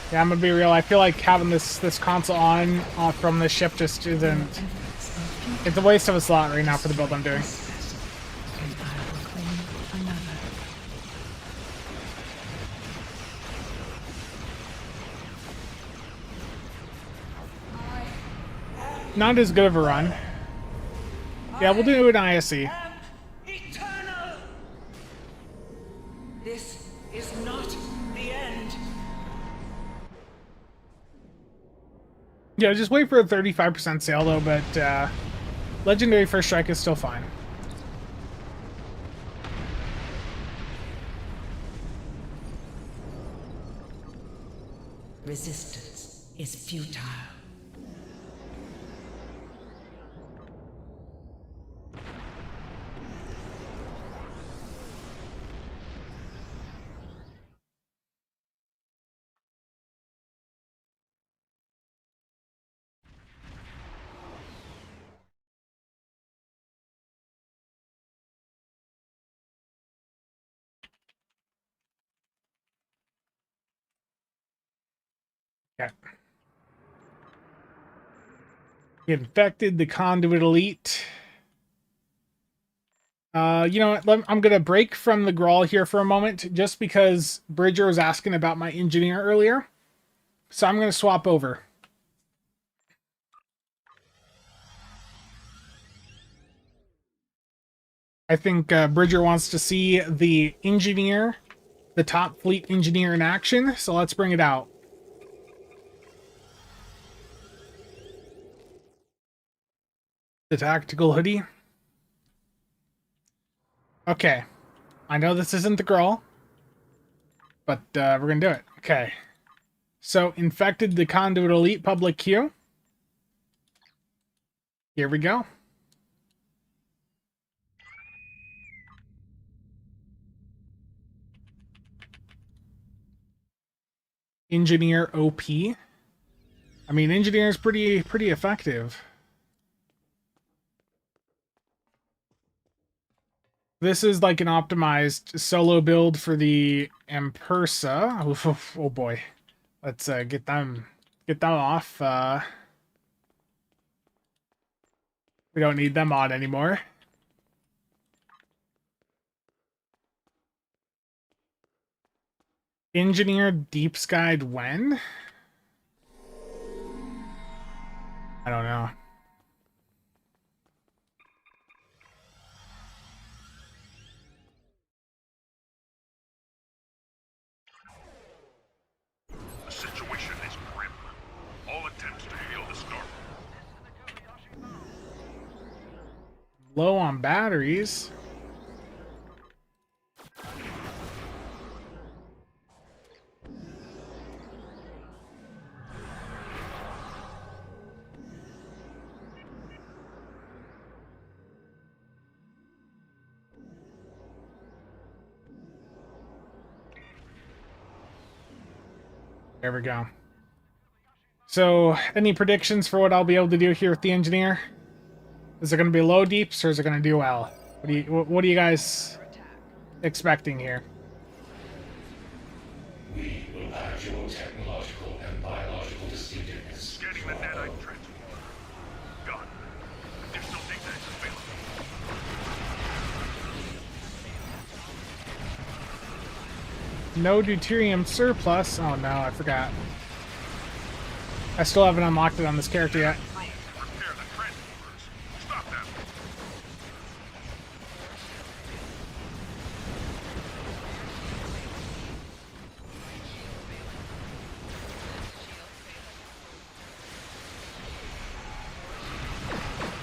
Yeah, I'm gonna be real. I feel like having this console on from the ship just isn't. It's a waste of a slot right now for the build I'm doing. And I will claim another. Not as good of a run. Yeah, we'll do an ISE. Eternal! This is not the end. Yeah, just wait for a 35% sale though, but Legendary First Strike is still fine. Resistance is futile. Okay. Infected the Conduit Elite. You know what? I'm gonna break from the Gral here for a moment, just because Bridger was asking about my engineer earlier. So I'm gonna swap over. I think Bridger wants to see the engineer, the top fleet engineer in action, so let's bring it out. The tactical hoodie. Okay. I know this isn't the Gral, but we're gonna do it. Okay. So, infected the Conduit Elite public queue. Here we go. Engineer OP. I mean, engineer is pretty effective. This is like an optimized solo build for the Impersa. Oh boy. Let's get them off. We don't need them on anymore. Engineer deep skied when? I don't know. The situation is grim. All attempts to hail the storm. Low on batteries. There we go. So, any predictions for what I'll be able to do here with the engineer? Is it going to be low deeps or is it going to do well? What are you guys expecting here? We will add your technological and biological distinctiveness. Scanning the nanite transformer. Done. Additional data is available. No deuterium surplus. Oh no, I forgot. I still haven't unlocked it on this character yet. Drones can repair the transformers. Stop them.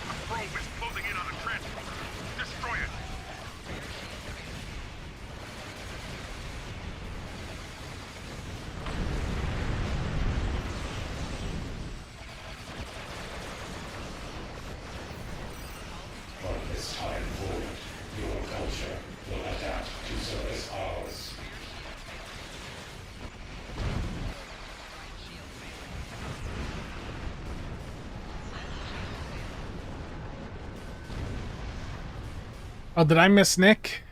A probe is closing in on a transformer. Destroy it. From this time forward, your culture will adapt to service ours. Oh, did I miss Nick?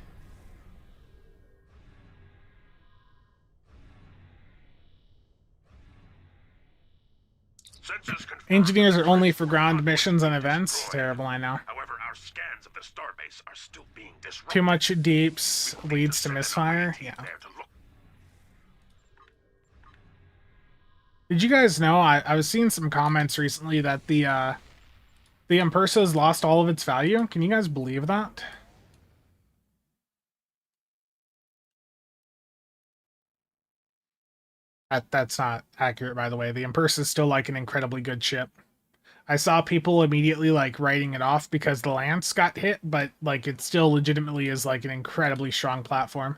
Sensors confirm Engineers that are the only for transformer ground convoy missions and has been events. destroyed. Terrible, I know. However, our scans of the starbase are still being disrupted. Too much deeps We will need leads to send an misfire. allied team Yeah. there to look. Did you guys know? I was seeing some comments recently that the Impersa has lost all of its value. Can you guys believe that? That's not accurate, by the way. The Impersa is still like an incredibly good ship. I saw people immediately like writing it off because the Lance got hit, but like it still legitimately is like an incredibly strong platform.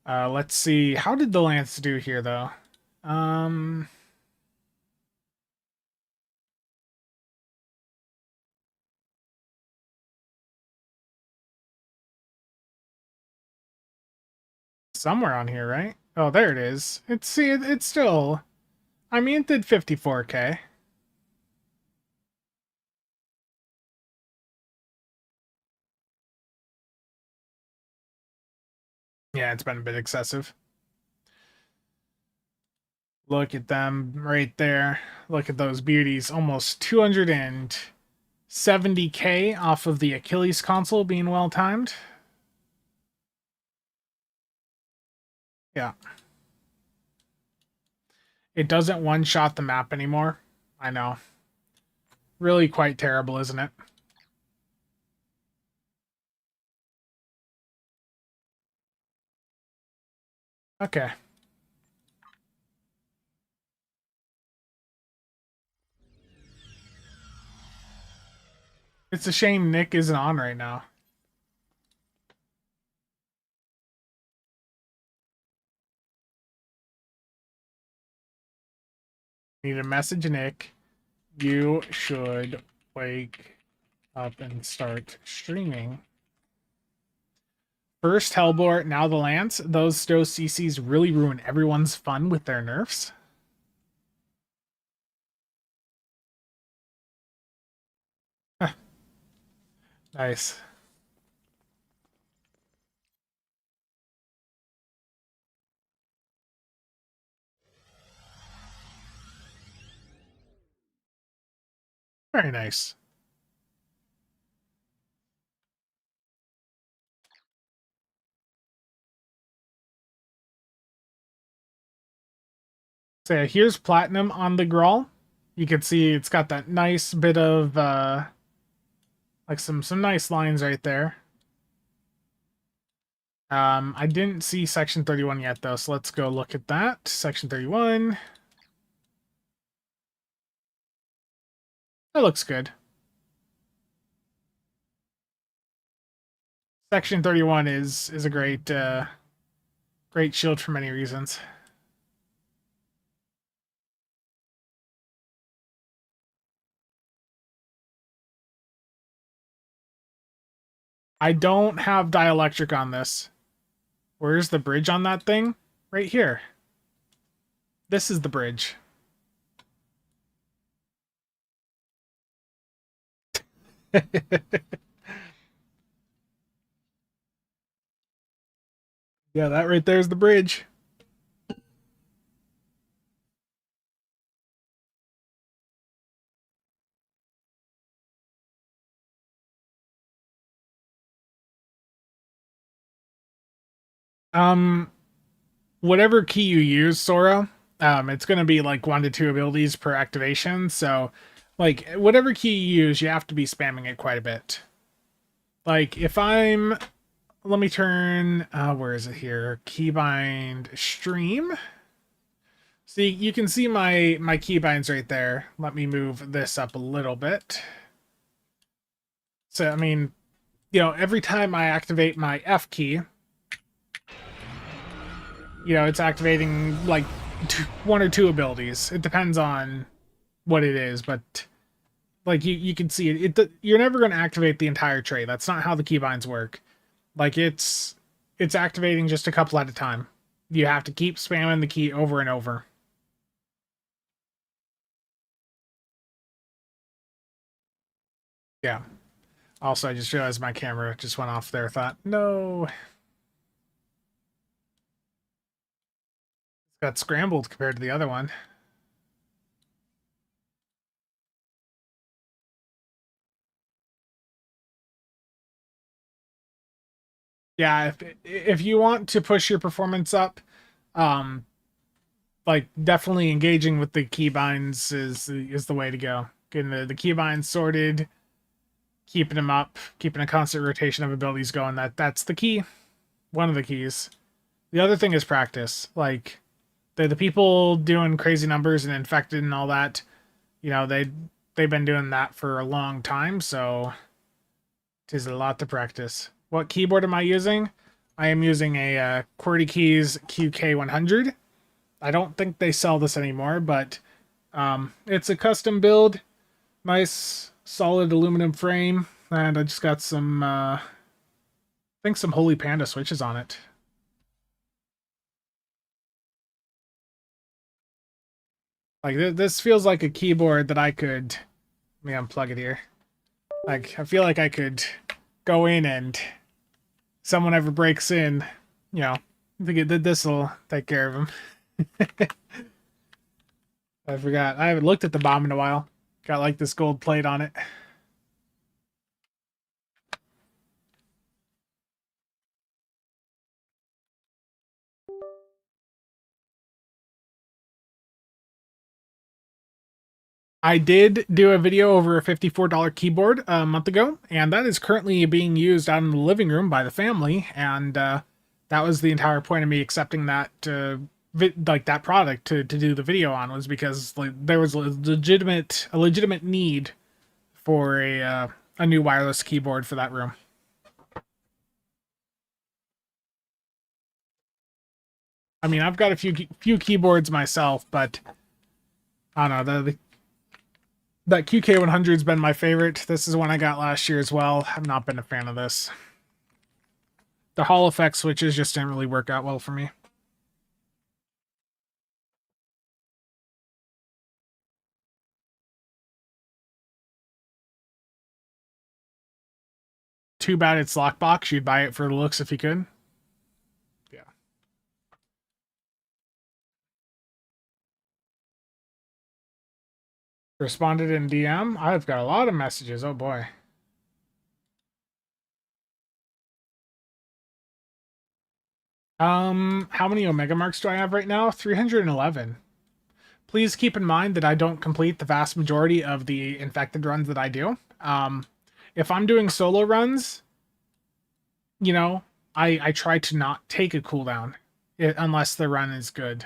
Let's see. How did the Lance do here, though? Somewhere on here, right? Oh, there it is. It's still. I mean, it did 54K. Yeah, it's been a bit excessive. Look at them right there. Look at those beauties. Almost 270K off of the Achilles console being well timed. Yeah. It doesn't one-shot the map anymore. I know. Really quite terrible, isn't it? Okay. It's a shame Nick isn't on right now. Need a message, Nick. You should wake up and start streaming. First Hellbore, now the Lance. Those Stow CCs really ruin everyone's fun with their nerfs. Nice. Very nice. So yeah, here's platinum on the Gral. You can see it's got that nice bit of like some nice lines right there. I didn't see section 31 yet though, so let's go look at that. Section 31. That looks good. Section 31 is a great great shield for many reasons. I don't have dielectric on this. Where's the bridge on that thing? Right here. This is the bridge. Yeah, that right there is the bridge. Um, whatever key you use, Sora, it's gonna be like 1 to 2 abilities per activation. So, like whatever key you use, you have to be spamming it quite a bit. Like if I'm, let me turn. Where is it here? Keybind stream. See, you can see my keybinds right there. Let me move this up a little bit. So I mean, every time I activate my F key, it's activating like 1 or 2 abilities. It depends on what it is, but like you can see you're never going to activate the entire tray. That's not how the keybinds work. Like it's activating just a couple at a time. You have to keep spamming the key over and over. Yeah. Also, I just realized my camera just went off there. Thought, no. Got scrambled compared to the other one. Yeah, if you want to push your performance up, um, like definitely engaging with the keybinds is the way to go. Getting the keybinds sorted, keeping them up, keeping a constant rotation of abilities going. That's the key. One of the keys. The other thing is practice. Like the people doing crazy numbers and infected and all that, they've been doing that for a long time, so it is a lot to practice. What keyboard am I using? I am using a QWERTY Keys QK100. I don't think they sell this anymore, but it's a custom build. Nice, solid aluminum frame. And I just got some, I think some Holy Panda switches on it. Like, this feels like a keyboard that I could... Let me unplug it here. Like, I feel like I could go in and someone ever breaks in, I think this will take care of him. I forgot. I haven't looked at the bomb in a while. Got like this gold plate on it. I did do a video over a $54 keyboard a month ago, and that is currently being used out in the living room by the family, and that was the entire point of me accepting that that product to do the video on, was because like there was a legitimate need for a new wireless keyboard for that room. I mean, I've got a few keyboards myself, but I don't know, that QK100's been my favorite. This is one I got last year as well. I've not been a fan of this. The Hall effect switches just didn't really work out well for me. Too bad it's lockbox. You'd buy it for the looks if you could. Yeah. Responded in DM. I've got a lot of messages. Oh boy. How many Omega marks do I have right now? 311. Please keep in mind that I don't complete the vast majority of the infected runs that I do. If I'm doing solo runs, I try to not take a cooldown unless the run is good.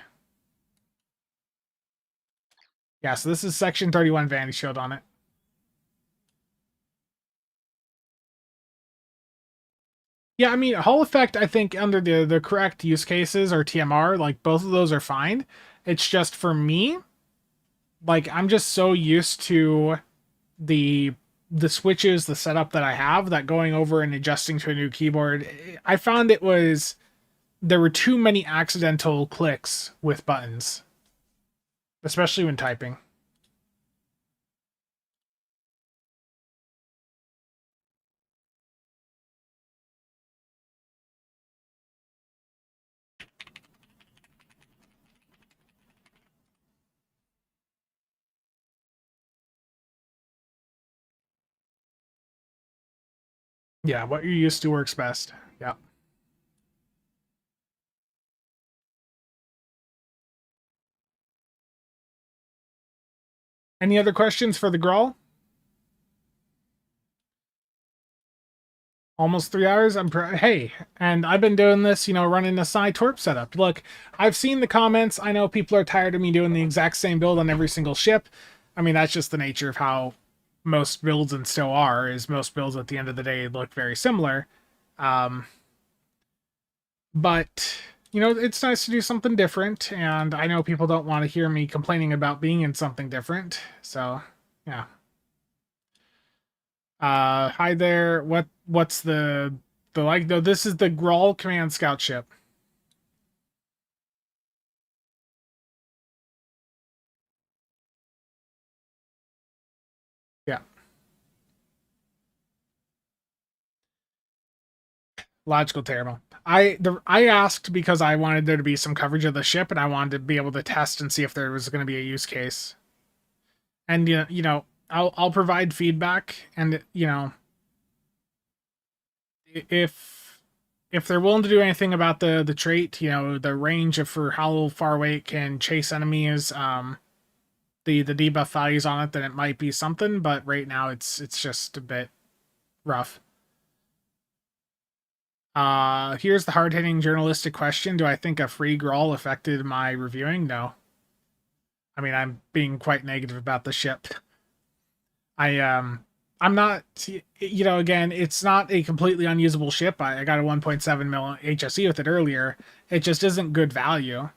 Yeah, so this is Section 31 Vanity Shield on it. Yeah, I mean, Hall Effect, I think under the correct use cases or TMR, like both of those are fine. It's just for me, like I'm just so used to the switches, the setup that I have, that going over and adjusting to a new keyboard, I found there were too many accidental clicks with buttons, especially when typing. Yeah, what you're used to works best. Yeah. Any other questions for the Gral? Almost 3 hours. Hey, and I've been doing this, running a side torp setup. Look, I've seen the comments. I know people are tired of me doing the exact same build on every single ship. I mean, that's just the nature of how most builds and still are. Is most builds at the end of the day look very similar. But it's nice to do something different, and I know people don't want to hear me complaining about being in something different. So, yeah. Hi there. What's the like? No, this is the Gral Command Scout ship. Yeah. Logical terrible. I asked because I wanted there to be some coverage of the ship, and I wanted to be able to test and see if there was going to be a use case. And I'll provide feedback, and if they're willing to do anything about the trait, the range of for how far away it can chase enemies, the debuff values on it, then it might be something. But right now it's just a bit rough. Here's the hard-hitting journalistic question. Do I think a free Gral affected my reviewing? No. I mean, I'm being quite negative about the ship. I'm not, again, it's not a completely unusable ship. I got a 1.7 mil HSE with it earlier. It just isn't good value.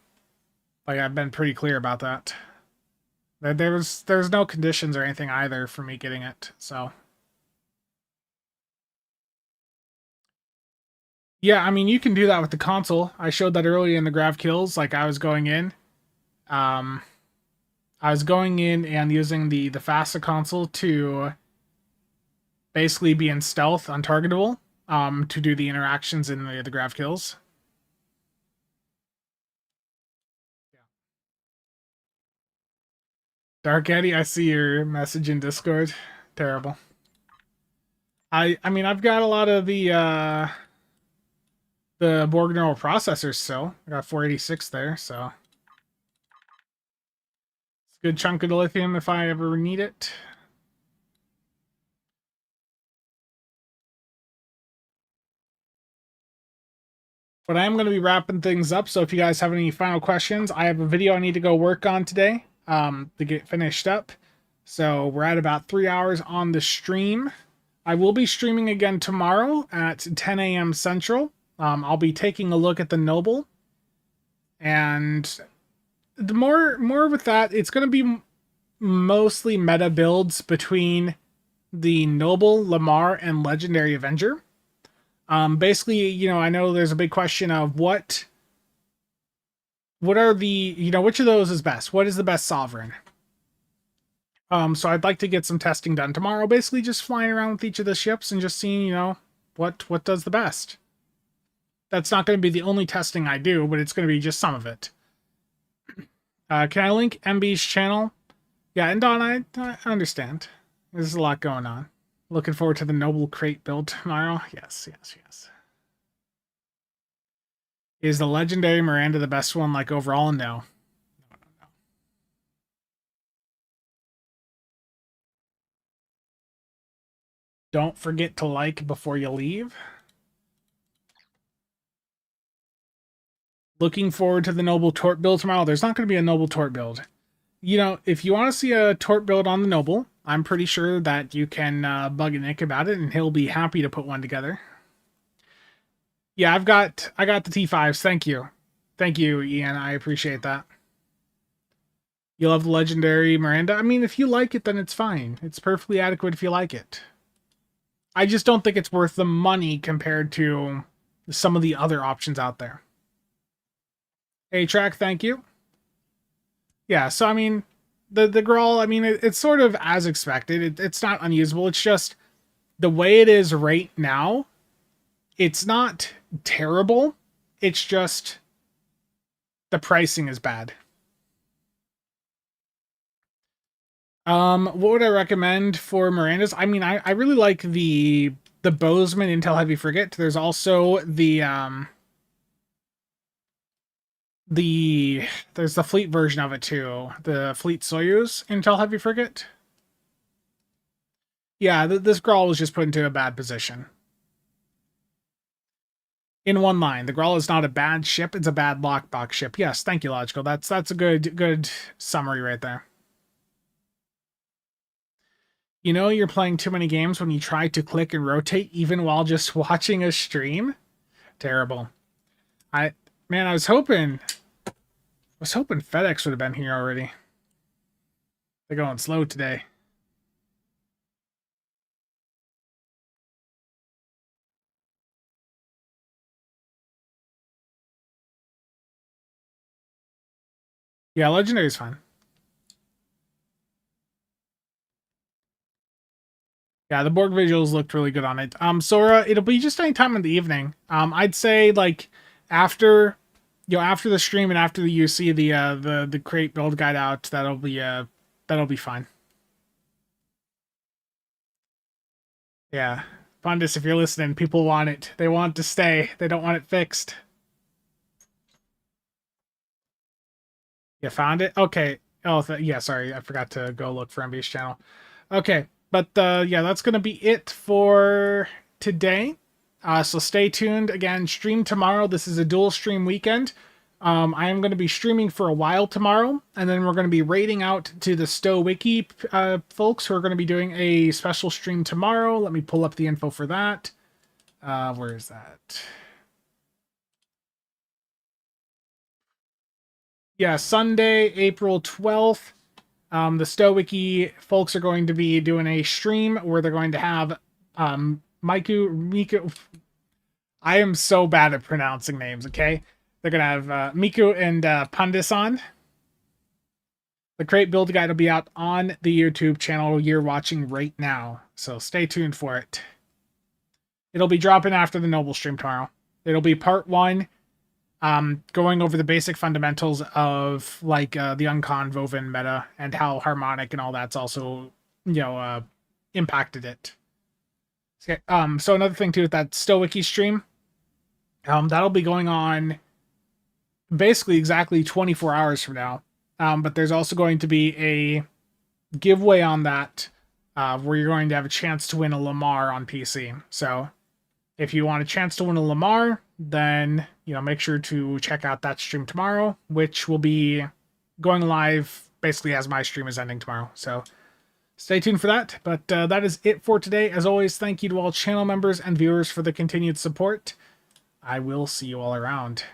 Like, I've been pretty clear about that. There's no conditions or anything either for me getting it, so. Yeah, I mean, you can do that with the console. I showed that earlier in the Grav Kills. Like, I was going in and using the FASA console to basically be in stealth, untargetable, to do the interactions in the Grav Kills. Yeah. Dark Eddie, I see your message in Discord. Terrible. I mean, I've got a lot of the Borg neural processors still. I got 486 there, so it's a good chunk of the lithium if I ever need it. But I am going to be wrapping things up, so if you guys have any final questions, I have a video I need to go work on today to get finished up. So we're at about 3 hours on the stream. I will be streaming again tomorrow at 10 a.m. Central. I'll be taking a look at the Noble. And the more with that, it's going to be mostly meta builds between the Noble, Lamar, and Legendary Avenger. Basically, I know there's a big question of what are the, which of those is best? What is the best Sovereign? So I'd like to get some testing done tomorrow, basically just flying around with each of the ships and just seeing, what does the best. That's not going to be the only testing I do, but it's going to be just some of it. Can I link MB's channel? Yeah, and Don, I understand. There's a lot going on. Looking forward to the Noble Crate build tomorrow. Yes. Is the Legendary Miranda the best one, like, overall? No. Don't forget to like before you leave. Looking forward to the Noble Torp build tomorrow. There's not going to be a Noble Torp build. If you want to see a Torp build on the Noble, I'm pretty sure that you can bug Nick about it, and he'll be happy to put one together. Yeah, I got the T5s. Thank you. Thank you, Ian. I appreciate that. You love the legendary Miranda? I mean, if you like it, then it's fine. It's perfectly adequate if you like it. I just don't think it's worth the money compared to some of the other options out there. A-Track, thank you. Yeah, so I mean, the Gral, I mean, it's sort of as expected. It's not unusable. It's just the way it is right now, it's not terrible. It's just the pricing is bad. What would I recommend for Miranda's? I mean, I really like the Bozeman Intel Heavy Frigate. There's also there's the fleet version of it too. The Fleet Soyuz Intel Heavy Frigate. Yeah, this Gral was just put into a bad position. In one line, the Gral is not a bad ship, it's a bad lockbox ship. Yes, thank you, Logical. That's a good summary right there. You know you're playing too many games when you try to click and rotate even while just watching a stream? Terrible. Man, I was hoping FedEx would have been here already. They're going slow today. Yeah, Legendary is fine. Yeah, the Borg visuals looked really good on it. Sora, it'll be just any time in the evening. I'd say like after the stream and after you see the crate build guide out, that'll be fine. Yeah. Pundus, if you're listening, people want it. They want it to stay. They don't want it fixed. You found it? Okay. Oh, yeah, sorry. I forgot to go look for MB's channel. Okay. But yeah, that's going to be it for today. So stay tuned. Again, stream tomorrow. This is a dual stream weekend. I am going to be streaming for a while tomorrow, and then we're going to be raiding out to the Stow Wiki folks who are going to be doing a special stream tomorrow. Let me pull up the info for that. Where is that? Yeah, Sunday, April 12th. The Stow Wiki folks are going to be doing a stream where they're going to have Miku. I am so bad at pronouncing names, okay? They're going to have Miku and Pundis on. The crate build guide will be out on the YouTube channel you're watching right now, so stay tuned for it. It'll be dropping after the Noble stream tomorrow. It'll be part 1, going over the basic fundamentals of like the unconvoven meta and how harmonic and all that's also, impacted it. Okay, so another thing too with that Stow Wiki stream, that'll be going on basically exactly 24 hours from now. But there's also going to be a giveaway on that where you're going to have a chance to win a Lamar on PC. So if you want a chance to win a Lamar, then make sure to check out that stream tomorrow, which will be going live basically as my stream is ending tomorrow. So stay tuned for that. But that is it for today. As always, thank you to all channel members and viewers for the continued support. I will see you all around.